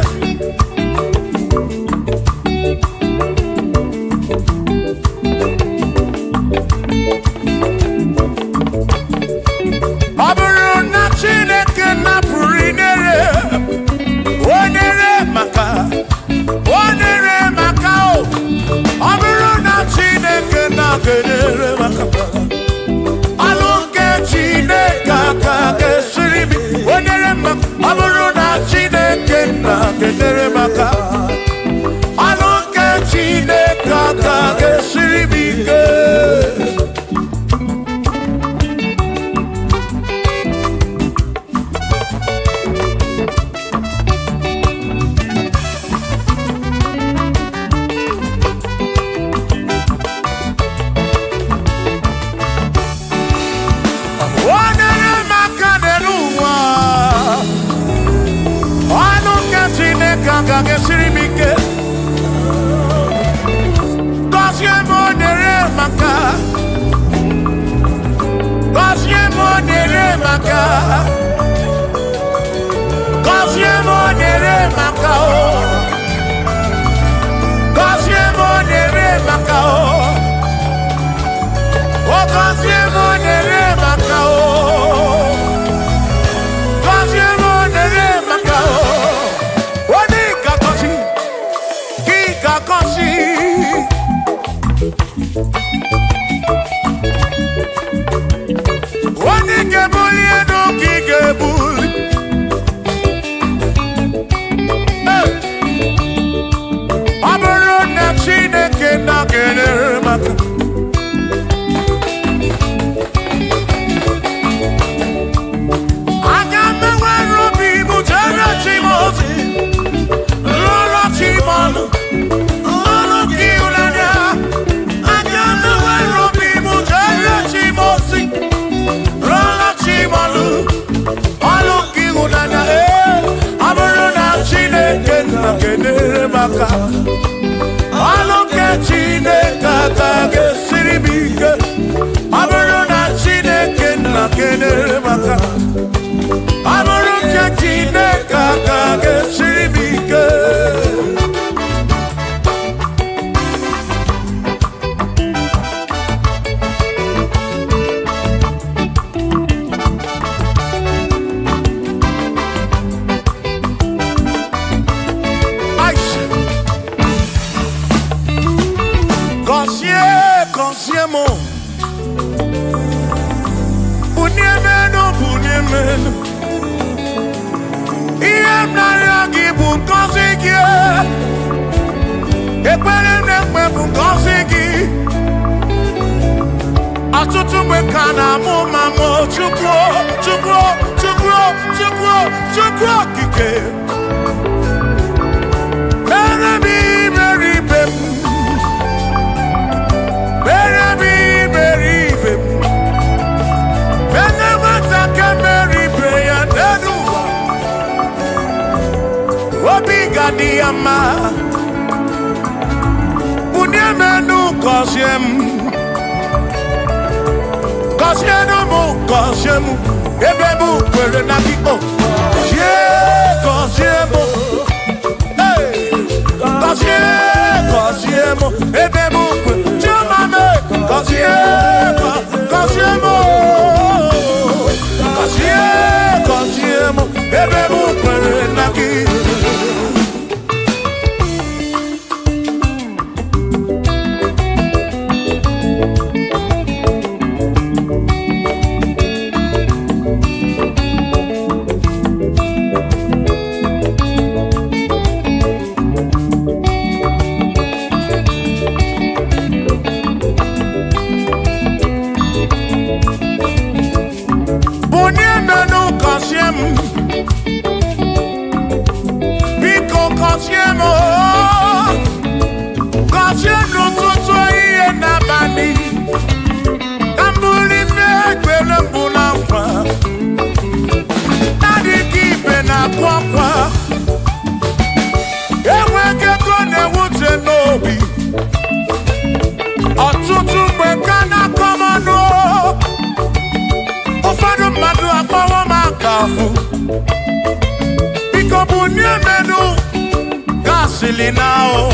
now.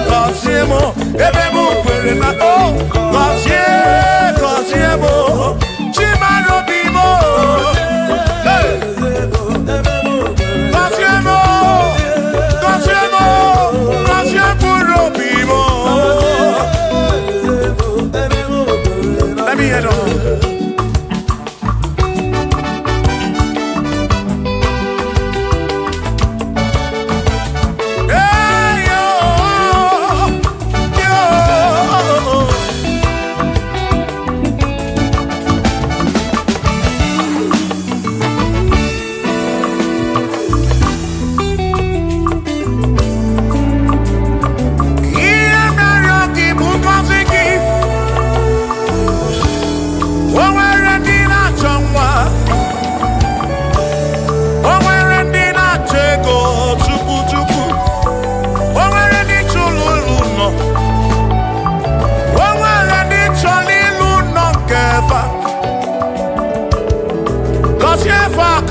Kosiemo, ebemu kwere na oh. Kosiemo, chimano bimo. Kosiemo bimo. Let me head on.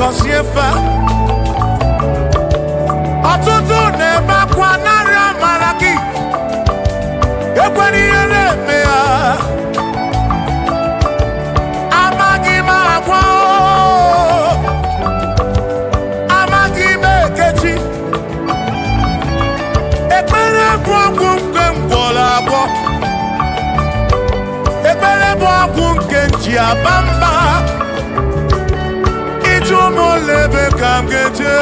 Kosiefa ọtụtụ na-ebe akwa narị amara gị ekwere ihe na-eme ya amaghị m agwa amaghị m ekechi ekpere bụ ọgwụ nke ngwọrọ agwọ ekpere bụ ọgwụ nke nji aba mba molebe kam geje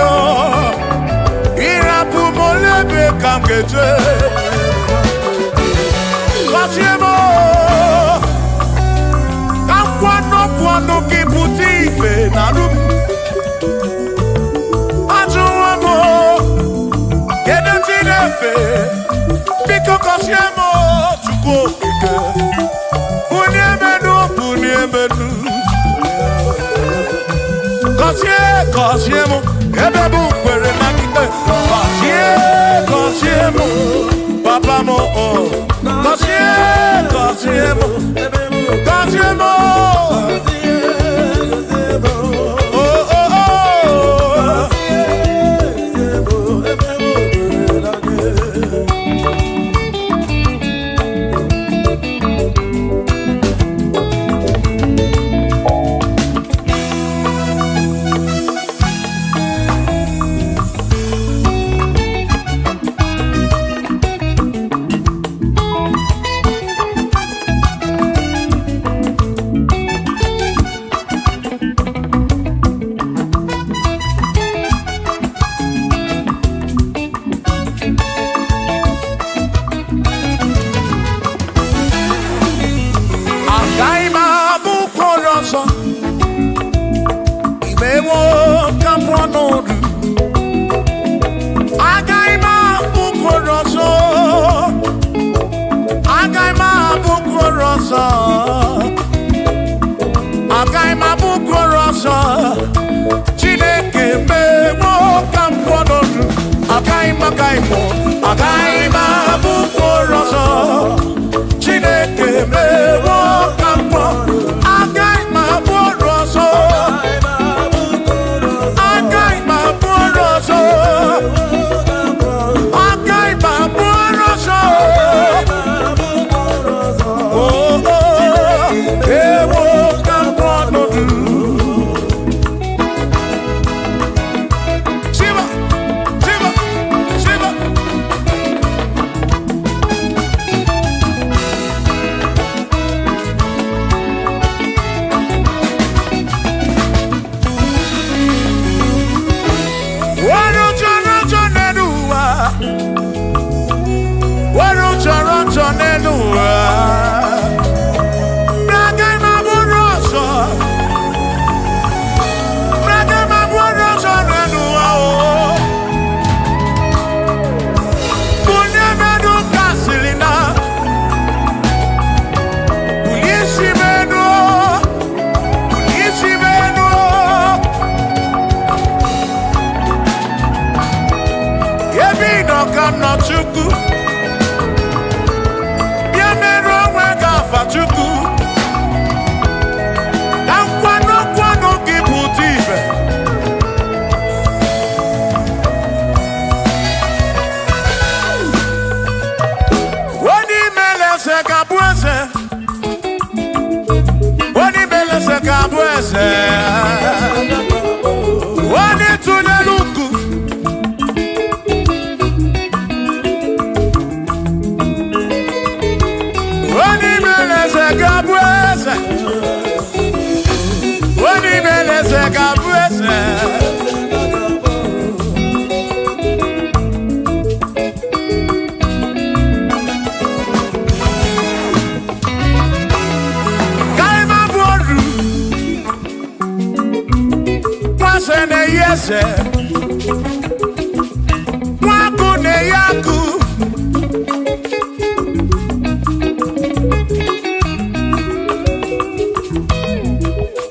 irapu molebe kam geje Kosiemo kam kwano kiputi ife na lubi ajuwamo kede tinefe biko Kosiemo chukwu okike uniemenu Kosiemo, ebebu kwere na kike. Kosiemo, papa mo oh. Kosiemo, oh oh oh. yese Mwaku ne yaku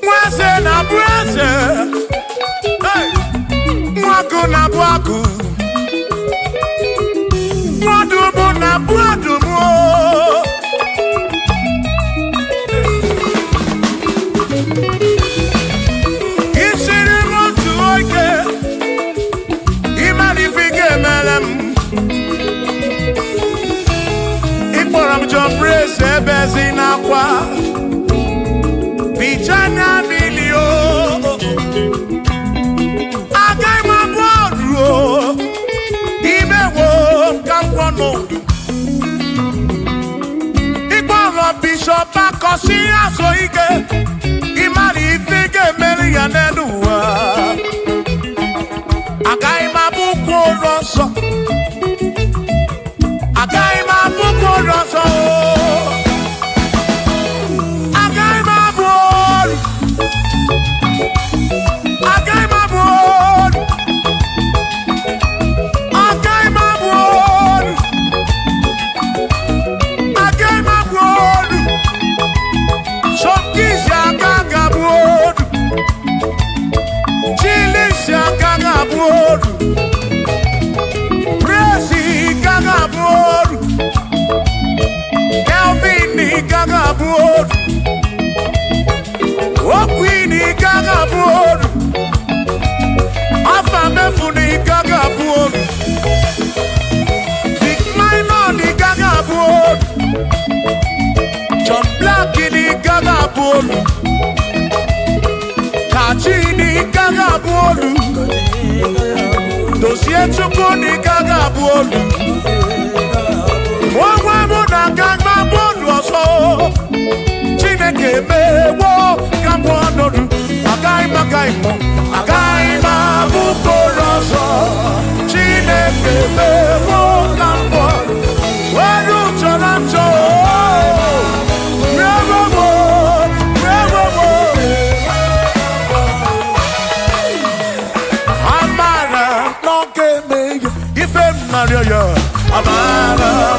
Mwase na brase Hey Mwaku na bwaku Mwadumu na bwadumu Praise bezina kwa Bichana milio Agai mabodro Imewo kampono Ikwaro bishop akosi asoike Imari ifige meri yanenuwa Agai mabuko roso Agai mabuko roso Kachini kagabolu Dosie chukuni kagabolu Mwa muna kagabolu oso Chineke mewo kambonolu Agaima bukoroso Chineke mewo kambonolu Waru chorancho Mario, Amara,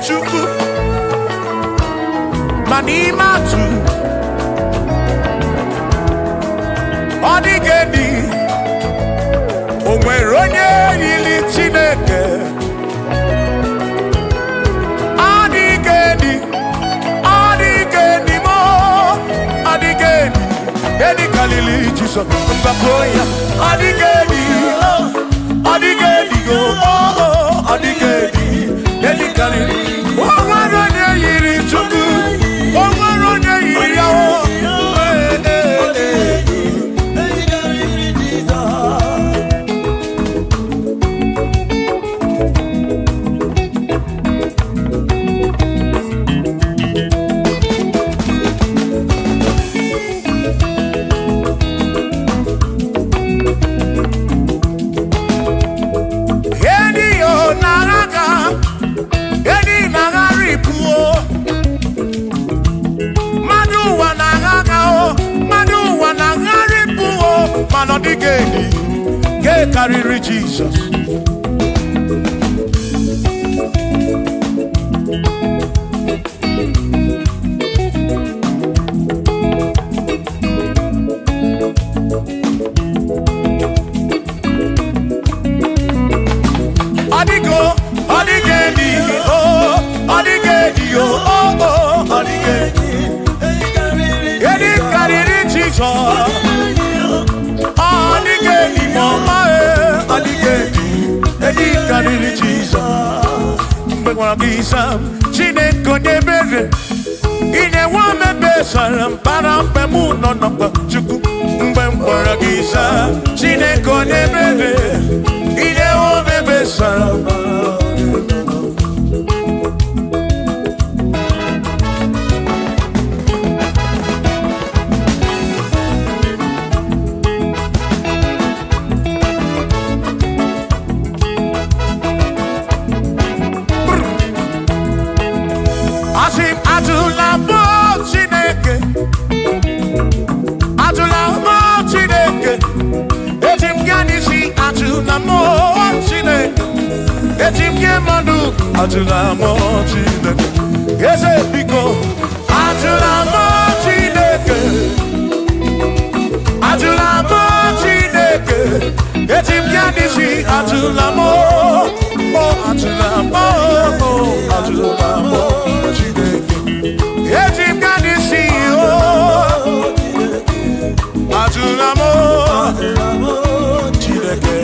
Chukwu ma n'ime atụ ọ dịghị edi o nwere onye yiri Chineke ọ dịghị edi mo ọ dịghị edi kalili Jizọs mgbapụ ya ọ dịghị edi go ọ dịghị edi kalili o nwere onye yiri Chukwu o nwere onye yiri ya no digeni ke kariri Jesus Adigo odigeni odigeni odigeni edi kariri Jesus Jesus, mbegwa gisa, Chineke onye bere, ine wame besara, para mpemu nonokwa Chukwu, mbegwa gisa, Chineke onye bere, ine wame besara. Ajula mo Chineke, eze biko. Ajula mo Chineke, ajula mo Chineke, etim yanisi ajula mo, oh ajula mo Chineke, etim yanisi oh ajula mo Chineke.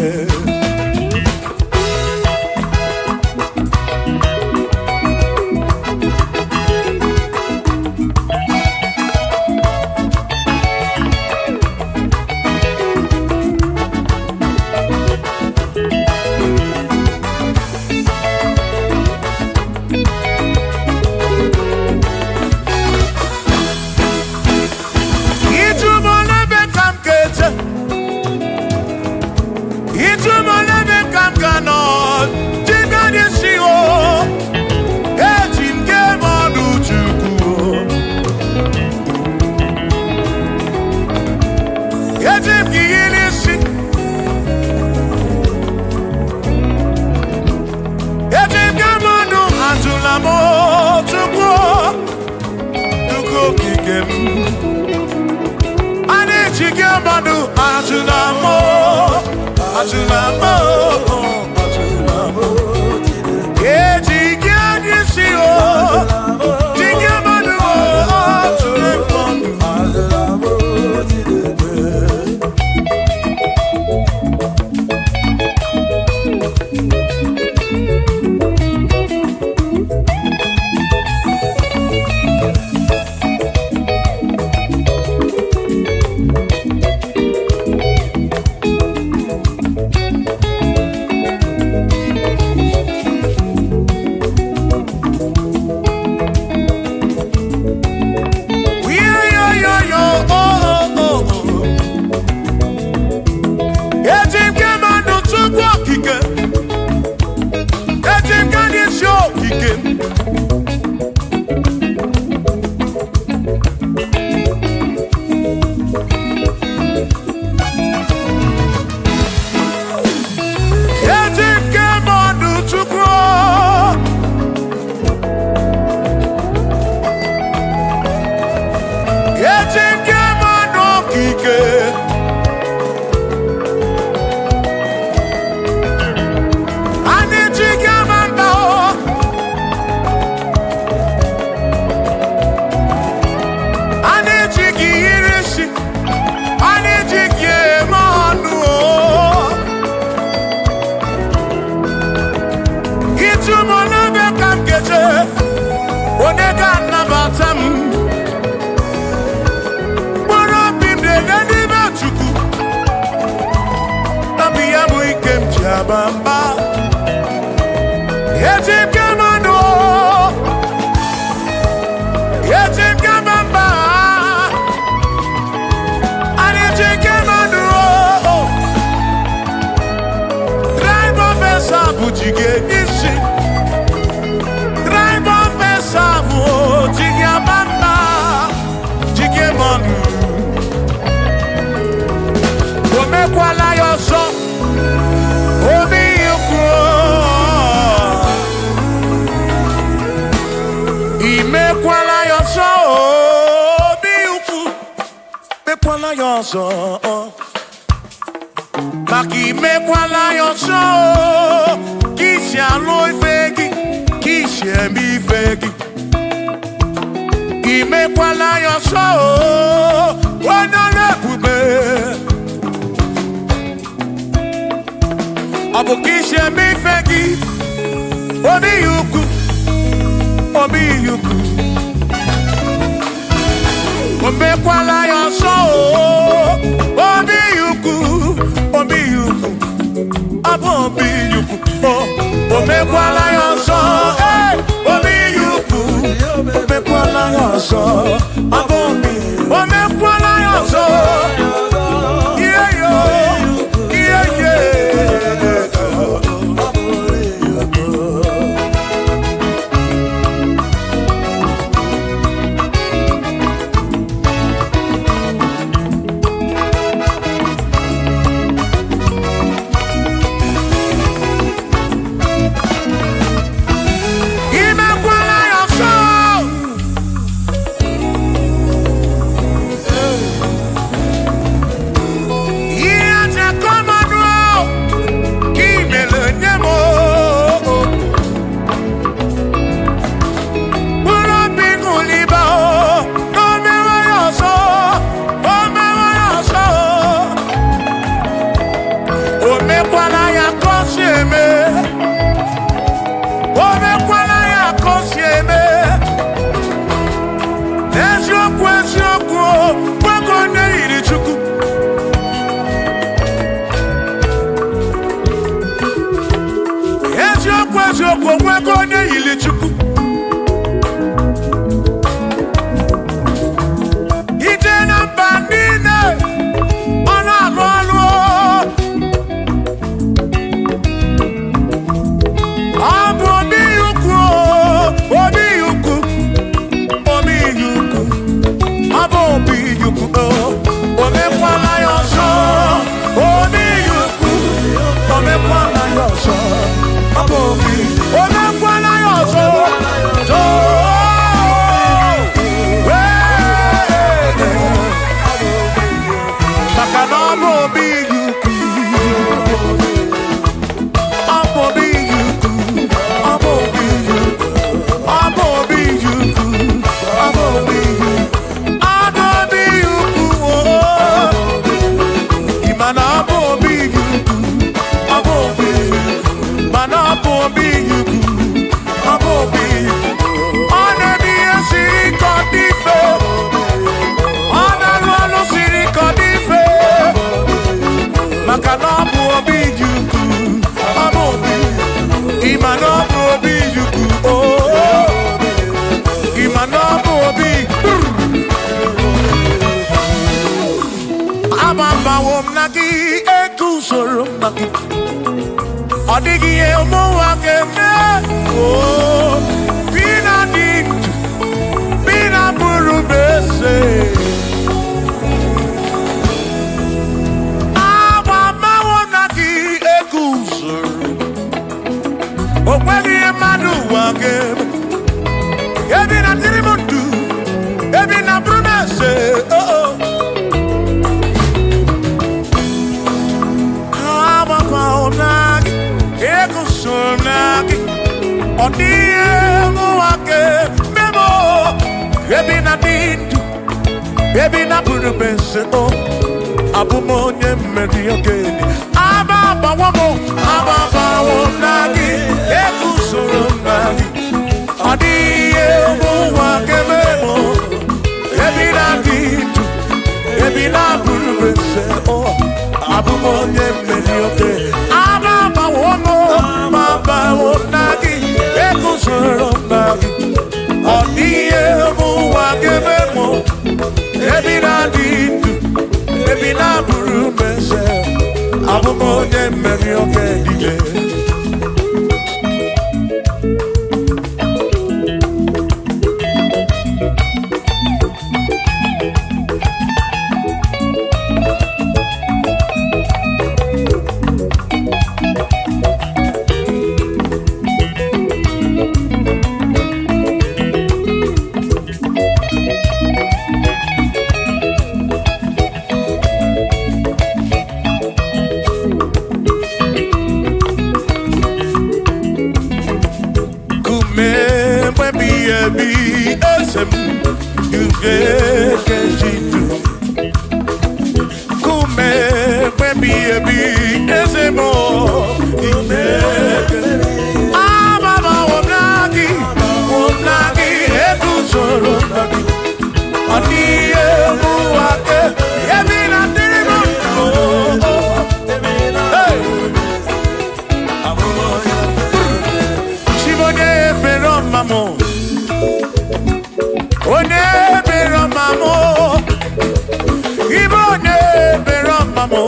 jige nisi drive officer jige bamba jige monu omekwala yo so obi yuko imekwala yo so obi yuko mekwala yo so Maki mekwala yo so Kisha loy fegi Kisha mi fegi Imekwala yo so Wana lepube Abo kisha mi fegi Obi yuku Obi yuku Omekwala yo so Obi yuku Obi yuku Obi yuku Omekwala yo so Obi yuku Omekwala yo so Omekwala yo so Yeah yo Yeah yeah Odigi emo wakeme oh bina dintu bina burubese Aba mawonaki ekusoro Okwegi emadu wakeme Ebina tirimutu Ebina burubese oh oh Aba mawonaki Ekusonaki Odie muake memo Ebina dintu Ebina burubese oh Abumonye mediokeni Ababa wonagi Ekusorongagi Adie muake memo Ebina dintu Ebina burubese oh Abumonye mediokeni Ababa wonagi Ekusorongagi Adie muake memo Ebina dintu Ebina burubese Abumonye mediokeni ebi esem yuge kejitu kume baby ebi esemo yuge mama wonagi edu soro nagi ani emu ake ebi na dirimo Shibone pero mamo One pero mamo Ibone pero mamo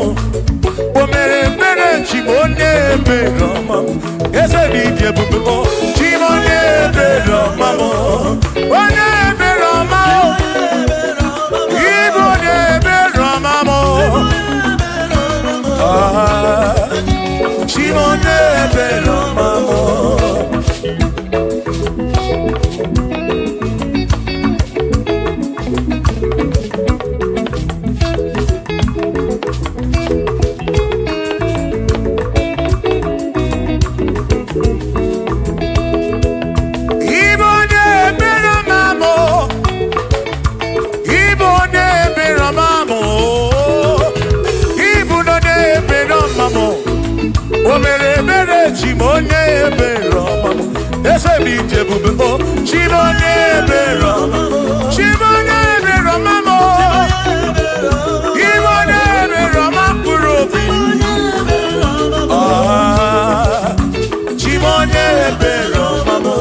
Omere mere chibone pero mamo Ese video bubu chibone pero mamo One pero mamo Ibone pero mamo Chibone pero mamo Chimone pero mamo, ese biche bubu. Chimone pero mamo, chimone pero mamo, chimone pero mapuro. Chimone pero mamo.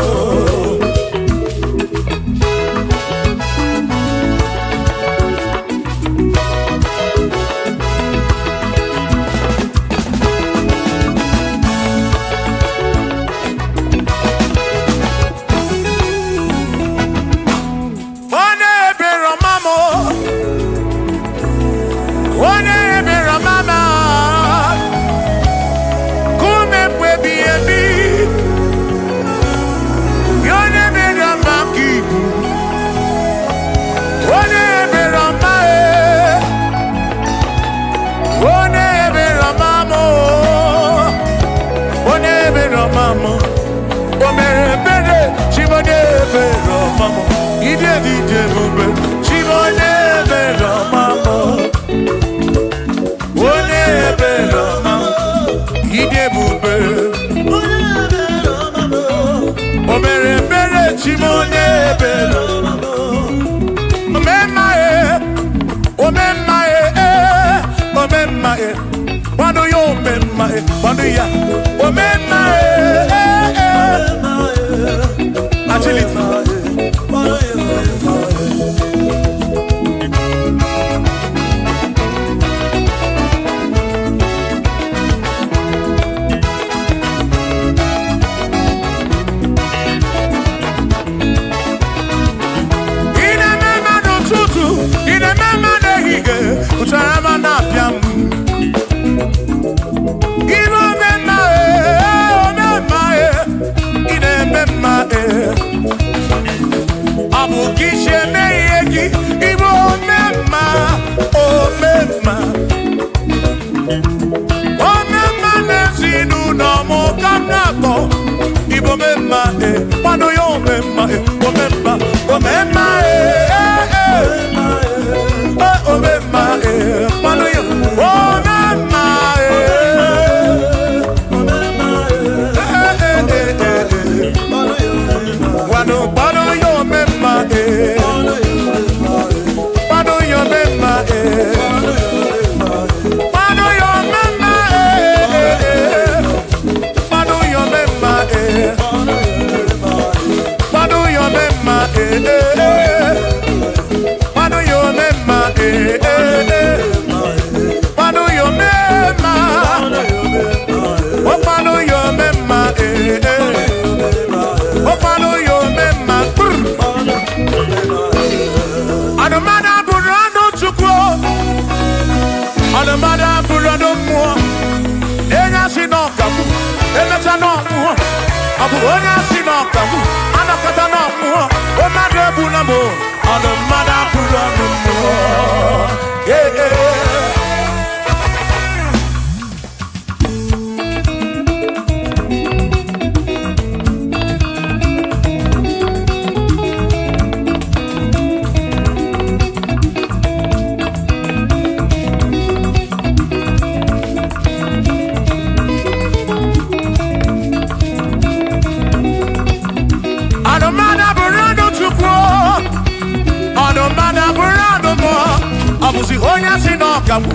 onye si n'ọgawu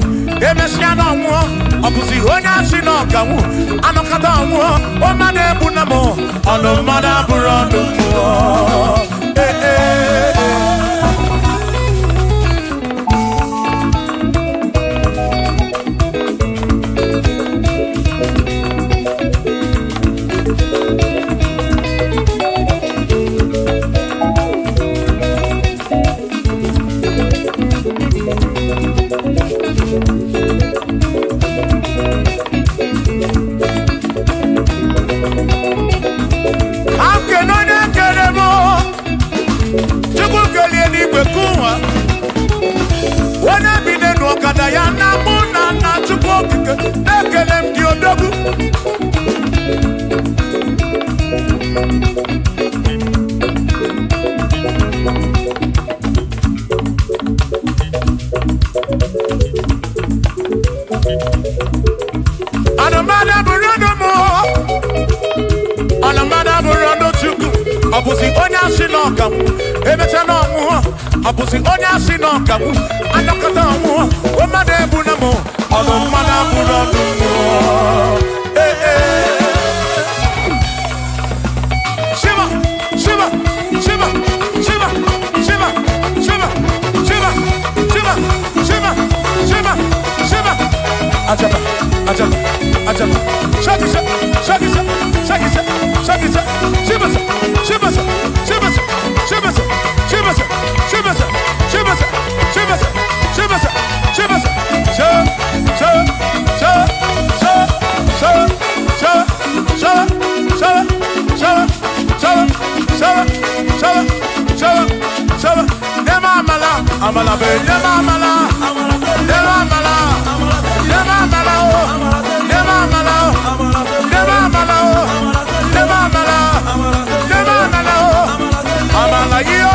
emesịa n'ọnwụọ ọ bụzi onye si n'ọgawu anọkọta ọnwụọ ọ mmadụ egbu na m ọnụ mmadụ abụrụ ọnụ mmụọ Abusi onye asi n'ọkawu anọkọta ọnwụọ mmadụ ebu na mụ ọnụ mmadụ abụrụ ọnụ mmụọ Shiva Shiva Shiva Shiva Shiva Shiva Shiva Shiva Shiva Shiva Shiva Ajaba Ajaba Ajaba Shakisa Shakisa Shakisa Shakisa Shiva Shiva Shiva Shiva Shiva Amala be nema amala nema amala nema amala nema amala nema amala nema amala nema amala amala yo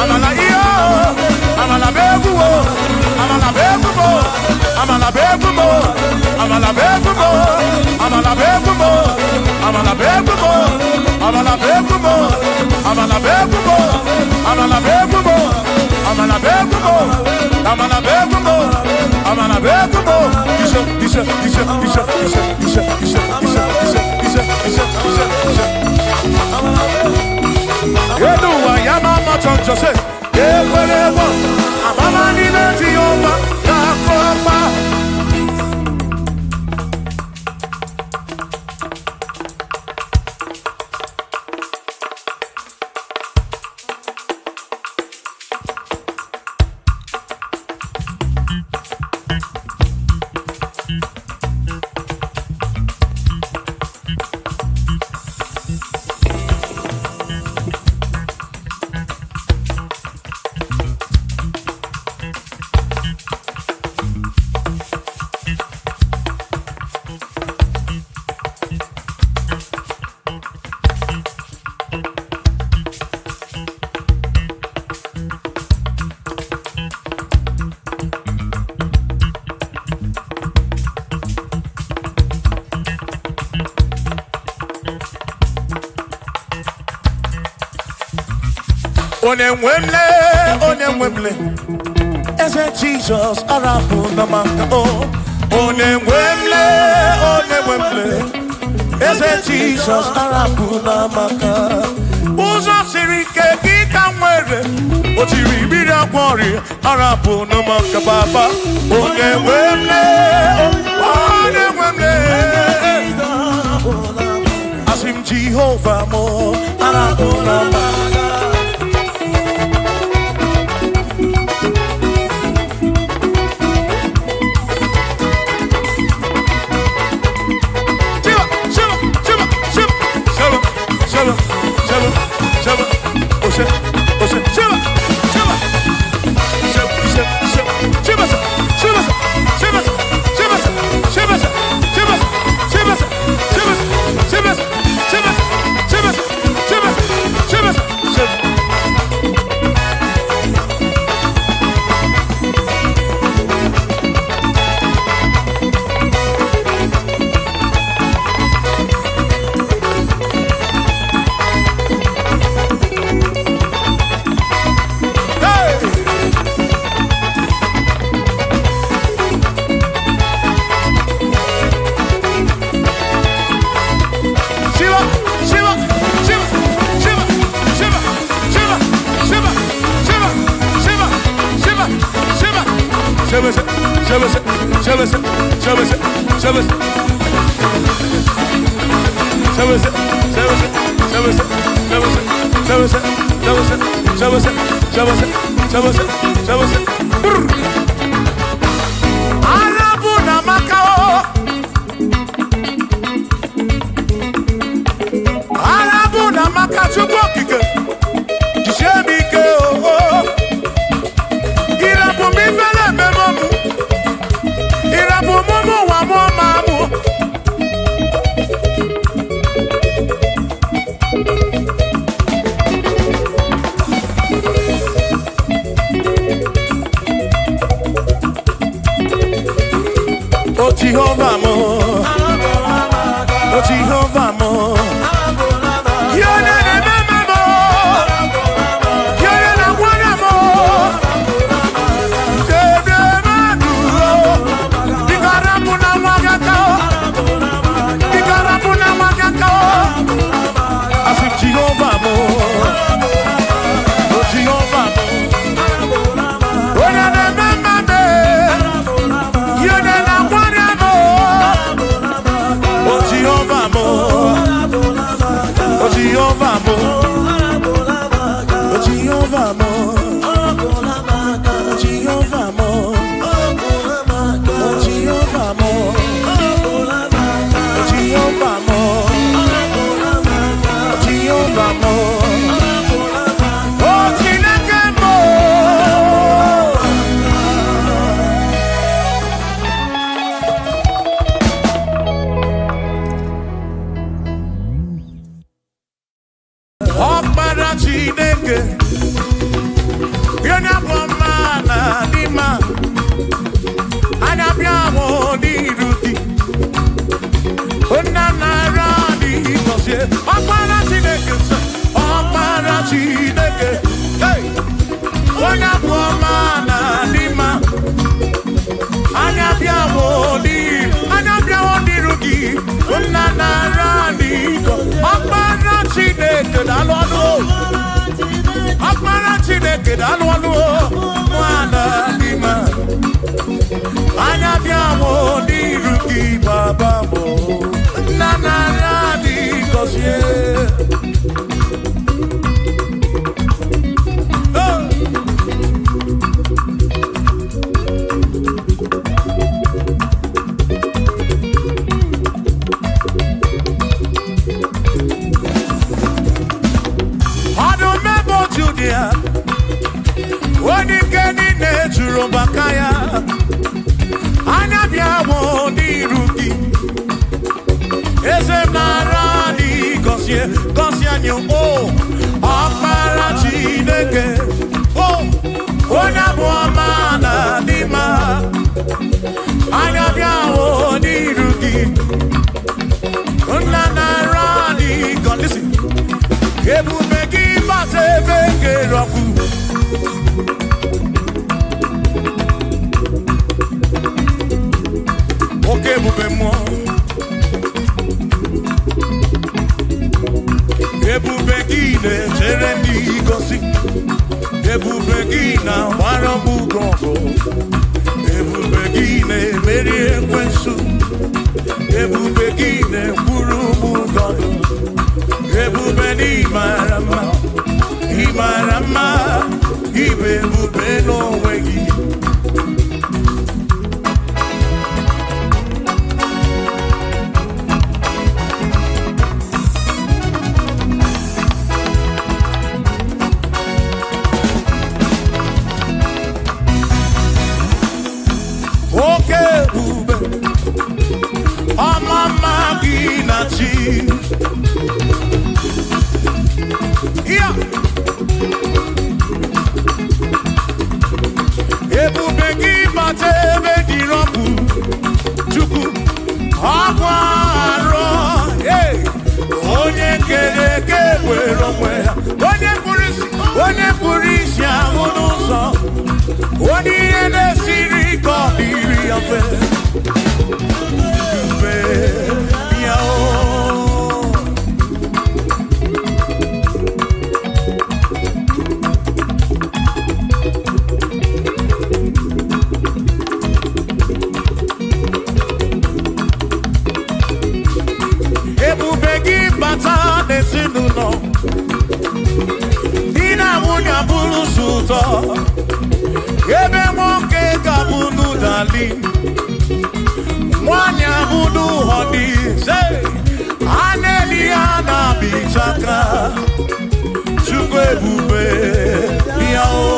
amala yo amala begumo amala begumo amala begumo amala begumo amala begumo amala begumo amala begumo amala begumo amala begumo amala begumo amala begumo amala begumo isha yedu wa yama machonjo se ekwelewo amama ni leti yoma yakoma Onemwemle, ese Jesus arapu namaka oh. Onemwemle, ese Jesus arapu namaka. Uzo sirike kita mwere, otiri bira kwori arapu namaka baba. Onemwemle, asim Jehovah mo arapu namaka. Shivers, nwunye bụrụ ụtọ ebe nwoke ga-abụrụ darling nwanyị abụrụ họdịze a na-eli ya na-abịchaka Chukwu ebube ya o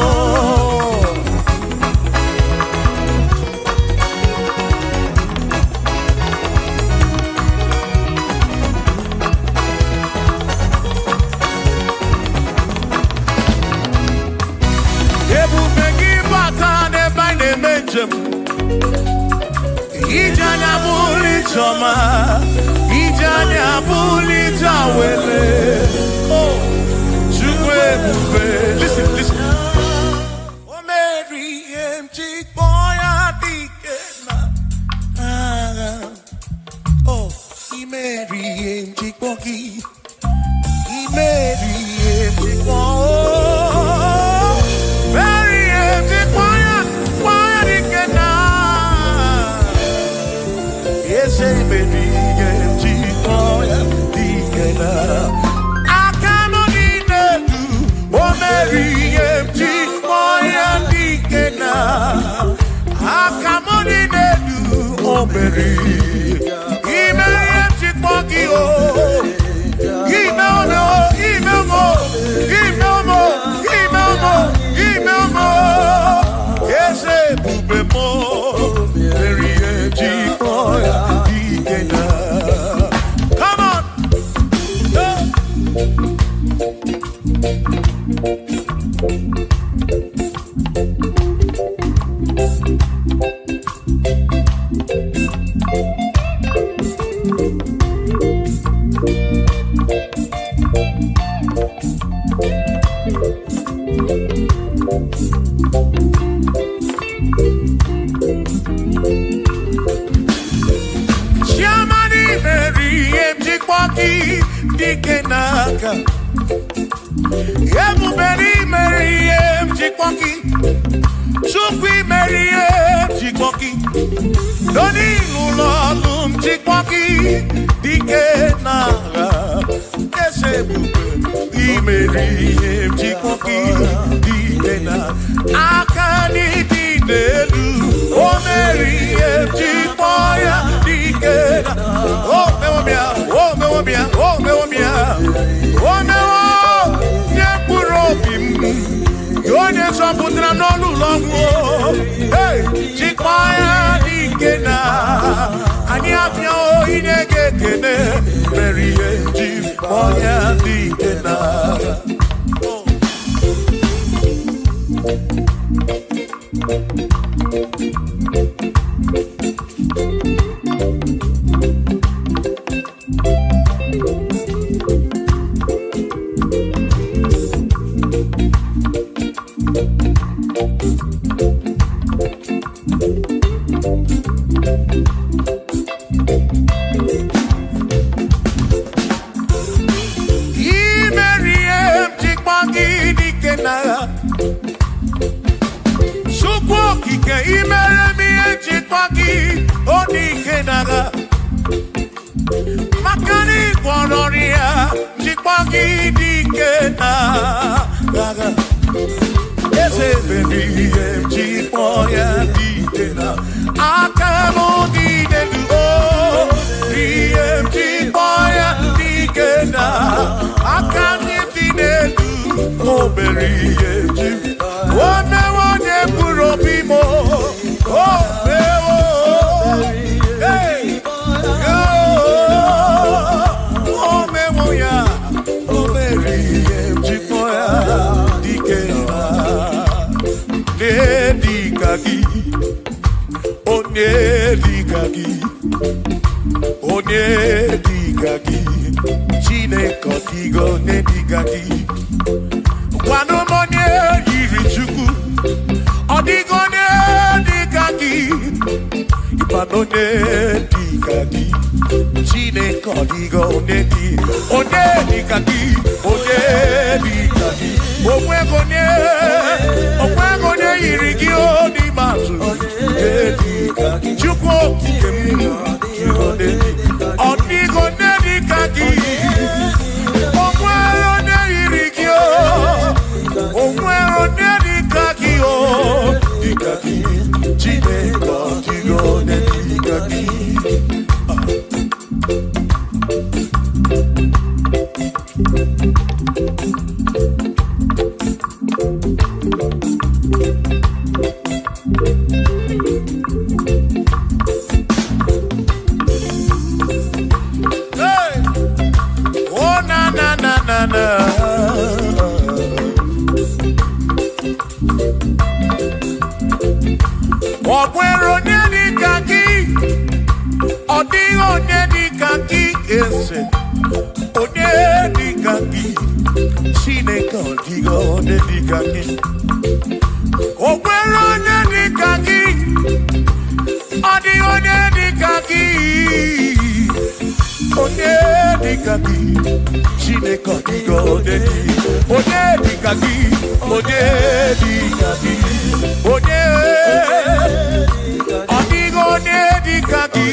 Ijanya buli choma, ijanya buli jawele. Oh, Chukwe bube. Listen, listen. Oh, Mary, empty boy, adikena. Oh, Mary, empty boy, Mary, empty boy. Mary, empty boy, adikena. Say baby, empty boy, dikena. I cannot need you. Oh Mary, empty boy, dikena. I cannot need you. Oh Mary, empty boy, oh. Give no more, give no more, give no more, give no more, give no more. Yes, say bube more, Mary, empty boy. Come on. Dikenaka Yemu Mary Mary Jikwoki Chukwi Mary Jikwoki Doni Lulolum Jikwoki Dikenaka Kese Bube Mary Jikwoki Dikenaka Akani Dinelu Oh Mary Jikwoya Dikenaka Oh Mewomia Oh Mewomia Oh Mewomia Oh Mewo Nyekuropim Yone Saputra Nolu Longo Hey Chikmaya Dikena Anyapyo Inegekene Mary Jikmaya Dikena Chineke ọdịgo dịka gị o nwere onye dịka gị ọ dịghị onye dịka gị onye dịka gị Chineke ọdịgo onye dịka gị onye dịka gị onye ọdịgo onye dịka gị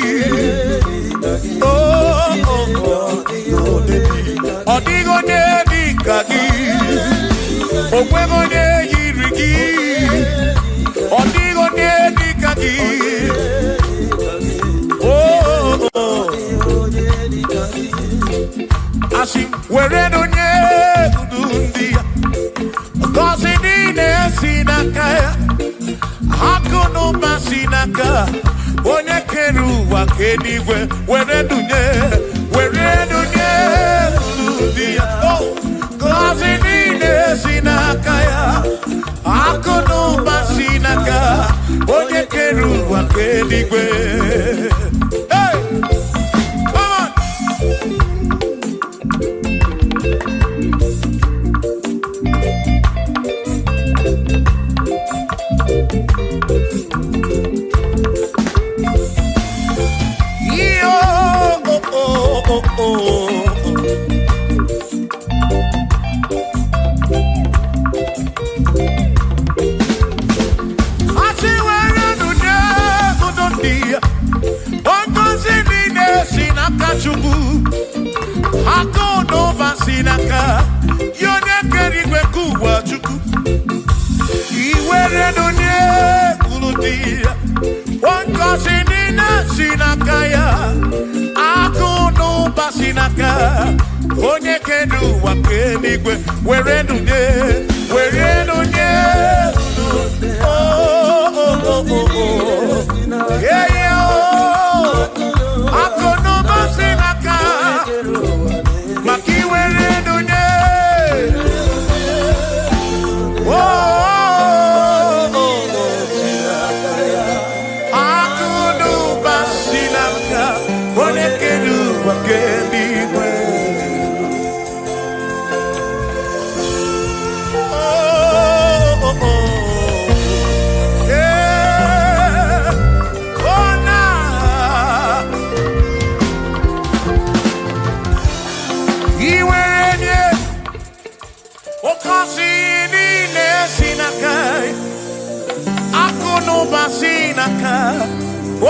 ọdịgo onye dịka gị onweghị onye yiri gị ọdịgo onye dịka gị asị were onye ndu ndị ya gọzi niile si n'aka ya akụ na ụba si n'aka onye kere ụwa ka eluigwe were dunye ndu ndị ya gọzi niile si n'aka ya akụ na ụba si n'aka onye kere ụwa ka eluigwe. Hey! Come on! onye kedu ụwa ka eluigwe were nunye akụ n'ụba si n'aka maka iwere nunye akụ n'ụba si n'aka onye kedu ụwa ka eluigwe.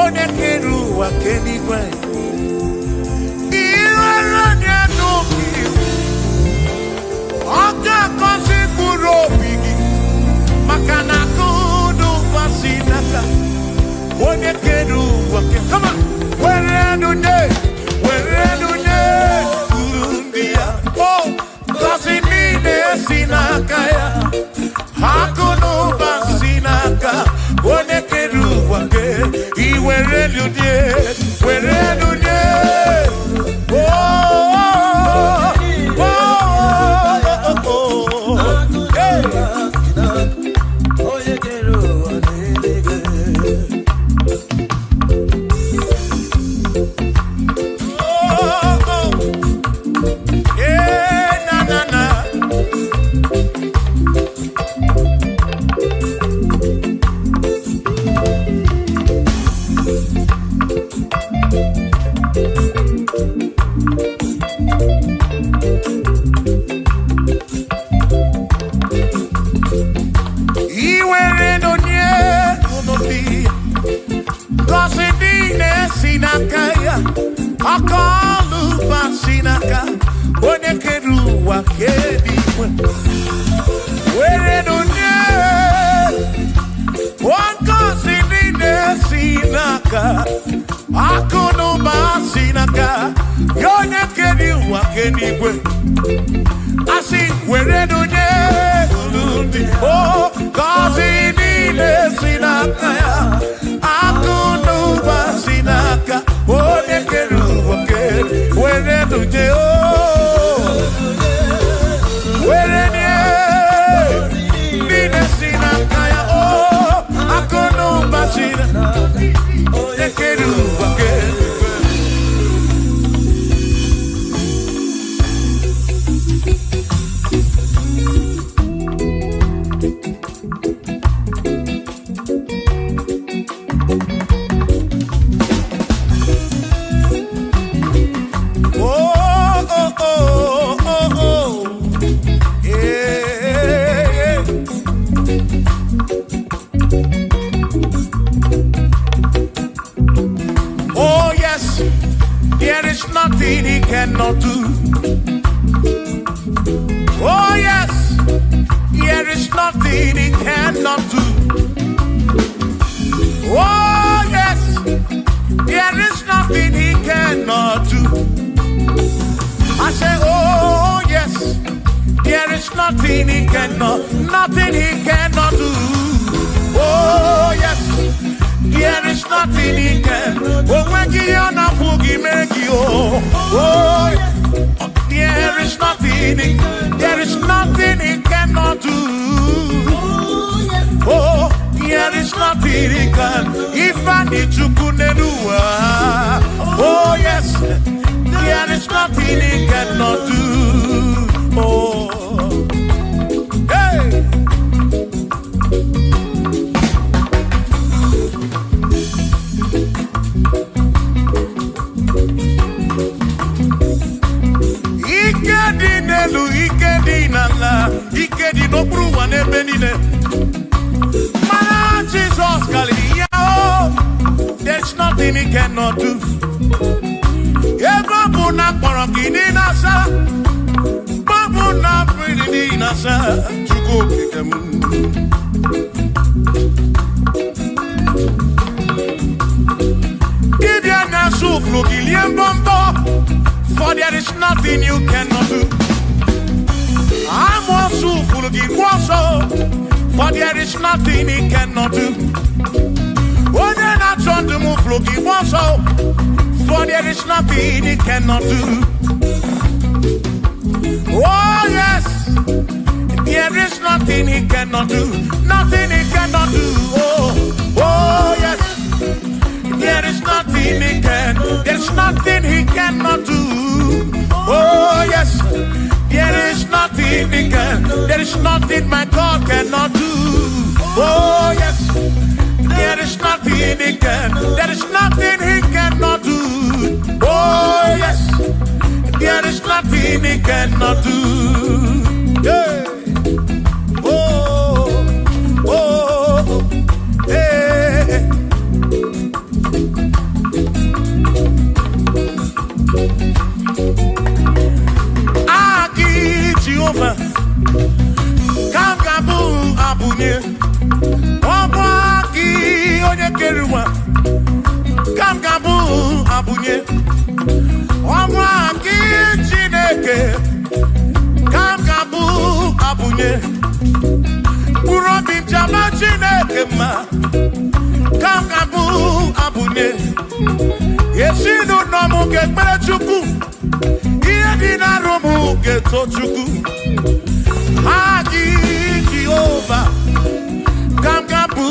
Onye kere ụwa keligwe iwere onye n'obi ọ ga-akọzi mkpụrụ obi gị maka na akụ n'ụba si n'aka onye kere ụwa kama were nunye uru ndị ya gọzi niile si n'aka ya akụ n'ụba si n'aka onye kere ụwa ke iwere nunye cannot do. Oh yes, there is nothing he cannot do. Oh yes, there is nothing he cannot do. I say, oh yes, there is nothing he cannot do. Oh yes, there is nothing he can. Oh when you on a boogie make you. Oh yes, there is nothing he cannot do. Oh, there is nothing he can. If I need to kunenua. Oh yes, there is nothing he cannot do. Oh, hey. Ikedi no bruwa ne benine. Mana Jesus Galilee, oh, there's nothing he cannot do. Ego na korokini nasa, babu na pretty nasa, chuko kikemu. Gideon na suflu giliem bombo, for there is nothing you cannot do. I'm also full of for there is nothing he cannot do. Oh, then I turn to move looking for there is nothing he cannot do. Oh, yes, there is nothing he cannot do. Nothing he cannot do. Oh, yes, there is nothing he can. There's nothing he cannot do. Oh, yes. There is nothing he can. There is nothing my God cannot do. Oh yes, there is nothing he can. There is nothing he cannot do. Oh yes, there is nothing he cannot do. Yeah. Oh, oh, hey. Jehovah, Kangabu Abunye, Obaki Oyekeruwa, Kangabu Abunye, Obaki Chineke, Kangabu Abunye, Urobi Jama Chineke ma, Kangabu Abunye, Yeshidu Nomu Gekperechuku. Dina romu geto chuku Agi Jehovah Kangabu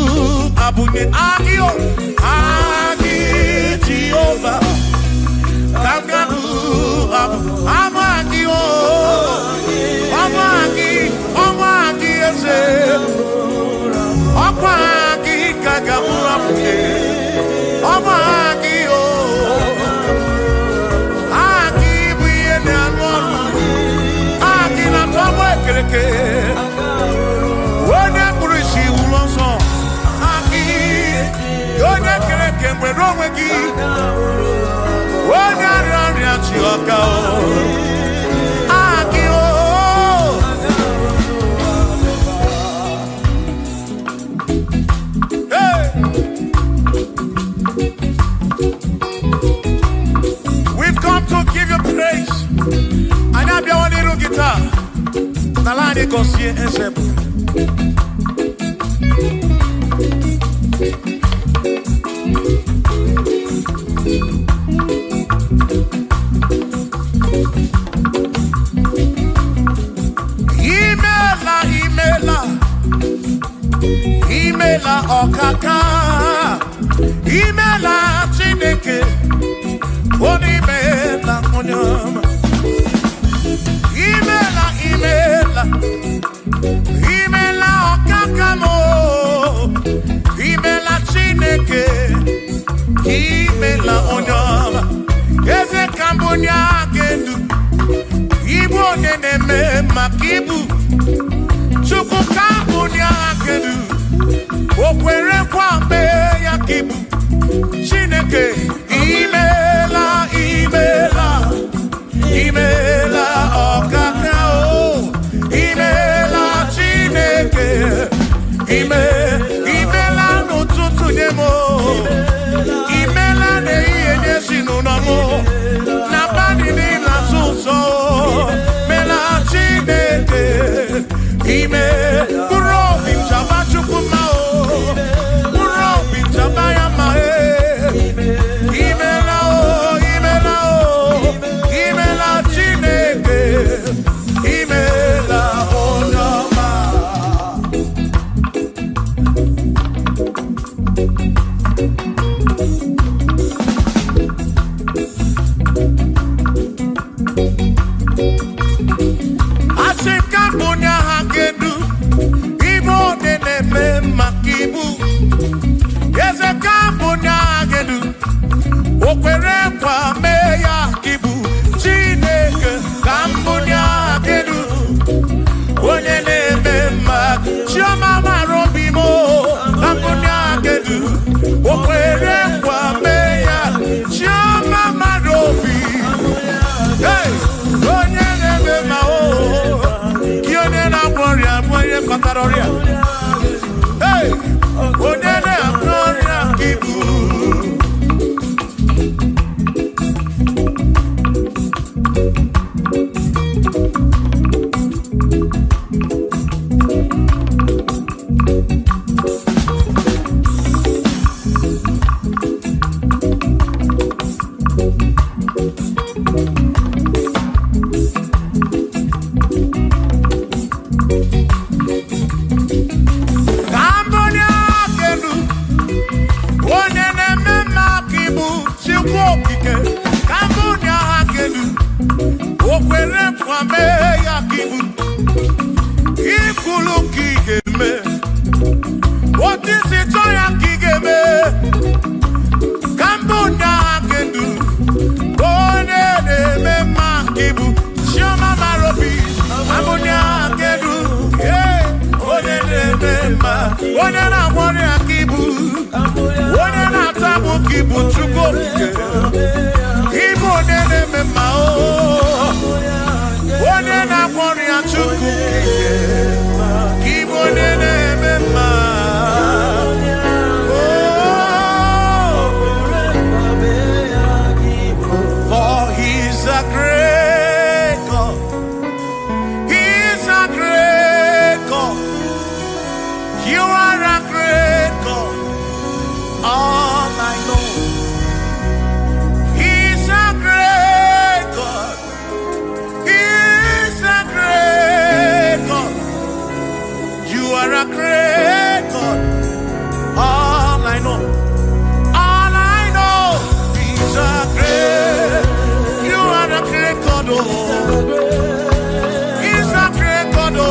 Abunye Agio Agi Jehovah Kangabu Amagi Amagi ese Amagi Kangabu Abunye Amagi when I see Ulonso, Aki, you're not getting when wrong with you. When you're around your cow, Aki, hey, we've come to give you praise. And I have your little guitar. Nalani konsie ensepu. Imela okaka. Imela chineke. Onimela onyama. Imela okakamo, imela chineke, imela onyama, eze kambunya gendu, ibu neneme makibu, chuku kambunya gendu, okwere kwambe yakibu, chineke, imela, imela. imela ọkaka imela Chineke imela n'ụtụtụ nye m imela n'ehihie nye ezinụlọ m n'abalị niile asụ ụzọ mela Chineke ime mkpụrụ obi nchaba Chukwu mma mkpụrụ obi nchaba ya mma imela imela Chineke imela onye ọma. Asị ka mbunye aha kedu ibe one na-eme maka ibu eze ka mbunye aha kedu o kwere nkwa mee ya ibu Chineke ka mbunye aha kedu onye na-eme maka chioma mara obi m ka mbunye aha kedu o kwere nkwa mee ya chioma mara obi onye na-eme ma onye na-agwọ ọrịa bụ onye kpatara ọrịa onye na-agwọ ọrịa ka ibu onye na-agbọrọ ya ka ibu onye na-atabụ ka ibu Chukwu okike ibu onye na-eme mma onye na-agbọrọ ya Chukwu okike ibu onye na-eme mma for he's a great God. He's a great God. You are a great God, all I know. He's a great God. He's a great God. You are a great God, all I know. All I know, He's a great. You are a great God, oh. He's a great God, oh.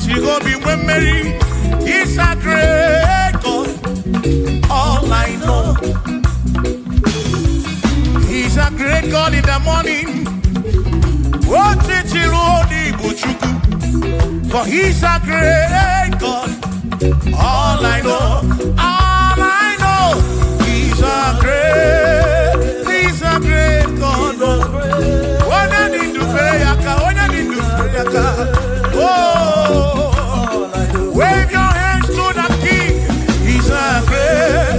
You go be when Mary is a great God. All I know, He's a great God in the morning. What did you do? For He's a great God. All I know, He's a great God. When I need to pray, oh, wave your hands to the King. He's a great.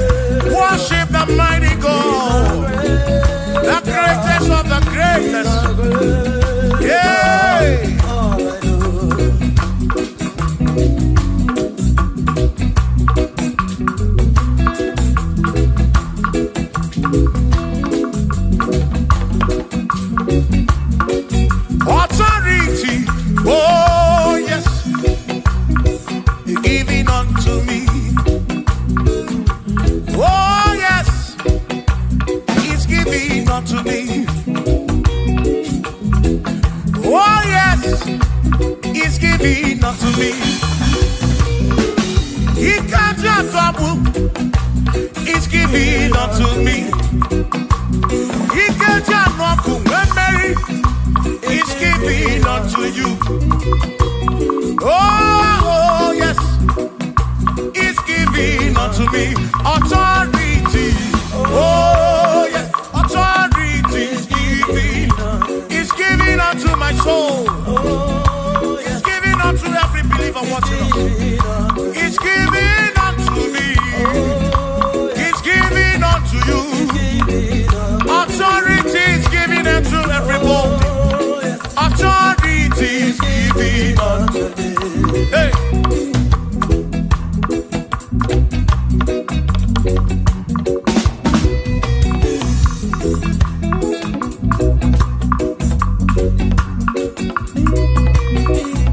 Worship the mighty God, the greatest of the greatest. Yeah. unto me. He can't just trouble. He's giving unto me. He can't just trouble. When Mary, he's giving unto you. Oh, yes. He's giving unto me authority. Oh, yes. Authority is giving. He's giving unto my soul. He's giving unto every believer watching us. He's giving unto me. He's giving unto you. Authority is giving unto everybody. Authority is giving unto me. Hey.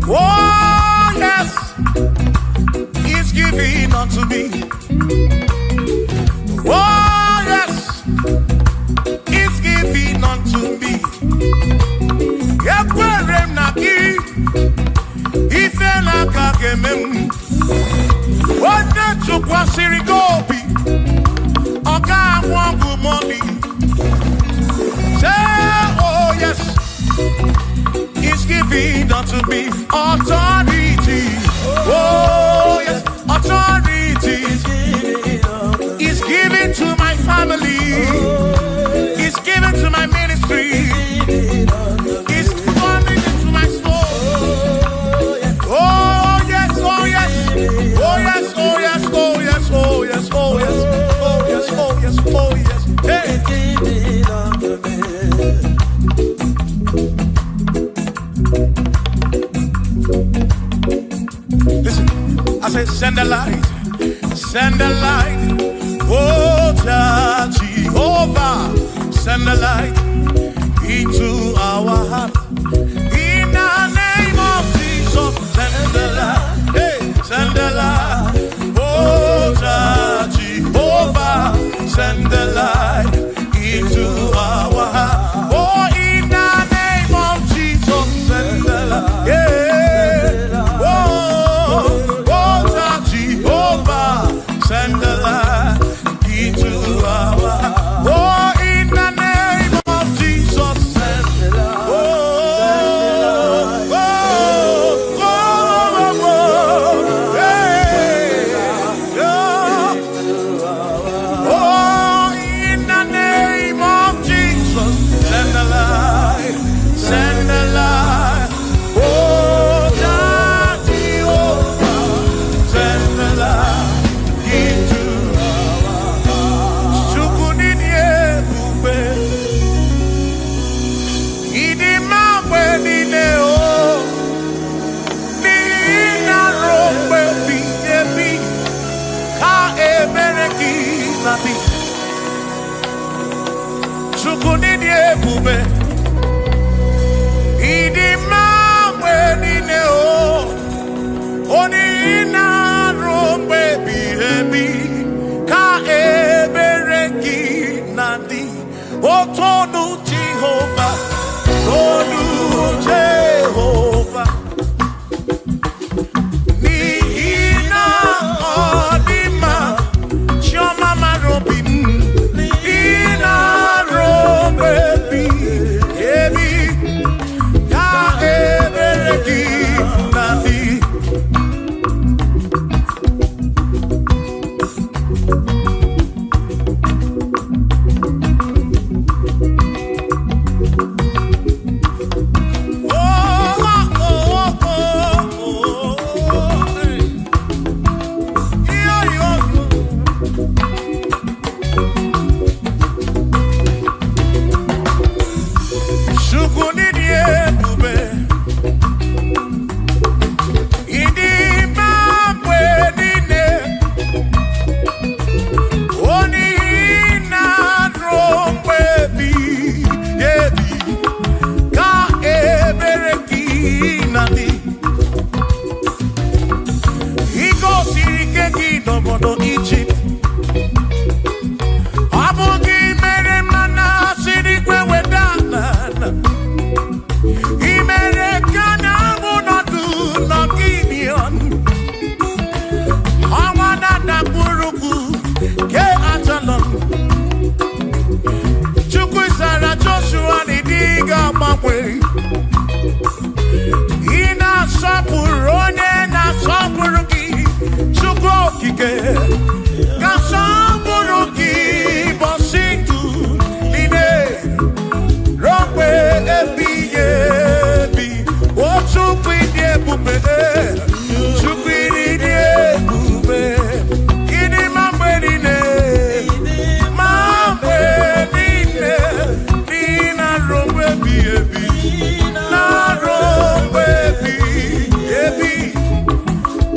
Oh, yes. He's giving unto me. Oh, yes. He's giving unto me. Ekwere na ki. Ife la kakemem. Wode chukwa sirigobi. Oga wangu money. Say, oh, yes. He's giving unto me authority. Oh, yes, authority. He's giving to my family. He's giving to my ministry. He's coming into my soul. Oh, yes, oh, yes. Oh, yes, oh, yes, oh, yes, oh, yes, oh, yes. Oh, yes, oh, yes, oh, yes. Hey. Listen, I say send a light, send a light, oh Jehovah, send a light into our heart. In the name of Jesus, send a light, hey, send a light, oh Jehovah, send a light into our heart. Oh, in the name of Jesus, send a light, yeah. Send the light into our heart. Oh, in the name of Jesus, send the light. Oh, oh, oh, oh, oh, hey, oh, in the name of Jesus, send the light, send the light. Oh, Jehovah, send the light. Chukunini ebube, idi mawe nine o, oni ina rombe bihebi, ka ebereki nadi, o tonu Jehovah, tonu Jehovah. Ni ina odima, shoma marobin, ina baby, baby, ka ebereki nadi. kwe ina sapuru onye na sapuru gi chukwu okike ka sapuru gi bositu line rompe ebiye bi o chukwu idi ebube chukwu idi ebube idi mambe nine nina rompe ebi na rompe ebi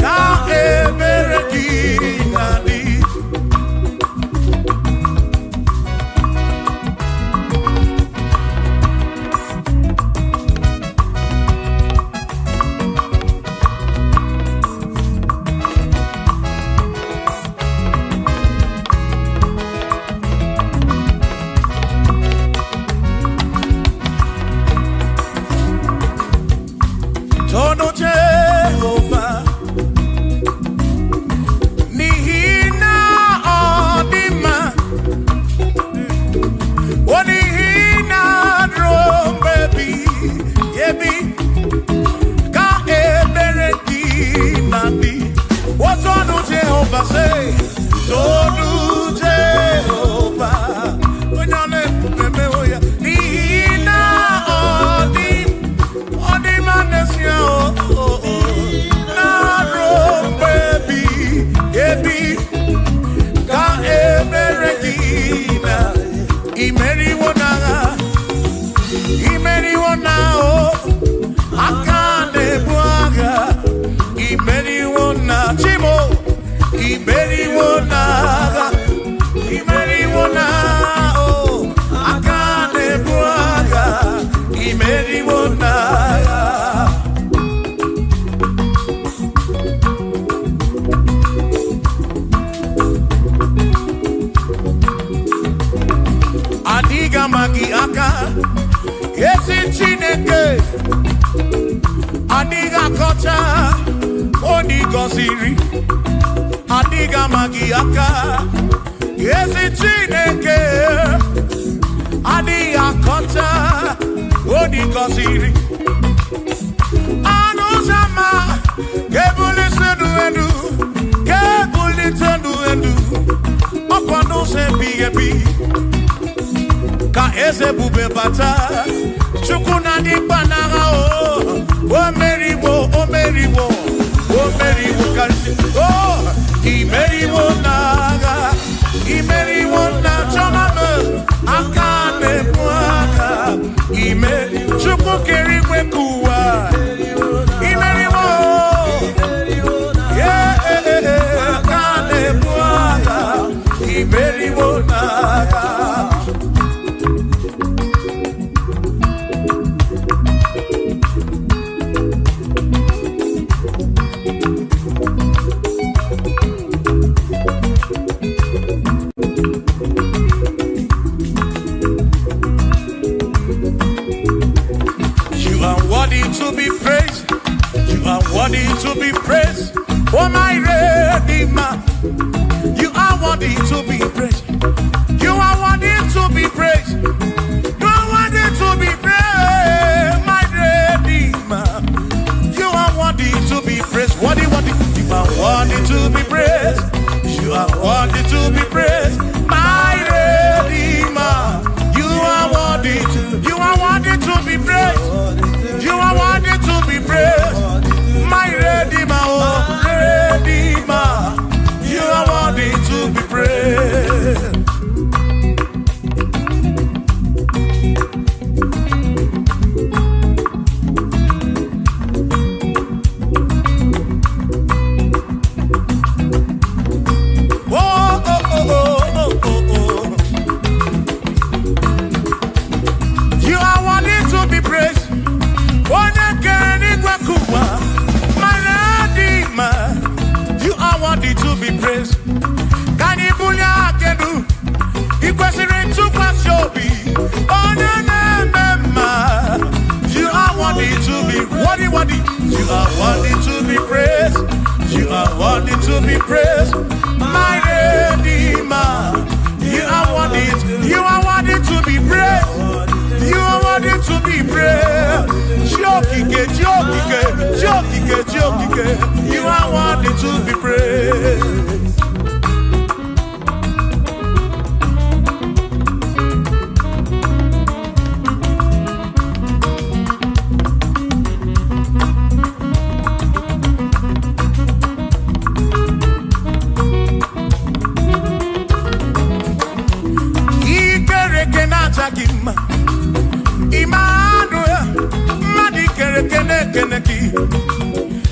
ka ebere di na di Tono Jehovah Nihina Odima Onihina Drombebi Yebi Ka Ebereki Nandi What Tono Jehovah say? Tono Jehovah Onyane Memeoya Nihina Odima Adiga magi aka esi Chineke Adiga kocha oni goziri Adiga magi aka esi Chineke Adiga kocha oni goziri Anuzama kebuli sedu kebuli tendu Okwano se biyebi Ka eze bube bata Chukuna di panaga o meriwo kalsi imeriwo naga imeriwo na chamame akane mwaka imeri Chuku keri kwekuwa imeriwo akane mwaka imeriwo naga To be praised, you are worthy to be praised. Oh my Redeemer, you are worthy to be praised. You are worthy to be praised. You are worthy to be praised, my Redeemer. You are worthy to be praised. Worthy. You are worthy to be praised. You are worthy to be praised, my Redeemer. You are worthy to be praised. You are worthy to be praised, my Redeemer, oh Redeemer. You are worthy to be praised. You are worthy to be praised. My Redeemer, you are worthy to be praised. Can you pull your canoe? You question to pass your be. Oh, you are worthy to be worthy. You are worthy to be praised. You are worthy to be praised. My Redeemer, you are worthy to be praised. You are worthy to be praised. You are worthy to be praised.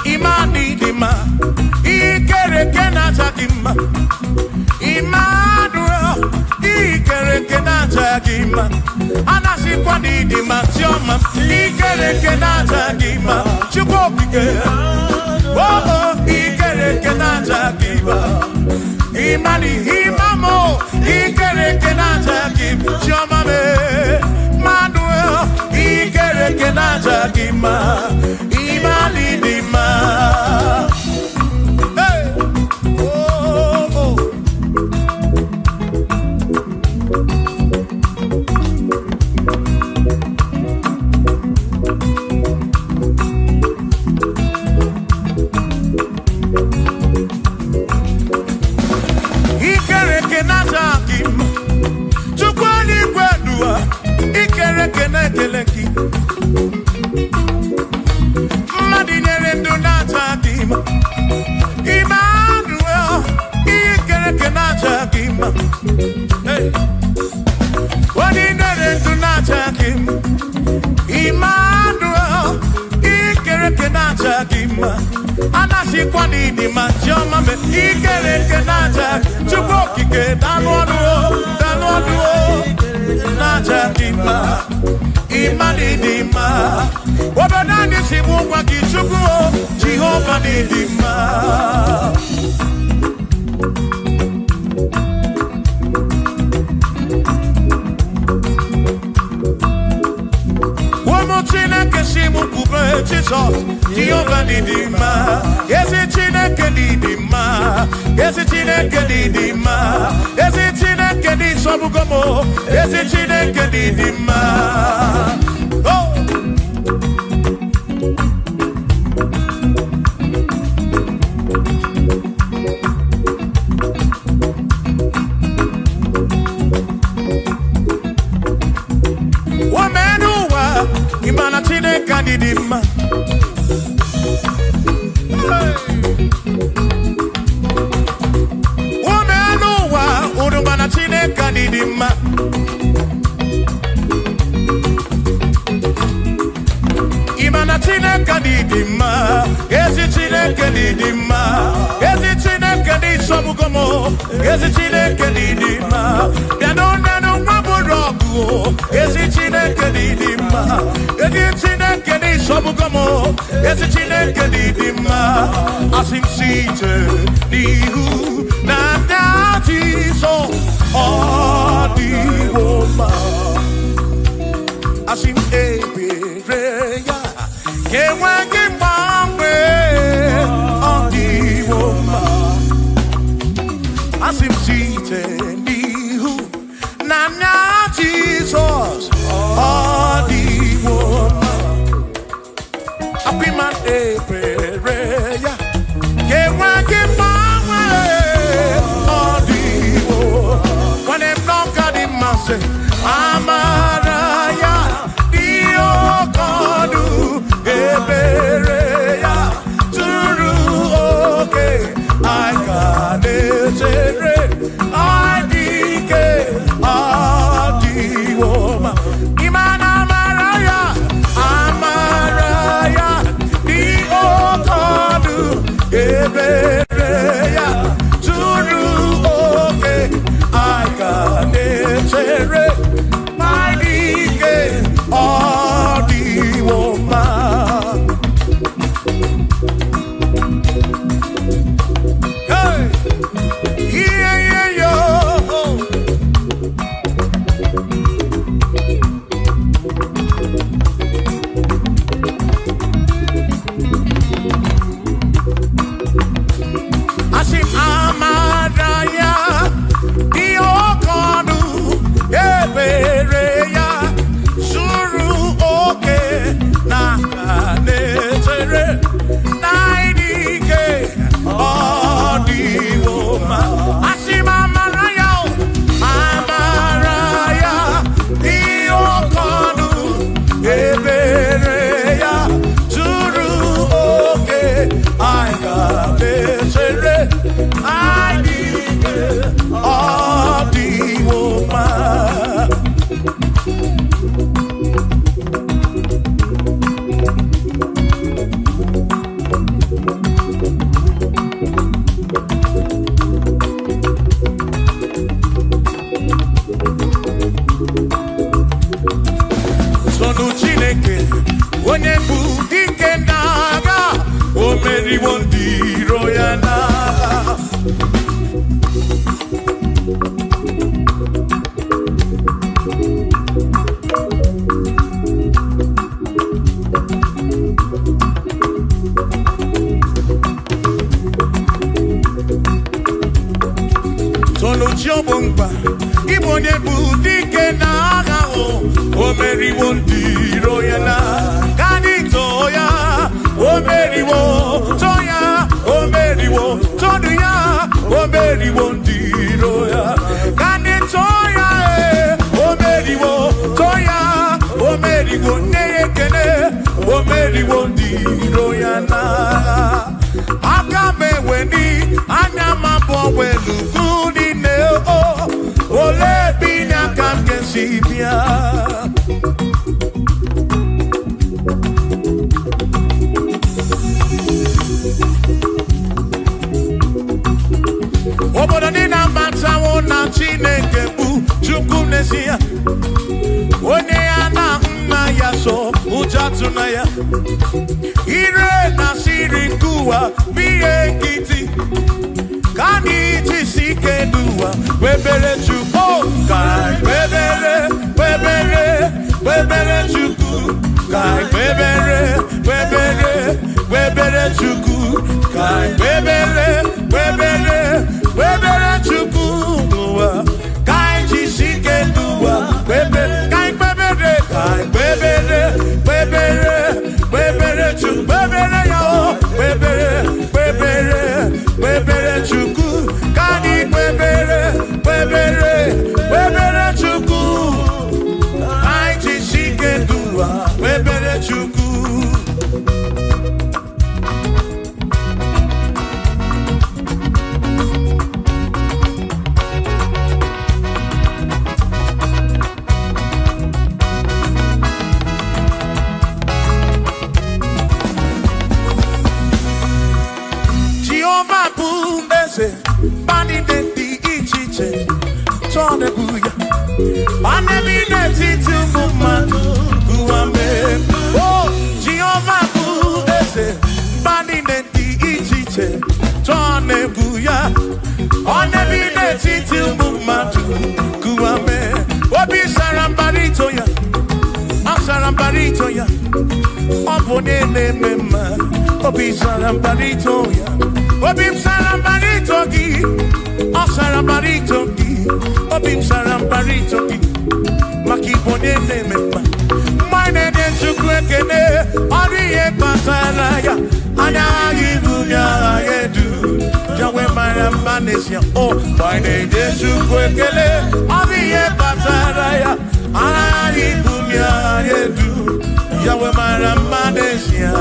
Imani dima, ikere kenata dima. Emmanuel, ikere kenata dima. Anasi kwani dima tioma, ikere kenata dima. Chukopike, oh ikere kenata dima. Imani imamo, ikere kenata dima. Tioma me, Emmanuel, ikere kenata dima. Imani dima. Hey, oh, oh. Ikere kenata kim, tukwani kwendua. Ikere kenekeleki. Emmanuel, ikere kenata kima. Hey, what in the donata kim? Emmanuel, ikere kenata kima. Anasi kwani di majoma me ikere kenata. Chuboki ke danwaduo nata kima. Imani dima. Wabadani simu kwa kichukuo. Jehovah dima. Womochina kesimu kube Jesus. Jehovah dima. Yesi chine kedidima. Yesi chine kedidima. Yesi chine kedisobugomo. Yesi chine kedidima. Oh. Imana chine kadidima. Womenuwa urumana chine kadidima. Imana chine kadidima. Ezi chine kadidima. Ezi chine kadisobugomo. Ezi chine kadidima. Bianonenu maburogu. Ezi chine kadidima. Ezi chine kadisobugomo. Ezi chine kadidima. Asim site nihu na dati so odiwoma. Asim ebereya kewangi mamwe odiwoma. Asim site nihu na Jesus odiwoma. Apiman ebereya kewangi mamwe odiwoma. When them knock at him and say Amaraya Diokodu Ebereya Turu okay I got it I dike Adiwoma Imana Amaraya Amaraya Dio meri wondi royana. Solo Jobongba, Ibonye Budike Nagao, O Mary Wondi Royana, Kanitoya, O Mary Wo, Toya, O Mary Wo, Toya, O Mary Wondi Roya, Kanitoya, O Mary Wo, Toya, O Mary Wo, Nekene, O Mary Wondi Royana. Agame Weni, Anyama Bowelu. Ole bina kam kesibia Obodo ni na mata wona Chineke bu Chukwu nesia Onye ya na nna ya so ujatu na ya Ire na siri nkuwa biye kiti Kani tisike duwa Webele chuku Kai webele Webele Webele chuku Kai webele Webele Webele chuku Kai webele Webele Webele chuku Kai tisike duwa Webele Kai webele Kai webele Webele Webele chuku Webele yao Webele Webele Webele chuku Kani webele Webele Webele chuku Aiti shike dua Webele chuku Jehovah Bundese Bani de di ichiche Tone buya Bane mine titu mumanu Guame Oh Jehovah Bundese Bani de di ichiche Tone buya Bane mine titu mumanu Guame Obi sarambarito ya Sarambarito ya Opone ne mema Obi sarambarito ya Obim sarambarito gi, o sarambarito gi, obim sarambarito gi, makibone ne mema. Mine ne chukwekene, oriye pasaraya, ana yibunya yedu, jawe marambanesia. Oh, mine ne chukwekene, oriye pasaraya, ana yibunya yedu, jawe marambanesia.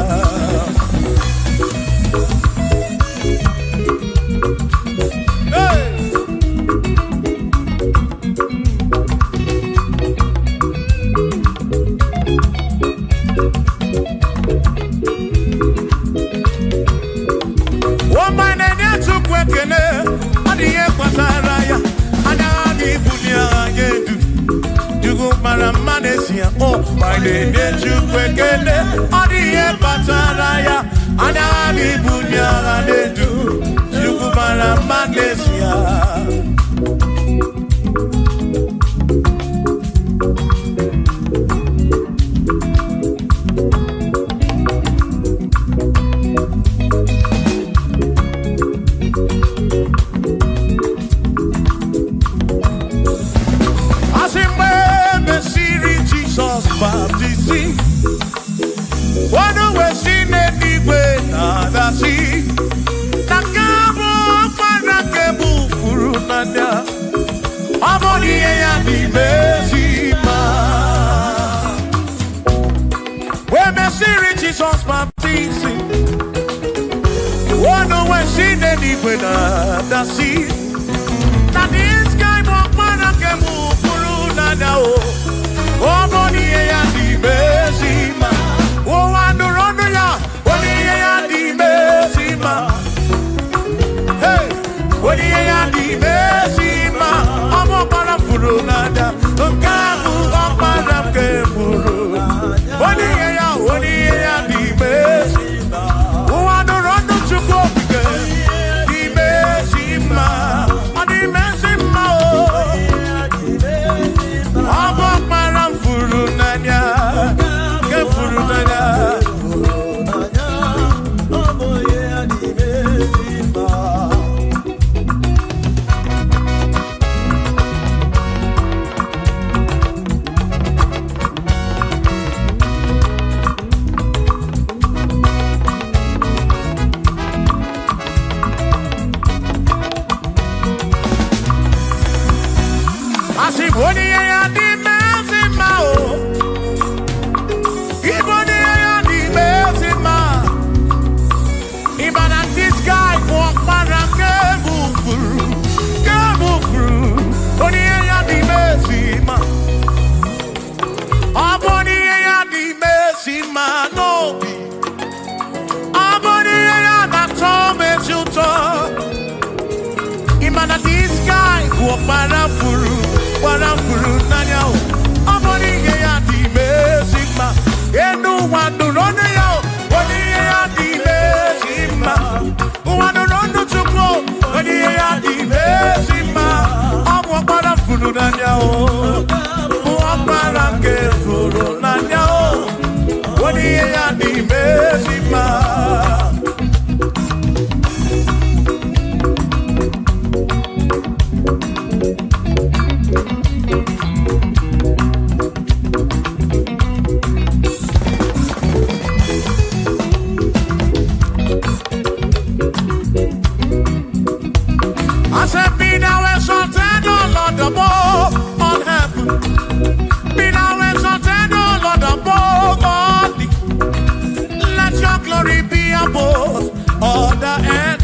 Oh, my name is Chukwekele, Odiye Pataraya, Anabi Bunya Anedu, Chukumara Magnesia. Baptisi, wano wesine niwe na dasi, nakabo parakebu furunanya, amoni ya di mezima. We mesiri Jesus baptisi, wano wesine niwe na dasi, nakabo parakebu furunanya o. Oh, Monie ya di mezima. Oh, andorono ya. Monie ya di mezima. Hey, Monie ya di mezima. Amo para furunada. Nkamu para kemuru. Monie ya di mezima. Oh, andorono Parafuru nanya o. Amoni ya di mezima. Enu wanu rone ya o. Oni ya di mezima. Wanu rondo chukwo. Oni ya di mezima. Amwa parafuru nanya o. Mwa parafuru nanya o. Oni ya di mezima. I said, be thou exalted, O Lord, above all heaven. Be thou exalted, O Lord, above all the. Let your glory be above all the earth.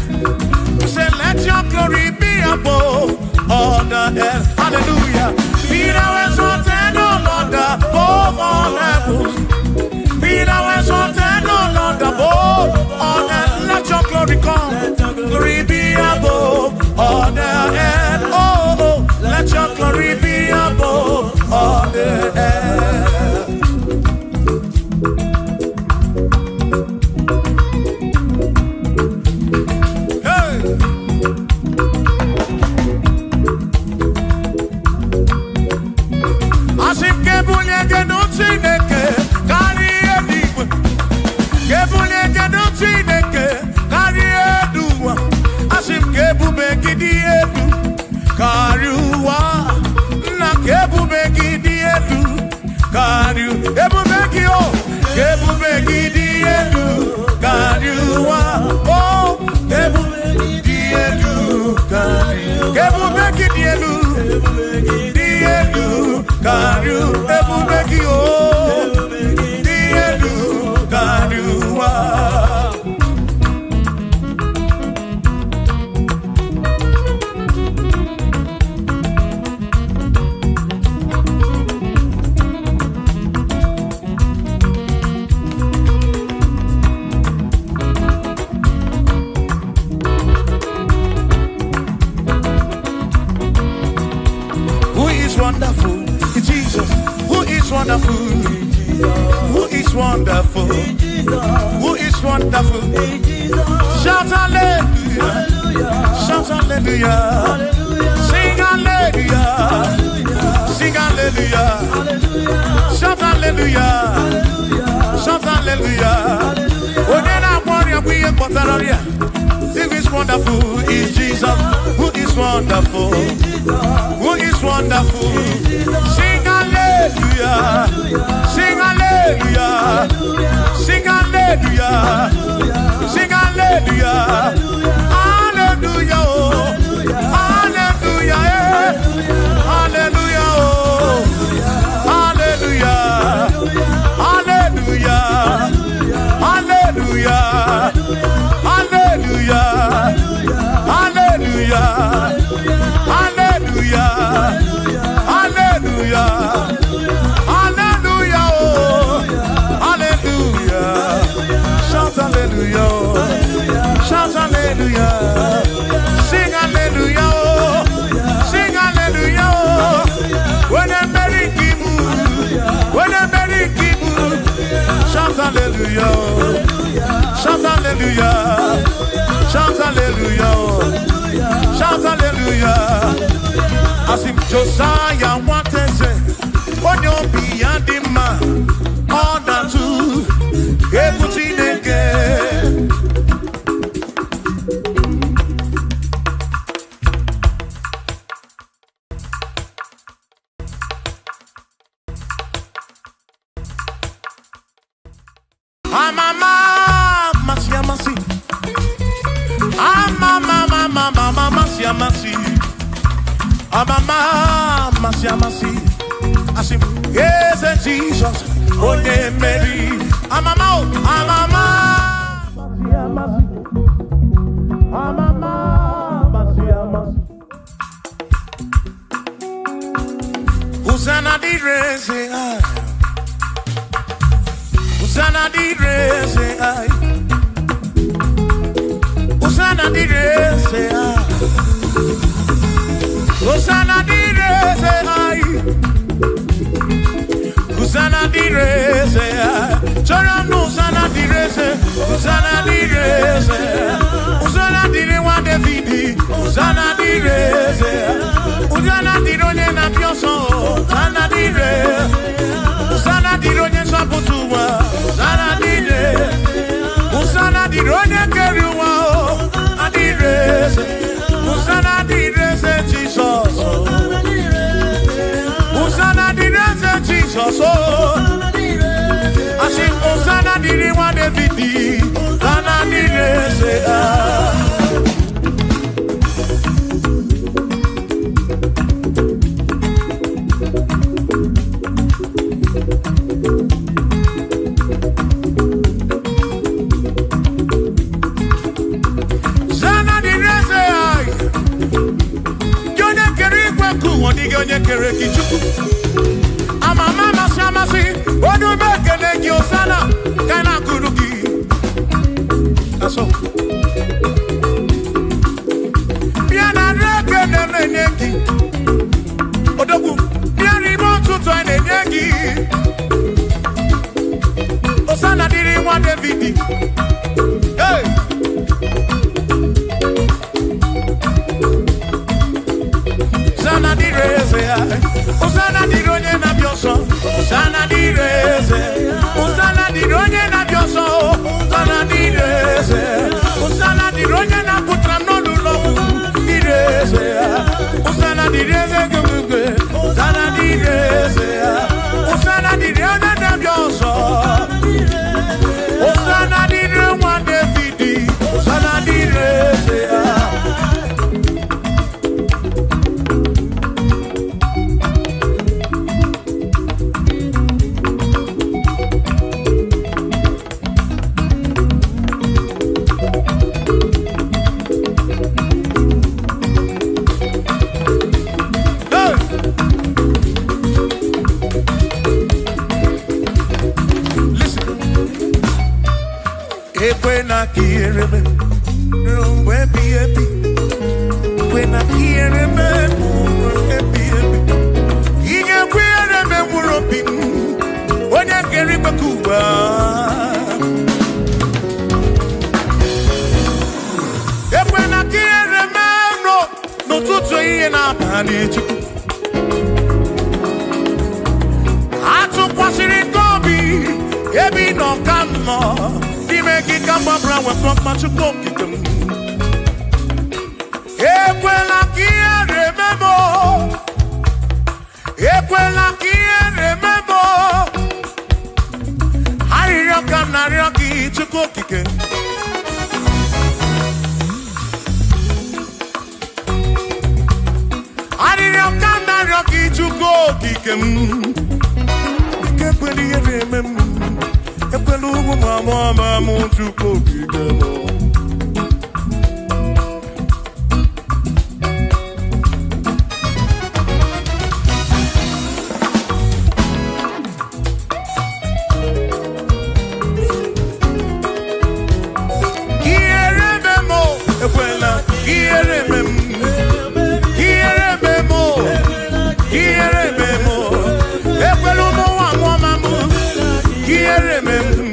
Say, let your glory be above all the earth. Hallelujah. Be thou exalted, O Lord, above all heaven. Be thou exalted, O Lord, above all earth. Let your glory come. Glory be above all the earth. Oh, oh, let your glory be above all the earth. Hey. Asim kebunye genuti neke kari edigwe. Kebunye genuti neke kari eduwa. Asim kebube gidi edu kariwa. Na kebube gidi edu kariu. Kebube gidi o. Kebube gidi edu kariwa. Oh, kebube gidi edu kariu. Kebube gidi edu. Gidi edu kariu. Kebube gidi o. Gidi edu kariwa. Wonderful, Jesus. Who is wonderful? Who is wonderful? Who is wonderful? Shout hallelujah! Shout hallelujah! Sing hallelujah! Sing hallelujah! Shout hallelujah! Shout hallelujah! Who is wonderful is Jesus. Who is wonderful? Who is wonderful? Sing hallelujah! Sing hallelujah! Sing hallelujah! Sing hallelujah! Hallelujah! Oh. Hallelujah! Hallelujah! Oh. Hallelujah! Hallelujah! Hallelujah! Hallelujah! Hallelujah! Hallelujah! Hallelujah! Hallelujah! Oh! Hallelujah! Shout hallelujah! Shout hallelujah! Sing hallelujah! Sing hallelujah! When I'm very kibu, when I'm very kibu, shout hallelujah! Shout hallelujah! Shout hallelujah! Shout hallelujah! As if Josiah wanted to say, on your beyond the man, all that too, everything again. Asim, yes, Jesus, oh, Mary, Amama, Hosanna di rese, Hosanna di rese, Hosanna di rese, Hosanna direse, chora musana direse, musana direse, musana dire wa Davidi, musana direse, musana dironye na pioso, musana dire, musana dironye saputua, musana dire, musana dironye keruwa, adirese, musana direse Jesus, musana direse Jesus, asi musana dire wa Davidi, musana direse. Onye kere kichuku ama mama shamasi odu bekele ki osana kana kuruki aso biana reke neneki odogu biani montu to neneki osana diri wa Davidi hey Usana direze, usana dironye na bioso, usana direze, usana dironye na bioso, usana direze, usana dironye na putra no lulo, direze, usana direze gumugwe, usana direze, usana dironye na bioso, usana dironye wa Davidi, usana direze. When I hear him, he can wear him when I get him a Cuba. When I hear him, no to train up and it. I took what's in it, Gobi, every no come more. Make it come up around with from much of cooking. Equela kia remember. Equela kia remember. I rock and Naraki to cooking. I rock and Naraki to go kicking. Equela remember. Epelugu mama muchuko kidemo. Kierememo, ekwela, kierememo, kierememo, kierememo, epelugu mama mu, kierememo.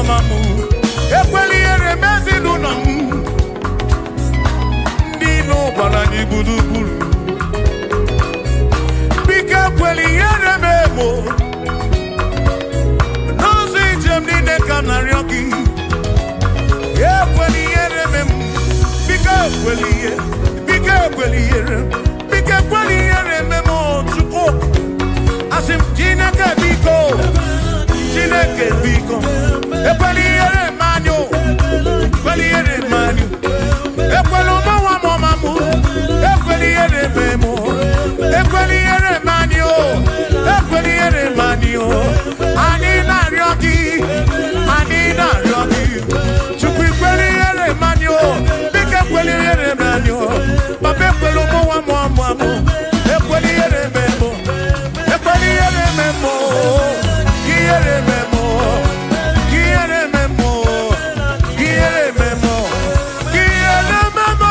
mamu. Ekweli ere mezi lunam. Dino balani budu bulu. Bika ekweli ere memo. Nozi jemni ne kanaryoki. Ekweli ere memo. Bika ekweli ere. Bika ekweli ere. Bika ekweli ere memo. Chuko. Asim Chineke biko. Chineke biko. Ekweli ere manyo. Ekweli ere manyo. Ekwelo mawa mamu. Ekweli ere memo. Ekweli ere manyo. Ekweli ere manyo. Ani na ryoki. Ani na ryoki. Chukwi ekweli ere manyo. Bika ekweli ere manyo. Papa ekwelo mawa mamu. Ekweli ere memo. Ekweli ere memo. Kiere memo. Kiere memo. Kiere memo. Kiere memo.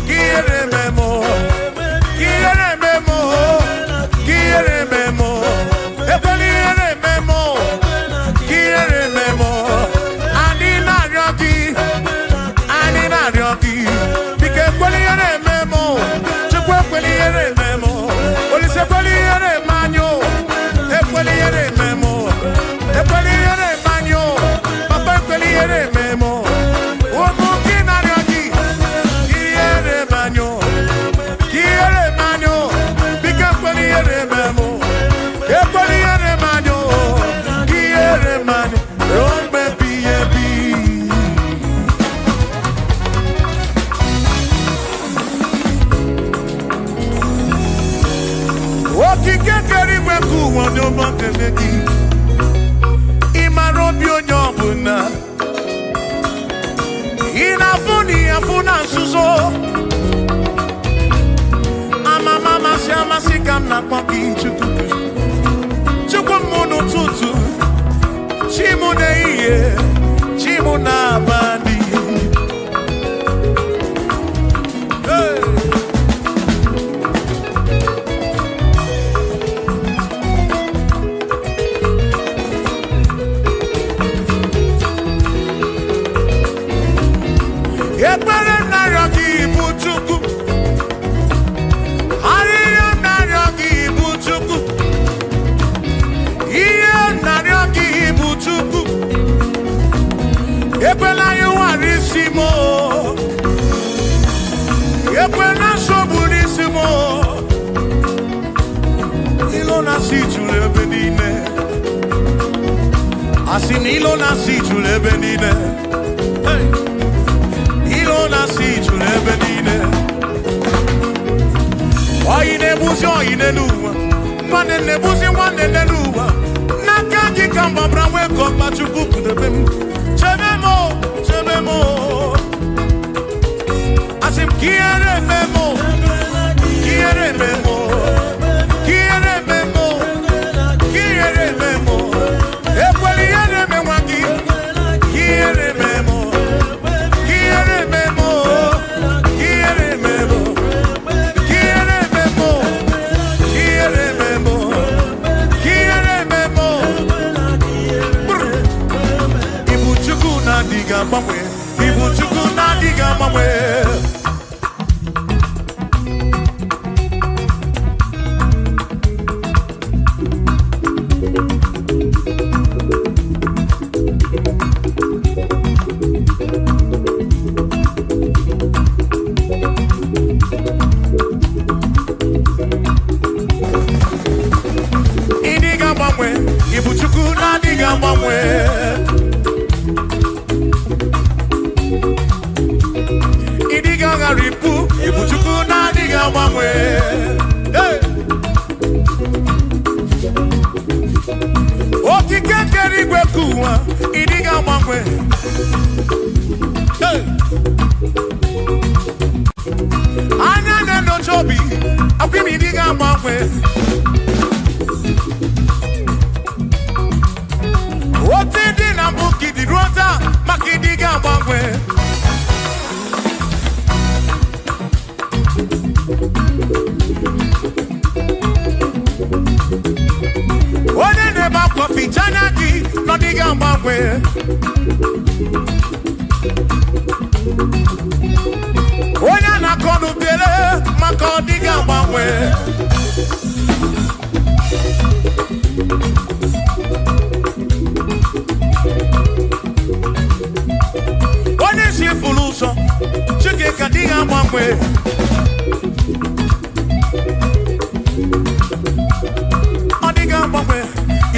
Kiere memo. Kiere memo. Kiere memo. Ekweli ere memo. Kiere memo. Ani na ryoki. Ani na ryoki. Bika ekweli ere memo. Chukwu ekweli ere memo. Olise ekweli ere manyo. Ekweli ere memo. Ekweli ere manyo. Papa ekweli ere memo. Omo kinaryoki. Kiere manyo. Kiere manyo. Bika ekweli ere memo. Ekweli ere manyo. Kiere manyo. Rombe biyebi. Okike kerigwe kuwa n'ụmụ nkele gị. Ịmara obi onye ọbụla. Ị na-afụ na ịhafụ na nzuzo. Amama amasị amasị ka m na-akpọ gị Chukwu. Chukwu m n'ụtụtụ. Chi m n'ehihie. Chi m n'abalị. Hey! Ekpere narịọ gị bụ Chukwu. Arịrịọ narịọ gị bụ Chukwu. Ihe narịọ gị bụ Chukwu. Ekwela ya ụwara isi m. Ekwela nsogbu n'isi m. Ilo na-asị juru ebe niile. Asị na ilo na-asị juru ebe niile. Hey! Ilo na-asị juru ebe niile. Oyi na-ebuzi oyi n'elu ụwa. Nwanne na-ebuzi nwanne n'elu ụwa. N'aka gị ka mgbabara nwee ka ọkpa Chukwu kudebe m. Chebe m o, chebe m o. Asị m kiere m o. Kiere m o. Kiere m o. Kiere m o. Ekweli ere m nwa gị. Kiere m o. Kiere m o. Kiere m o. Kiere m o. Kiere m o. Kiere m o. Ibu Chukwu na-adịghị agbanwe. Ibu Chukwu na-adịghị agbanwe. Ịdịghị agbanwe. Ibu Chukwu na-adịghị agbanwe. Ịdịghị agharịpụ. Ibu Chukwu na-adịghị agbanwe. Hey! Okike kere igwe ka ụwa. Ịdịghị agbanwe. Hey! Anya na-enyocha obi. Akwụkwọ m ịdịghị agbanwe. Otu dị na mbụ gidi ruo taa maka ịdịghị agbanwe. Onye neba coffee chanaki no diga mbangwe. Onye na kodu bele mako diga mbangwe. Onye si fuluso chike ka diga mbangwe.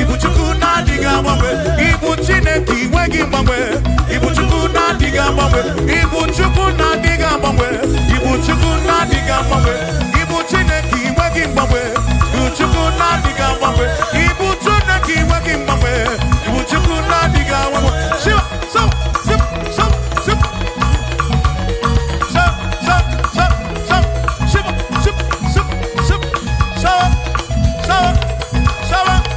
Ibu chuku na diga mwe, ibu chineke iwegi mwe, ibu chuku na diga mwe, ibu chuku na diga mwe, ibu chuku na diga mwe, ibu chineke iwegi mwe, ibu chuku na diga mwe, ibu chineke iwegi mwe, ibu chuku na diga mwe. Shiva, so, sip, so, sip, so, so, so, so, shiva, sip, sip, sip, so, so, so.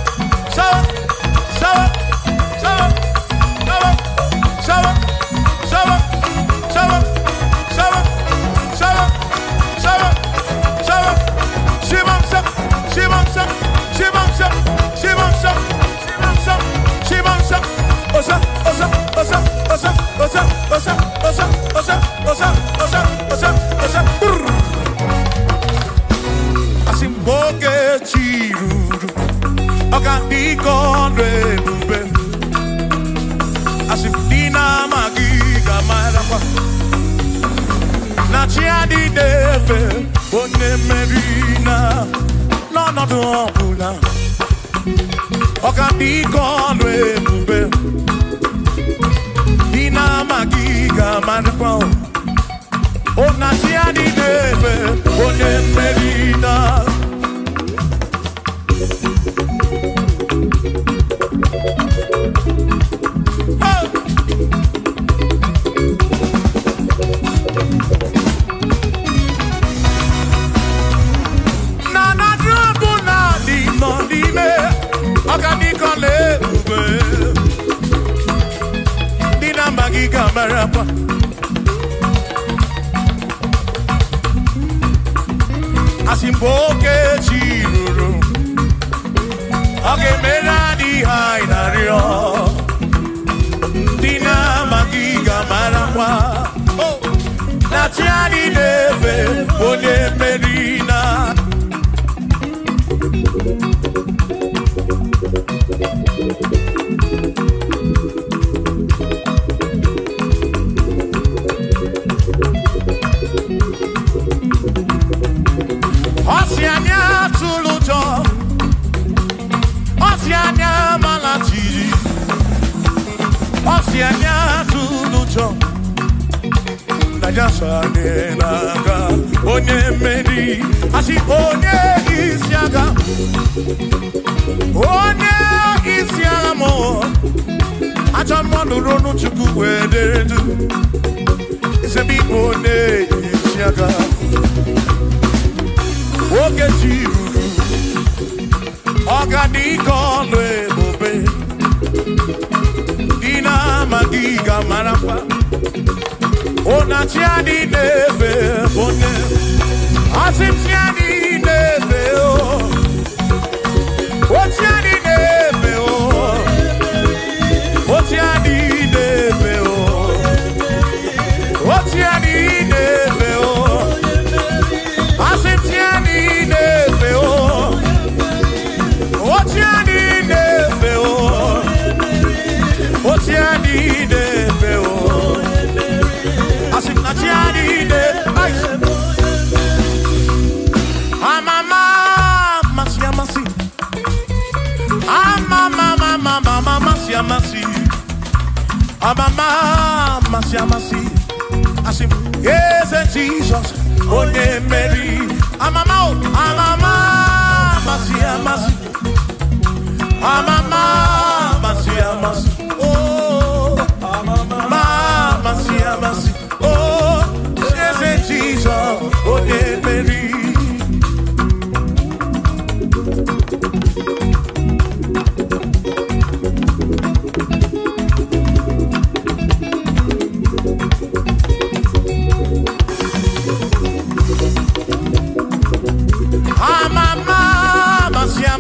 Yes, Jesus, oh, Mary, I'm a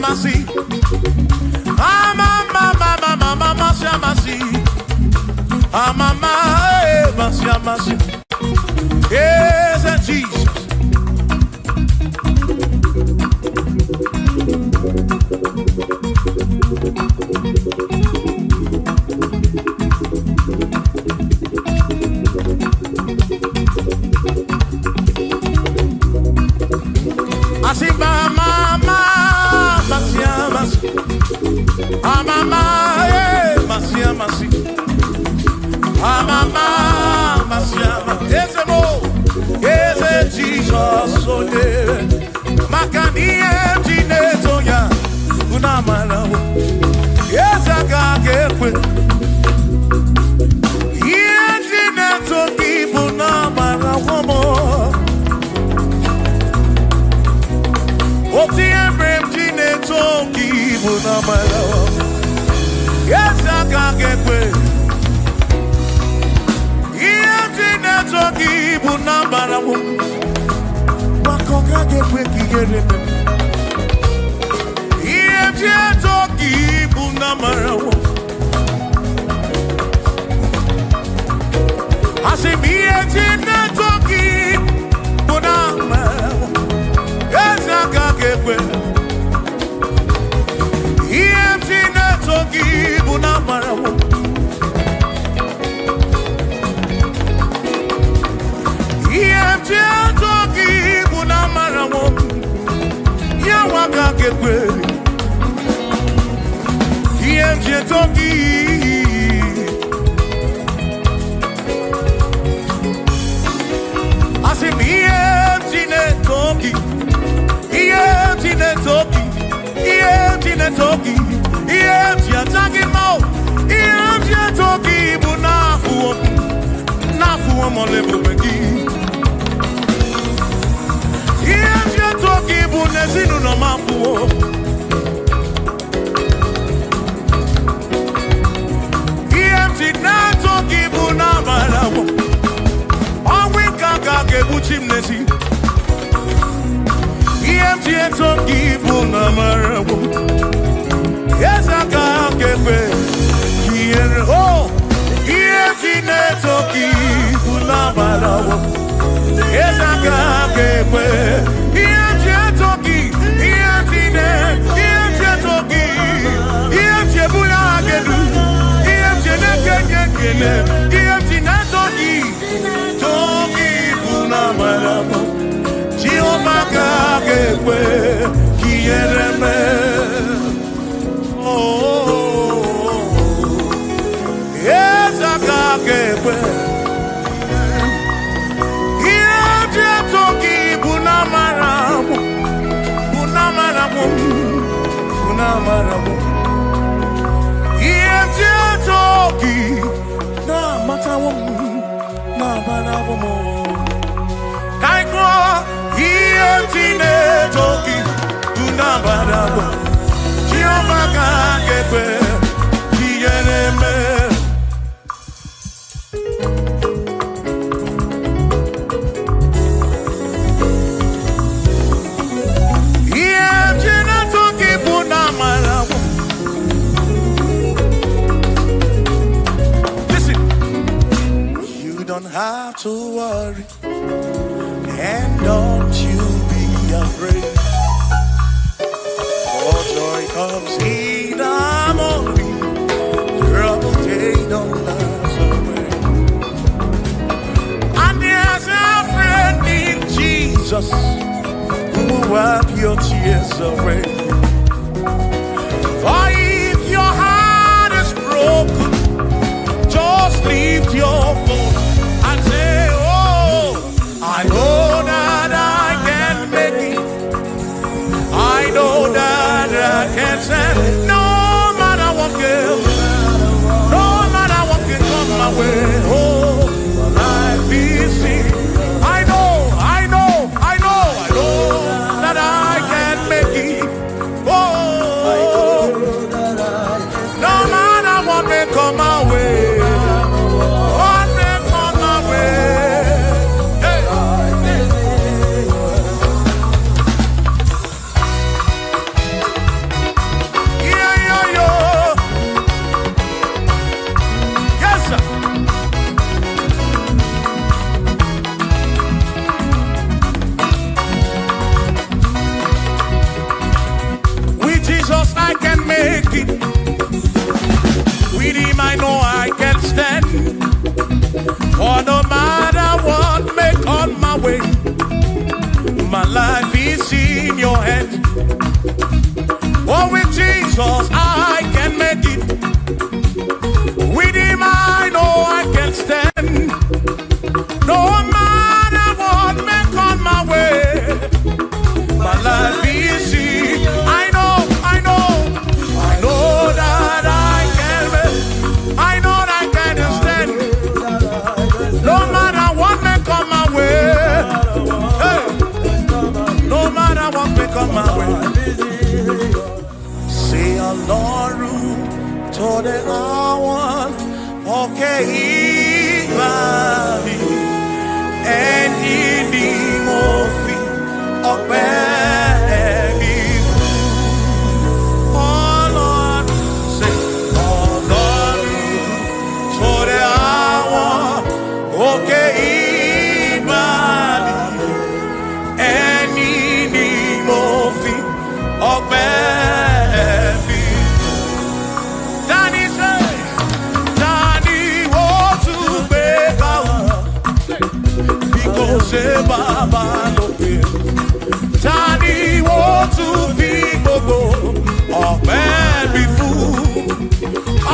Masi. Yes, and Jesus. Assim, mama, esse mo, esse Jesus olhe, macania de nezoya, una mala, esse agake foi, esse nezo que una mala homo, o tiempo de nezo que una mala, esse agake foi. Toki bunambara wo makoka gekwe kigere iye toki bunambara wo asimiye toki bunambara wo ezaka gekwe iye toki bunambara wo toki bunamara wo ya waka kekwe yemje toki asimiye toki ataki mo yemje toki nafu molebu megi toki bunezinu no mafuo EMT na toki bunamarawo Awe kaka kebuchimnesi EMT toki bunamarawo Yesaka kepe Kiere ho EMT na toki bunamarawo Yesaka kepe Have to worry, and don't you be afraid. For joy comes in the morning, trouble they don't last away. And there's a friend in Jesus who will wipe your tears away. For if your heart is broken, just lift your voice. I know that I can make it. I know that I can stand. No matter what comes, no matter what can come my way. Oh, life is seen. I know that I can make it. Oh, no matter what may come my way. What may come my way. can make it. With him I know I can stand. For no matter what may come my way, my life is in your hands. Oh, with Jesus I can make it. With him I know I can stand. No matter what may come my way, my life is in. I know that I can make. I know that I can stand. No matter what may come my way. Hey. No matter what may come my way. Say Ọlọ́run tó dé àwọn òkè ìgbà mi. Ẹni ni mo fi ọpẹ́ mi fún. Ọlọ́run ṣe Ọlọ́run tó dé àwọn òkè ìgbà mi. Ẹni ni mo fi ọpẹ́ mi fún. Tani ṣe tani ó tún gbé ká o. Ṣé bàbá lókè tani ó tún fi gbogbo ọpẹ́ mi fún.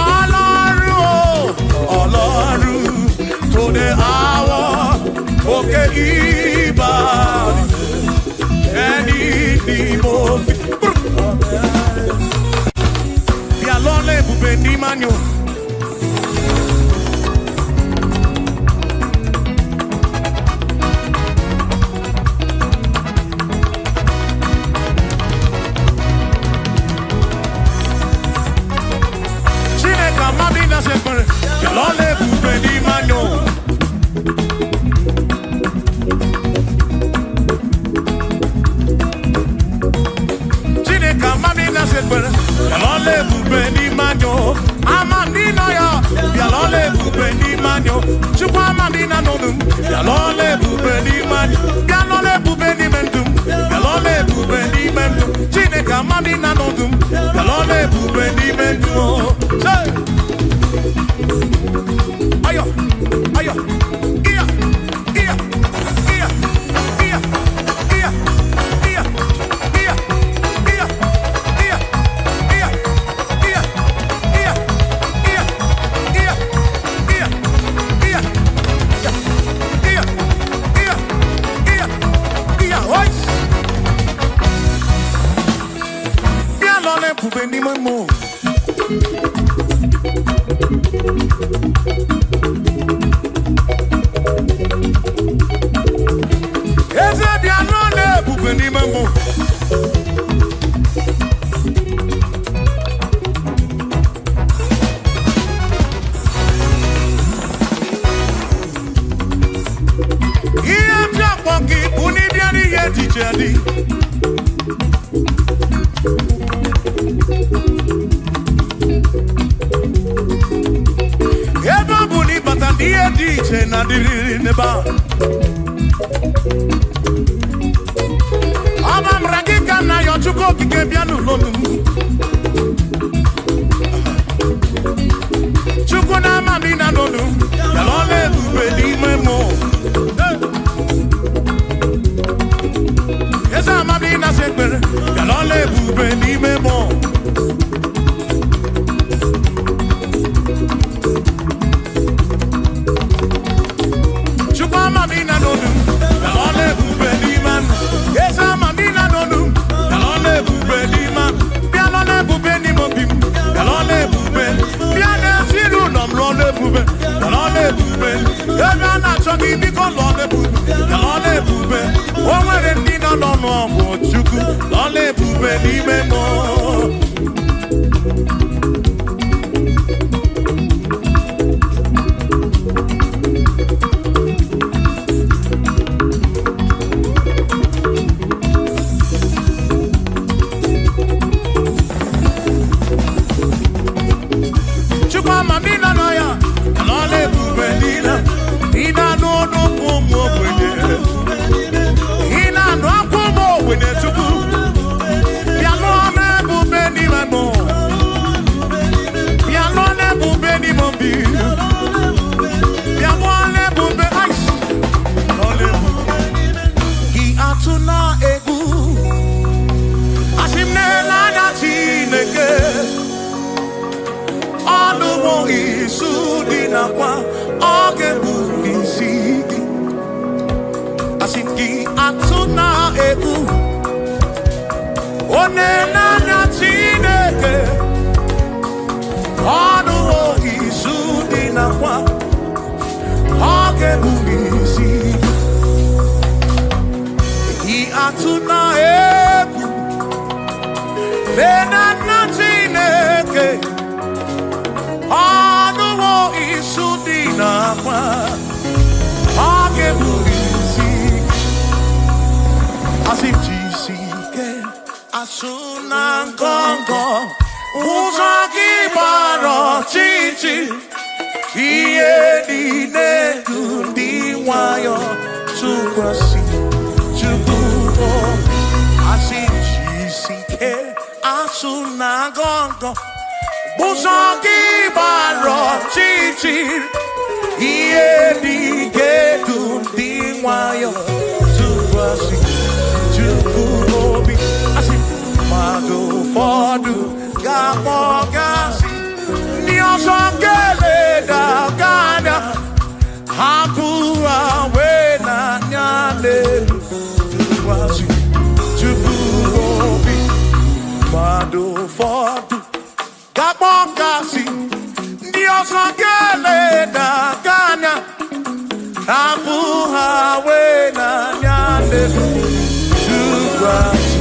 Ọlọ́run o Ọlọ́run tó dé àwọn òkè ìbà ẹni ni mo fi. Bí alọ́lẹ̀ ibùgbé ní manyo. L'ole bube di magno. Chineka mami na sekbere. L'ole bube di magno. Amami no ya. L'ole bube di magno. Chukwa mami na nodum. L'ole bube di magno. L'ole bube di mendum. L'ole bube di mendum. Chineka mami na nodum. L'ole bube di mendum. Say. Ayo, iya, iya, iya, iya, iya, iya, iya, iya, iya, iya, iya, iya, iya, iya, iya, iya, oi. Bien l'ole pouvait ni mon mot. asijisike asuna ngongo uzaki baro chichi iye dine kundi wayo tukwasi tukubo asijisike asuna ngongo uzaki baro chichi iye dine kundi wayo tukwasi tukubi asi madu fodu gamo gasi niosongele da gana hapuwa wena nyale tukwasi tukubi madu fodu gamo gasi niosongele da gana hapuwa wena nyale tukwasi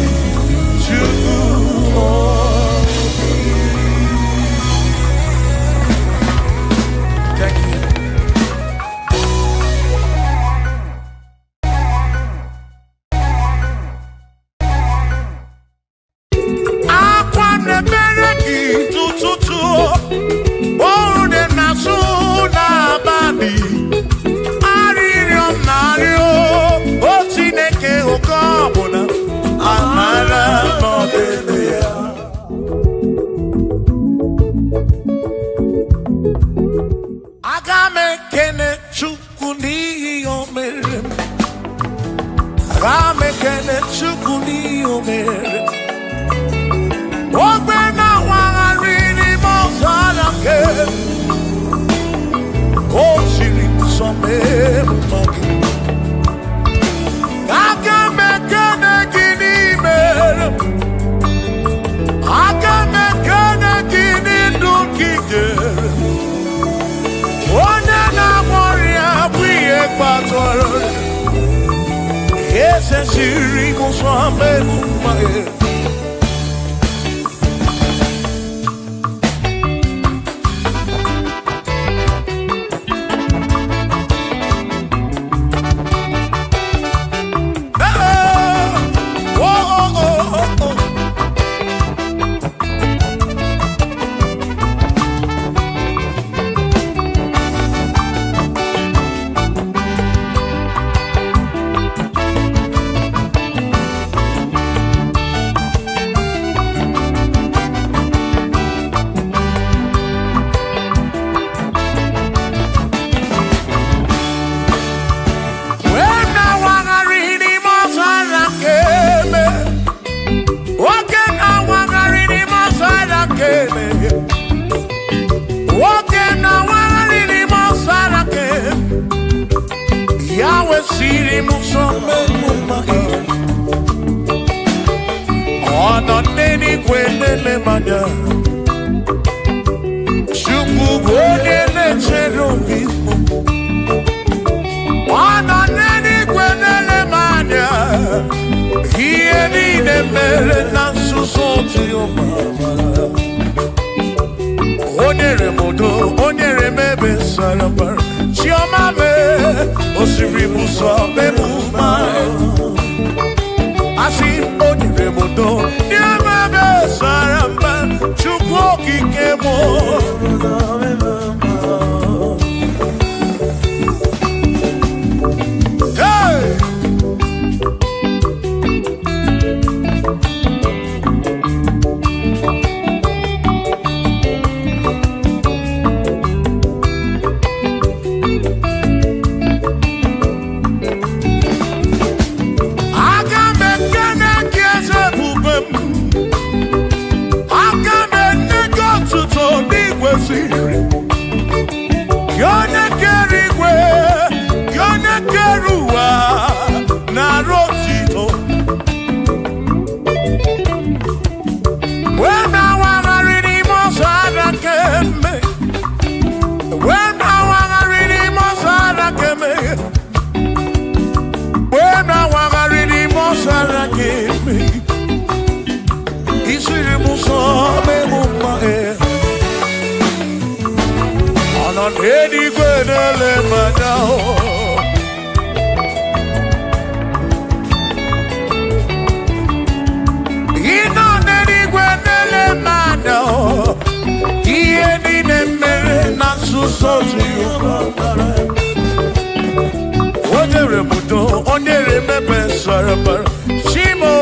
Onere mepe sarabara Shimo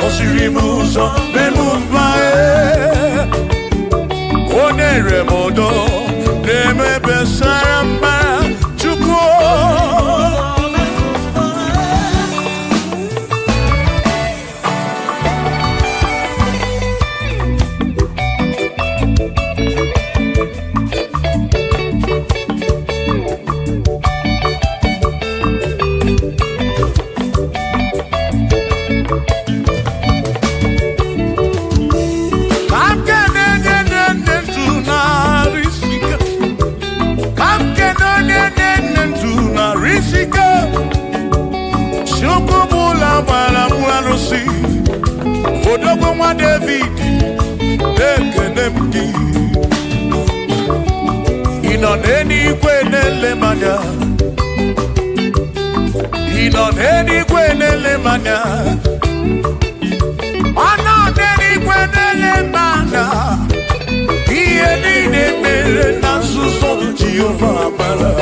Osirimuso Bemubae Onere modo Nemepe sarabara Chukwo Odogwa David ekenemki ino neni kwenele manya ino neni kwenele manya ana neni kwenele manya iye nine mere na suso Jehovah mara.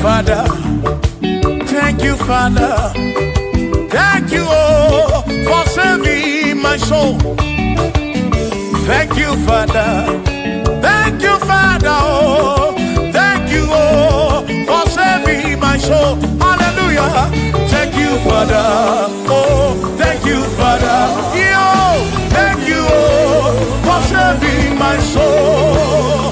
Father, thank you, Father, thank you, oh, for saving my soul. Thank you, Father, oh, thank you, oh, for saving my soul. Hallelujah. Thank you, Father, oh, thank you, Father, yo, thank you, oh, for saving my soul.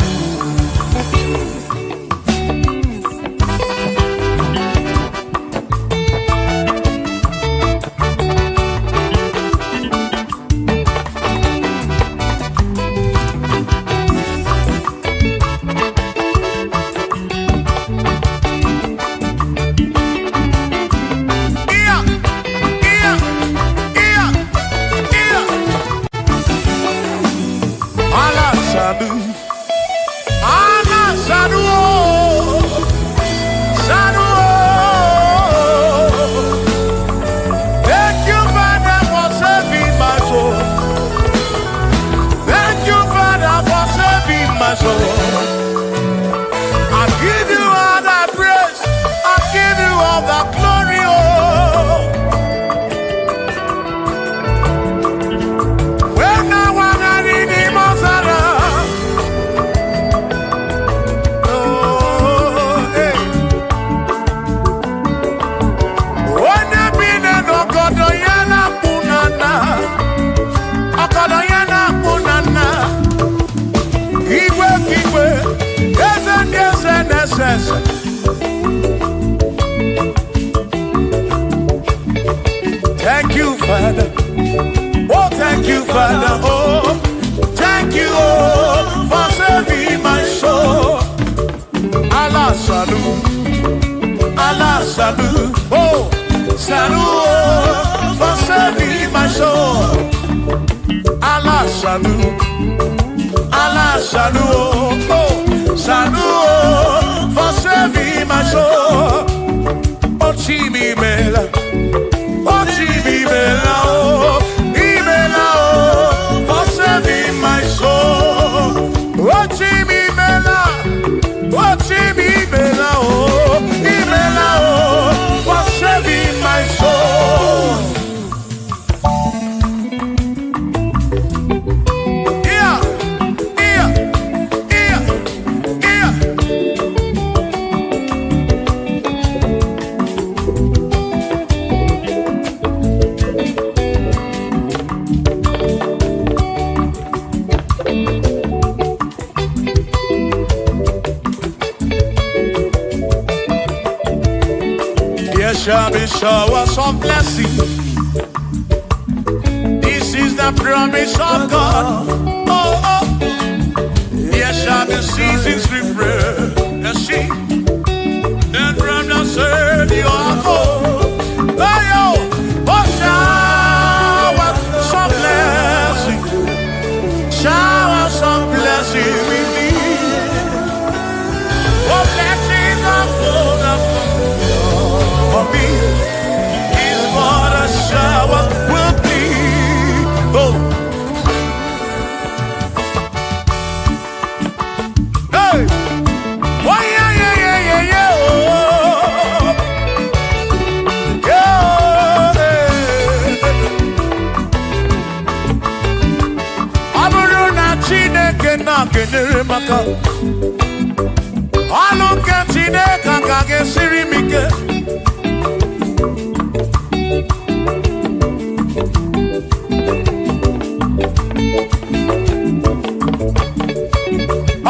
Thank you, Father. Oh, thank you, Father. Oh, thank you, oh, for saving my soul. Allah salut, oh, salut, oh, for saving my soul. Allah salut, oh, salut, oh, for saving my soul. Oh, Chimi Mela. Oh, Imela, oh, for saving my soul. Oh, Imela, oh, Imela, oh, for saving my soul. Yeah. There shall be showers of blessing. This is the promise of God. Oh, oh. There shall be seasons refreshing, and from the earth you are home. Oh, yo, oh, showers of blessing, showers of blessing with me. kedere maka ọlụ nke Chineke ka ga-esiri m ike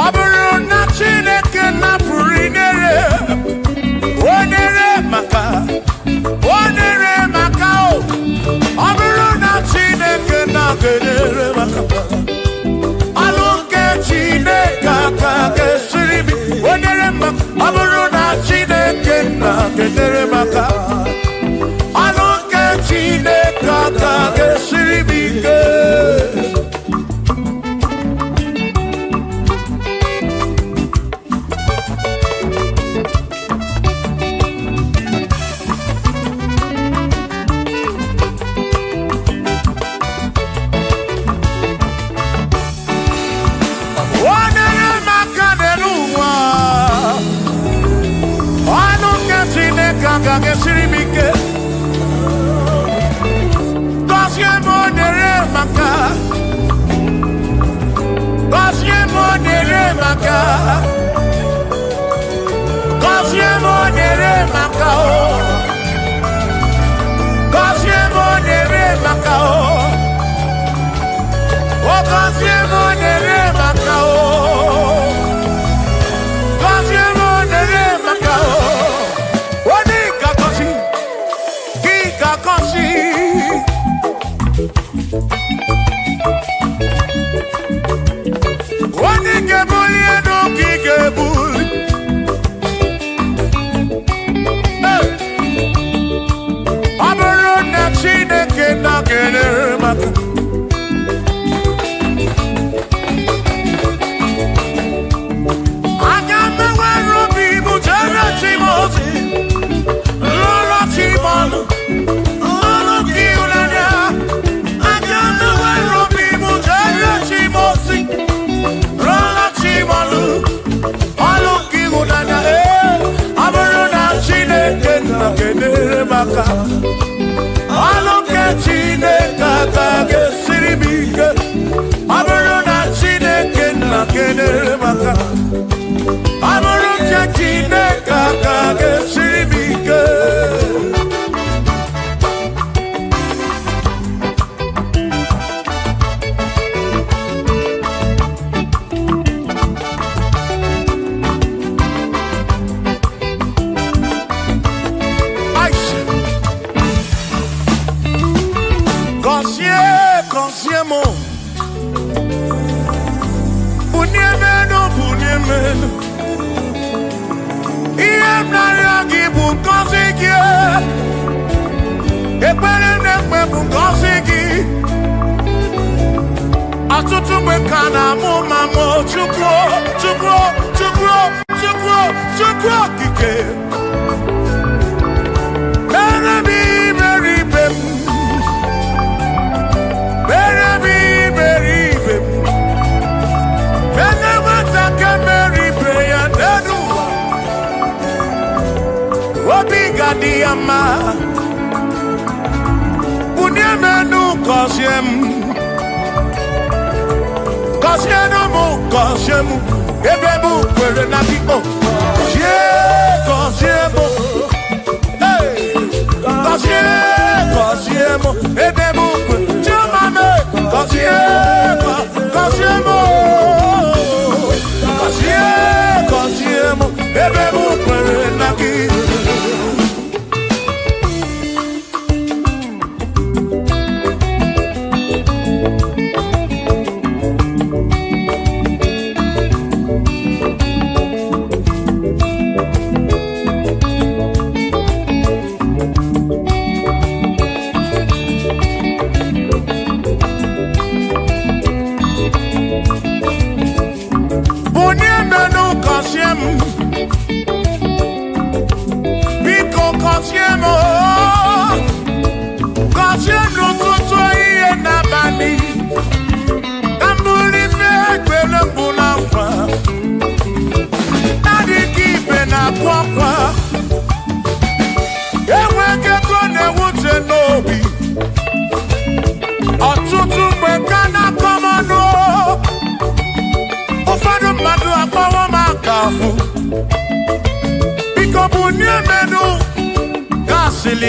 ọ bụrụ na Chineke napụrụ inyere onere maka o ọ bụrụ na Chineke na-kedere maka ọlụ nke Chineke ka ga-esiri m onere maka ọ bụrụ na Chineke na-kedere maka ọlụ nke Chineke ka ga-esiri m ike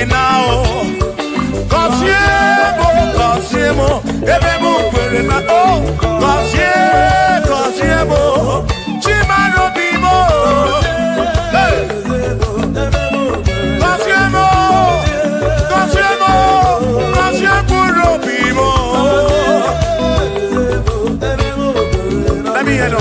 now. Kosiemo, ebemu kwere na oh. Kosiemo, chimano bimo. Kosiemo, kosiemo bimo. Let me hear it.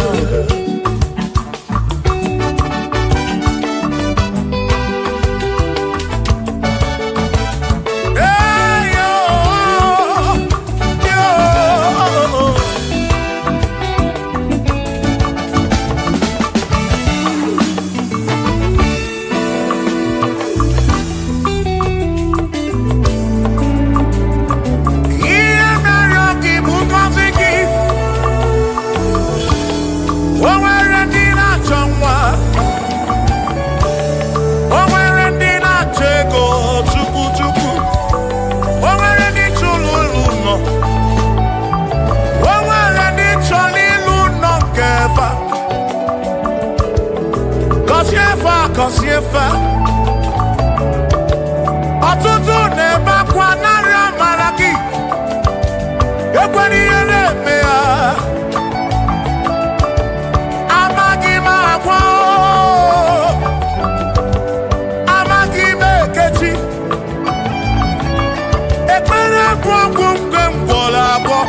Kosiefa ọtụtụ na-ebe akwa narị amara gị ekwere ihe na-eme ya amaghị m agwa amaghị m ekechi ekpere bụ ọgwụ nke mgbọrọ abụọ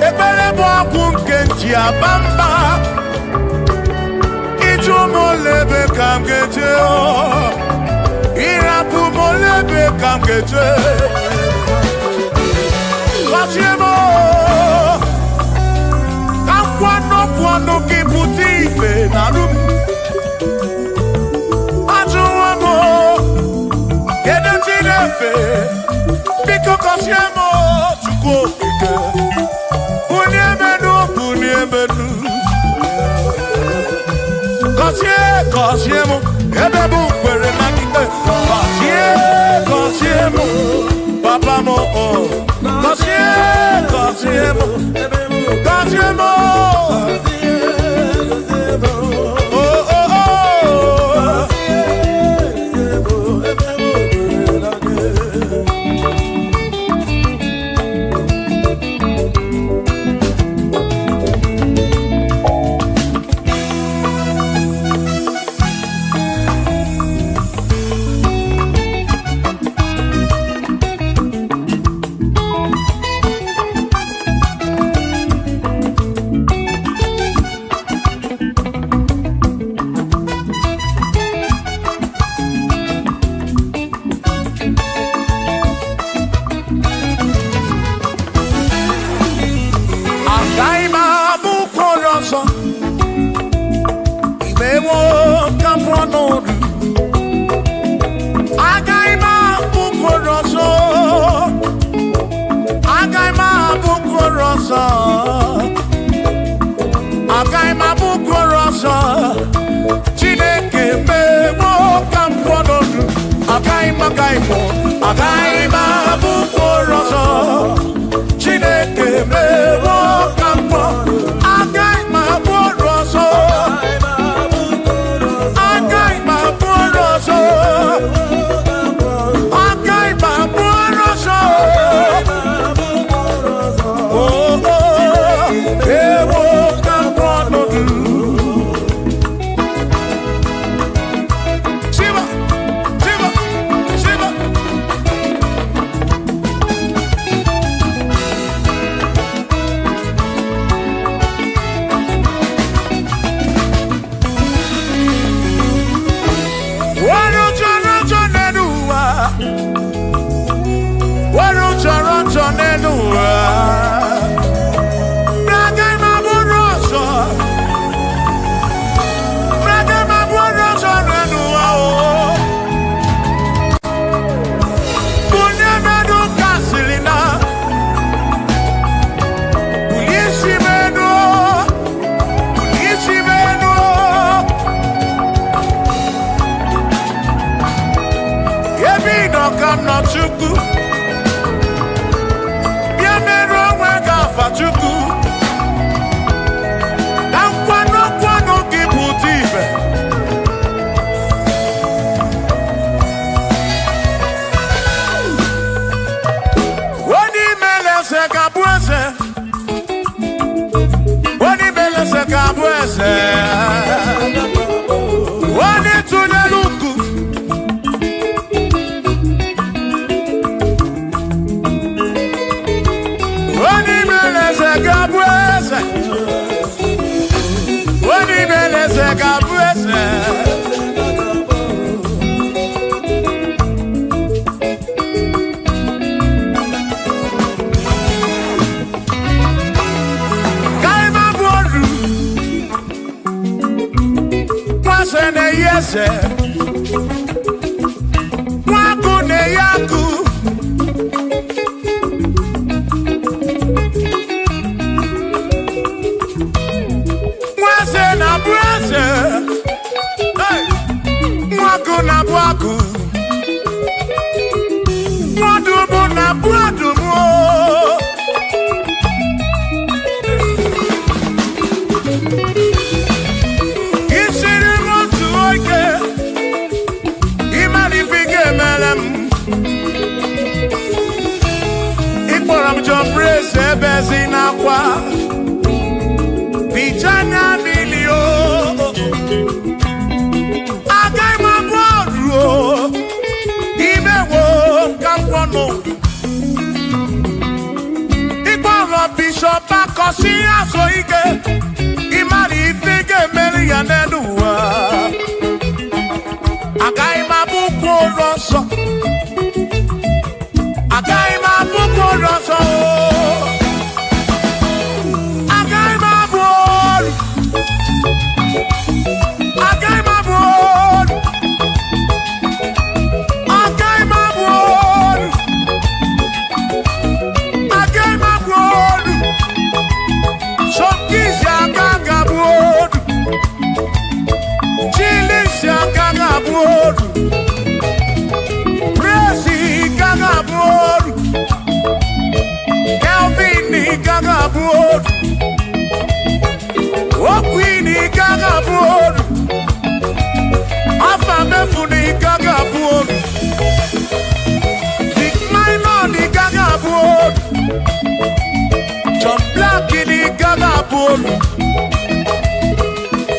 ekpere bụ ọgwụ nke nji aba mba molebe kam geje irapu molebe kam geje Kosiemo kwano kiputi ife na rum ajuwamo kede tirefe biko Kosiemo chukwu okike uniemenu Kosiemo, ebebu kwere na kike. Kosiemo, papa mo oh. Kosiemo, oh oh oh. brese waku ne yaku mwase na brese waku na waku wadumu na wadumu Bezina kwa vijana milio agai maboro imewo kampono igboro bishop akosi asoike imari ifige meri ya neduwa agai mabuko roso agai mabuko roso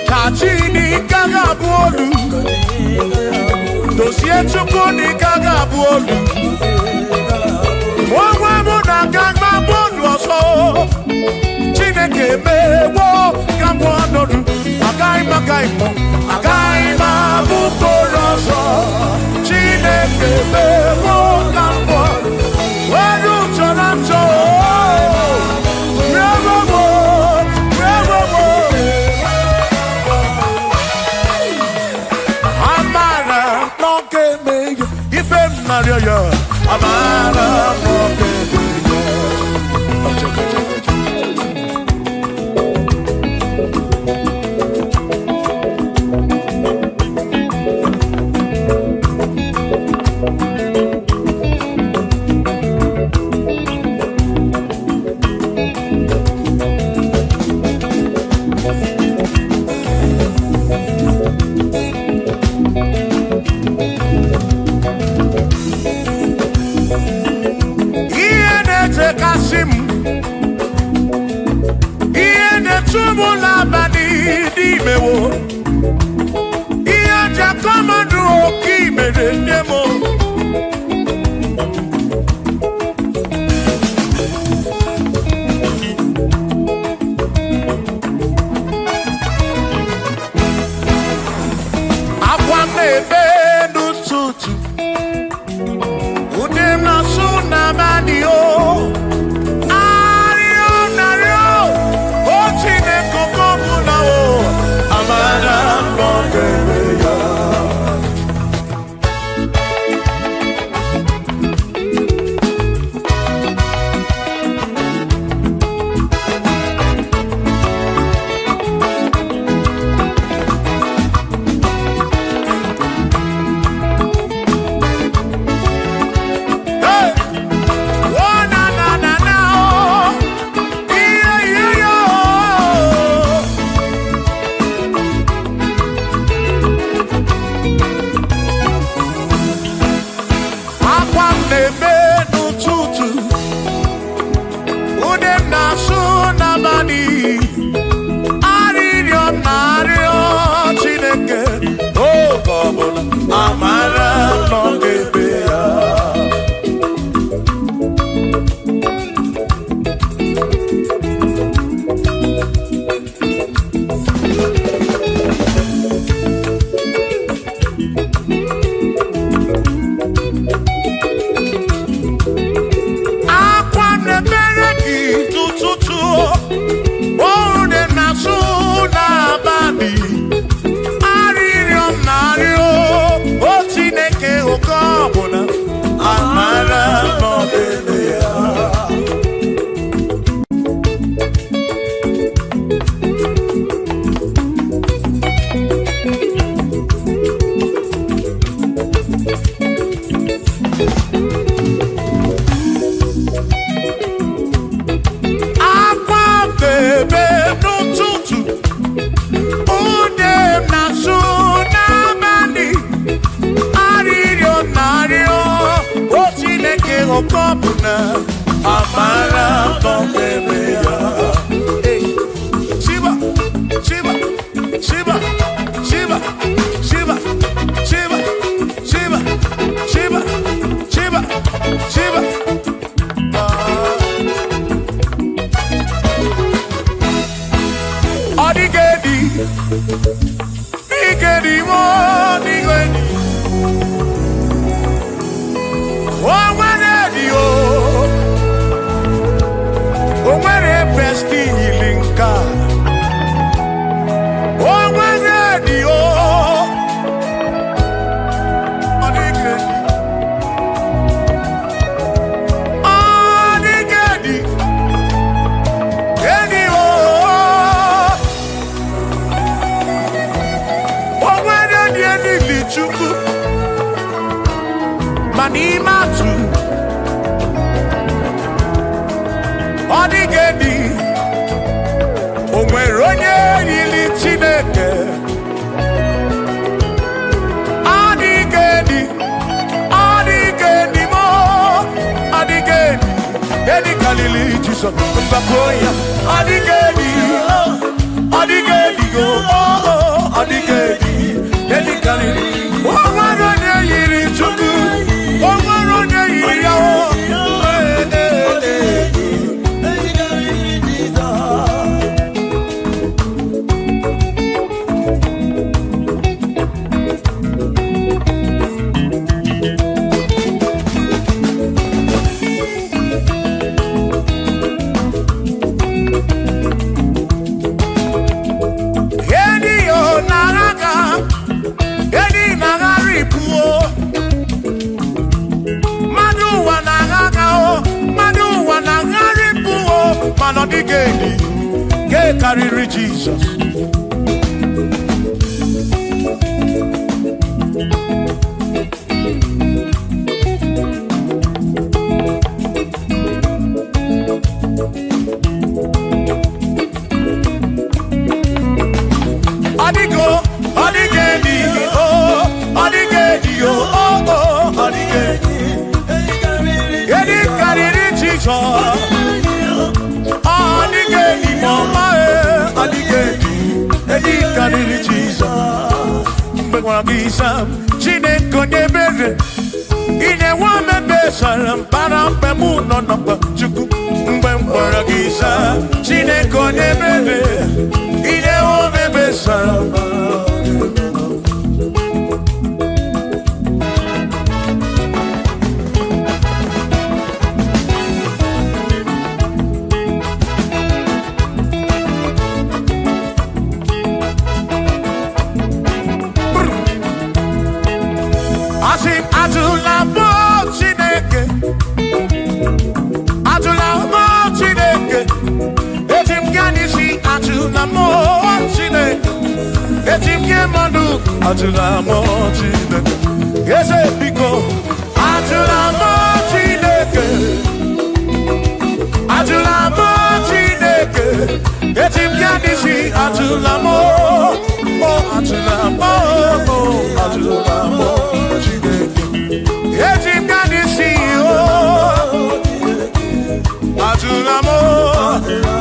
Kachini gaga bolu, dosie chukuni gaga bolu. Mwa muna gaga bolu oso, chineke mewo gamwa nodu. Agai ma bukoroso, chineke mewo gamwa. Weru chorancho. Amara na okopuna amara tokebeya. Shiva, Shiva, Shiva, Shiva, Shiva, Shiva, Shiva, Shiva, Shiva, Shiva. Odigedi, Igedi, Odigedi. Oh, when a pesty healing car. Oh, when the Manimatu Odigedi Omweronye ili Chineke Odigedi Odigedi mo Odigedi Edi Kalili Jesus Mbakoya Odigedi Odigedi go Odigedi Edi Kalili Omweronye ili Chuku Omweronye ili Yao Odigedi, get carry Jesus. Odigo, Odigedi, oh, Odigedi, oh, Odigedi, get carry Jesus. Odigedi, mama, Odigedi, Edi Kalili Jesus. Mbegwagisa, Chineke nyebere. Ine wame besalam para pemu nonapa chuku. Mbegwagisa, Chineke nyebere. Ine wame besalam. Atula mochine, yes, Pico. Atula mochine, Atula mochine. It's him, Yanisi. Atula mo, oh, Atula mo, oh, Atula mochine. It's him, Yanisi. Oh, Atula mochine.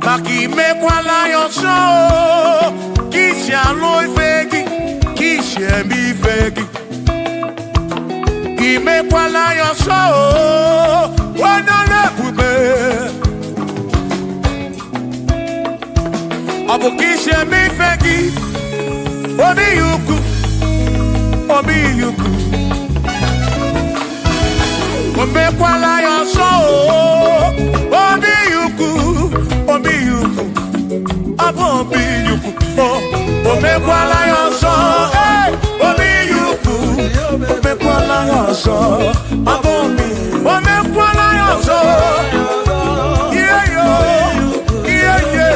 Maki mekwala yoso, kisha loi fegi, kisha mi fegi. Imekwala yoso, wana lepube. Abu kisha mi fegi, obi yuku, obi yuku. Imekwala yoso, obi yuku. Obi yuku, oh, mekwala yoso, hey, obi yuku, mekwala yoso, abomi, mekwala yoso, yeah yo, yeah yeah.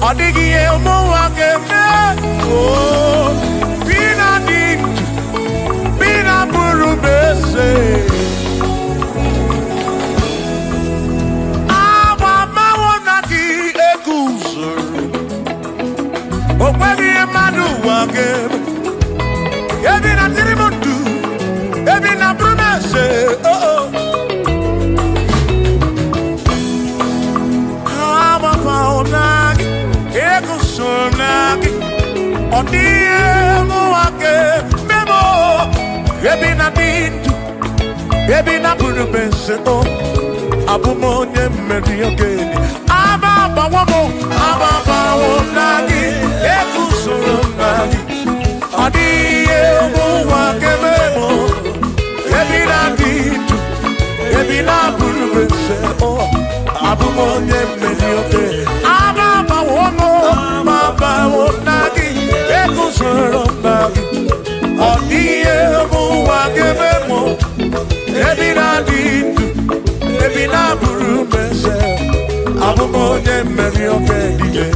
Odigi e mo wa ke me, oh, Abuja mediocre. Ababa nagi, ekusoro nagi. Adiye muwa kememo, ebina ditu, ebina bulubese. Abuja mediocre. Ababa nagi, ekusoro nagi. Adiye muwa kememo, ebina ditu. Baby, na buru mese, abu monye meri oke dije.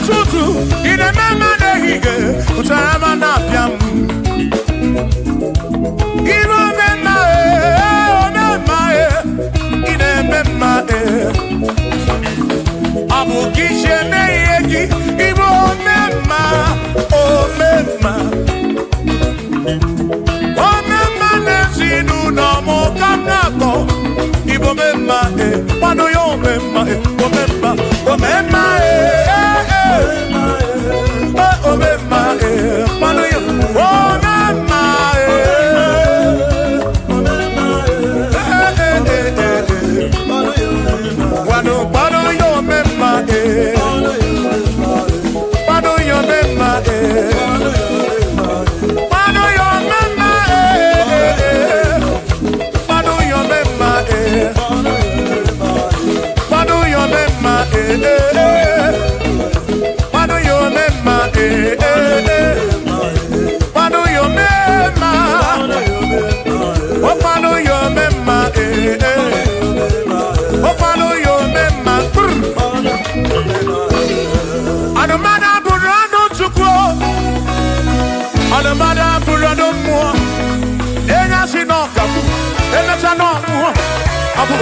Tutu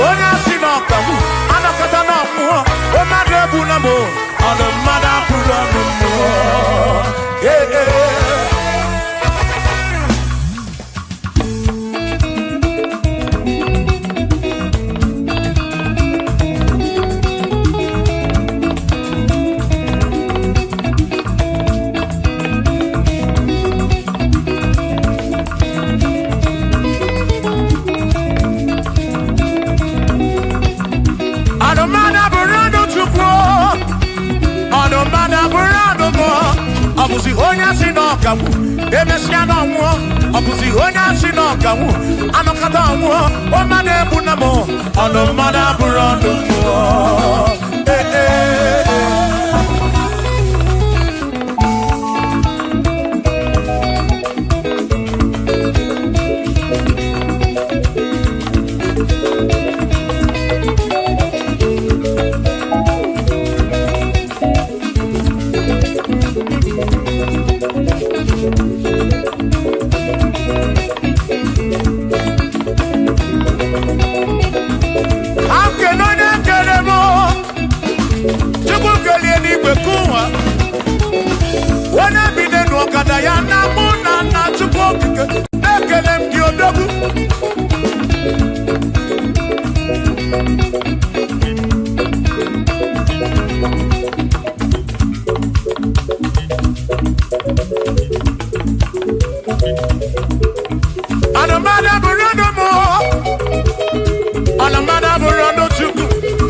onye asị n'ọkawu anakọta n'ọmụọ o mmadụ ebula m ọnụ mmadụ apụrụ ọnụ mmụọ Obuzi onye asị n'ọkawu emesịa n'ọnwụọ ọbụzi onye asị n'ọkawu anọkata ọnwụọ o mmadụ ebu na m ọnụ mmadụ abụrụ ọnụ mmụọ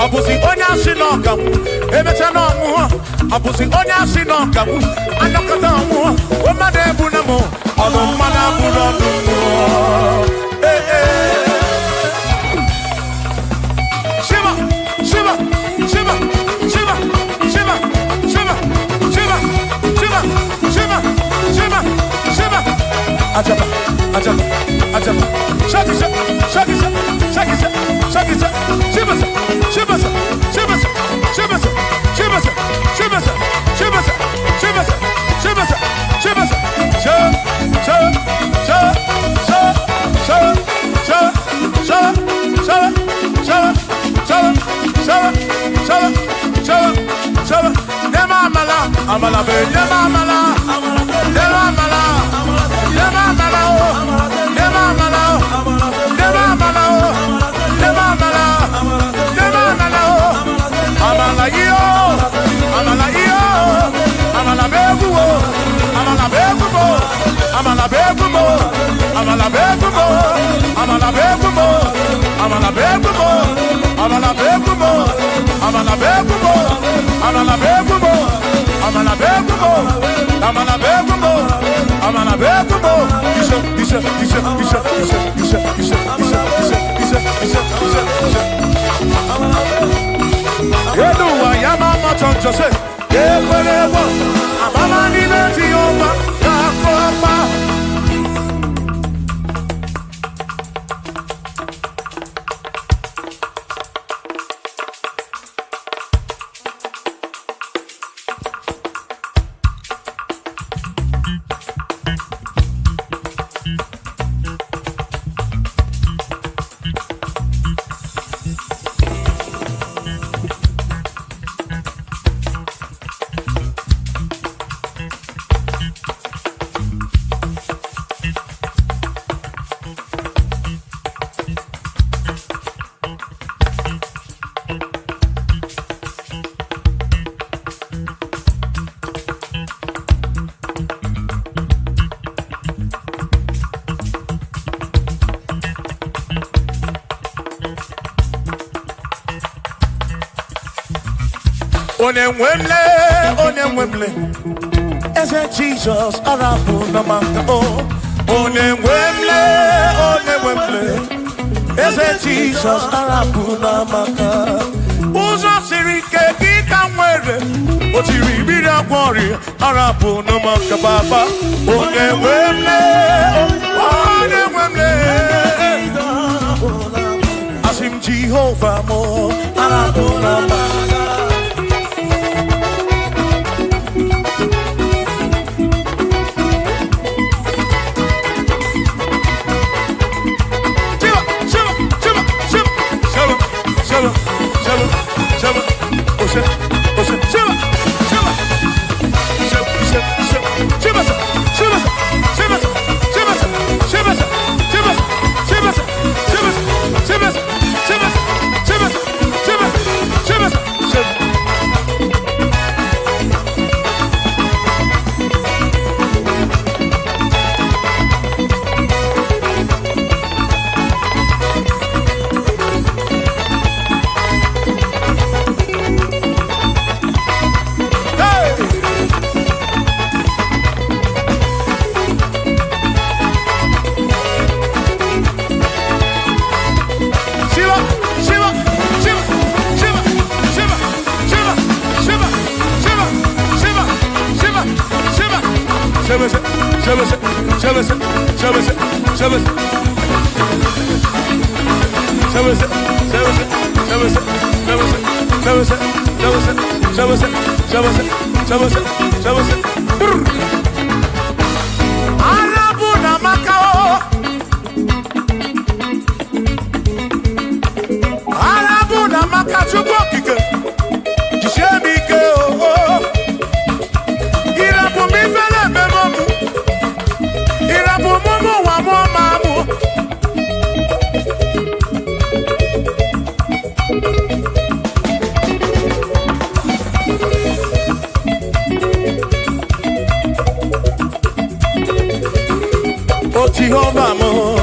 Obuzi onye asị n'ọkawu emecha n'ọnwụọ ọbụzi onye asị n'ọkawu anọkọta ọnwụọ o mmadụ ebu na m ọnụ mmadụ abụrụ ọnụ mmụọ Shiva Shiva Shiva Shiva Shiva Shiva Shiva Shiva Shiva Shiva Shiva Ajaba Ajaba Ajaba Shakisa Shakisa Shakisa Shakisa Shiva Shiva Shiva Shiva Shiva Shiva Shiva Shiva Shiva Shiva Amala be amala amala Onemwemle, ese Jesus arabu namaka oh. Onemwemle, ese Jesus arabu namaka. Uzo sirike kika mwere, otiri bira kwori arabu namaka baba. Onemwemle, asim Jehovah mo arabu namaka. Shiva, Jehovah,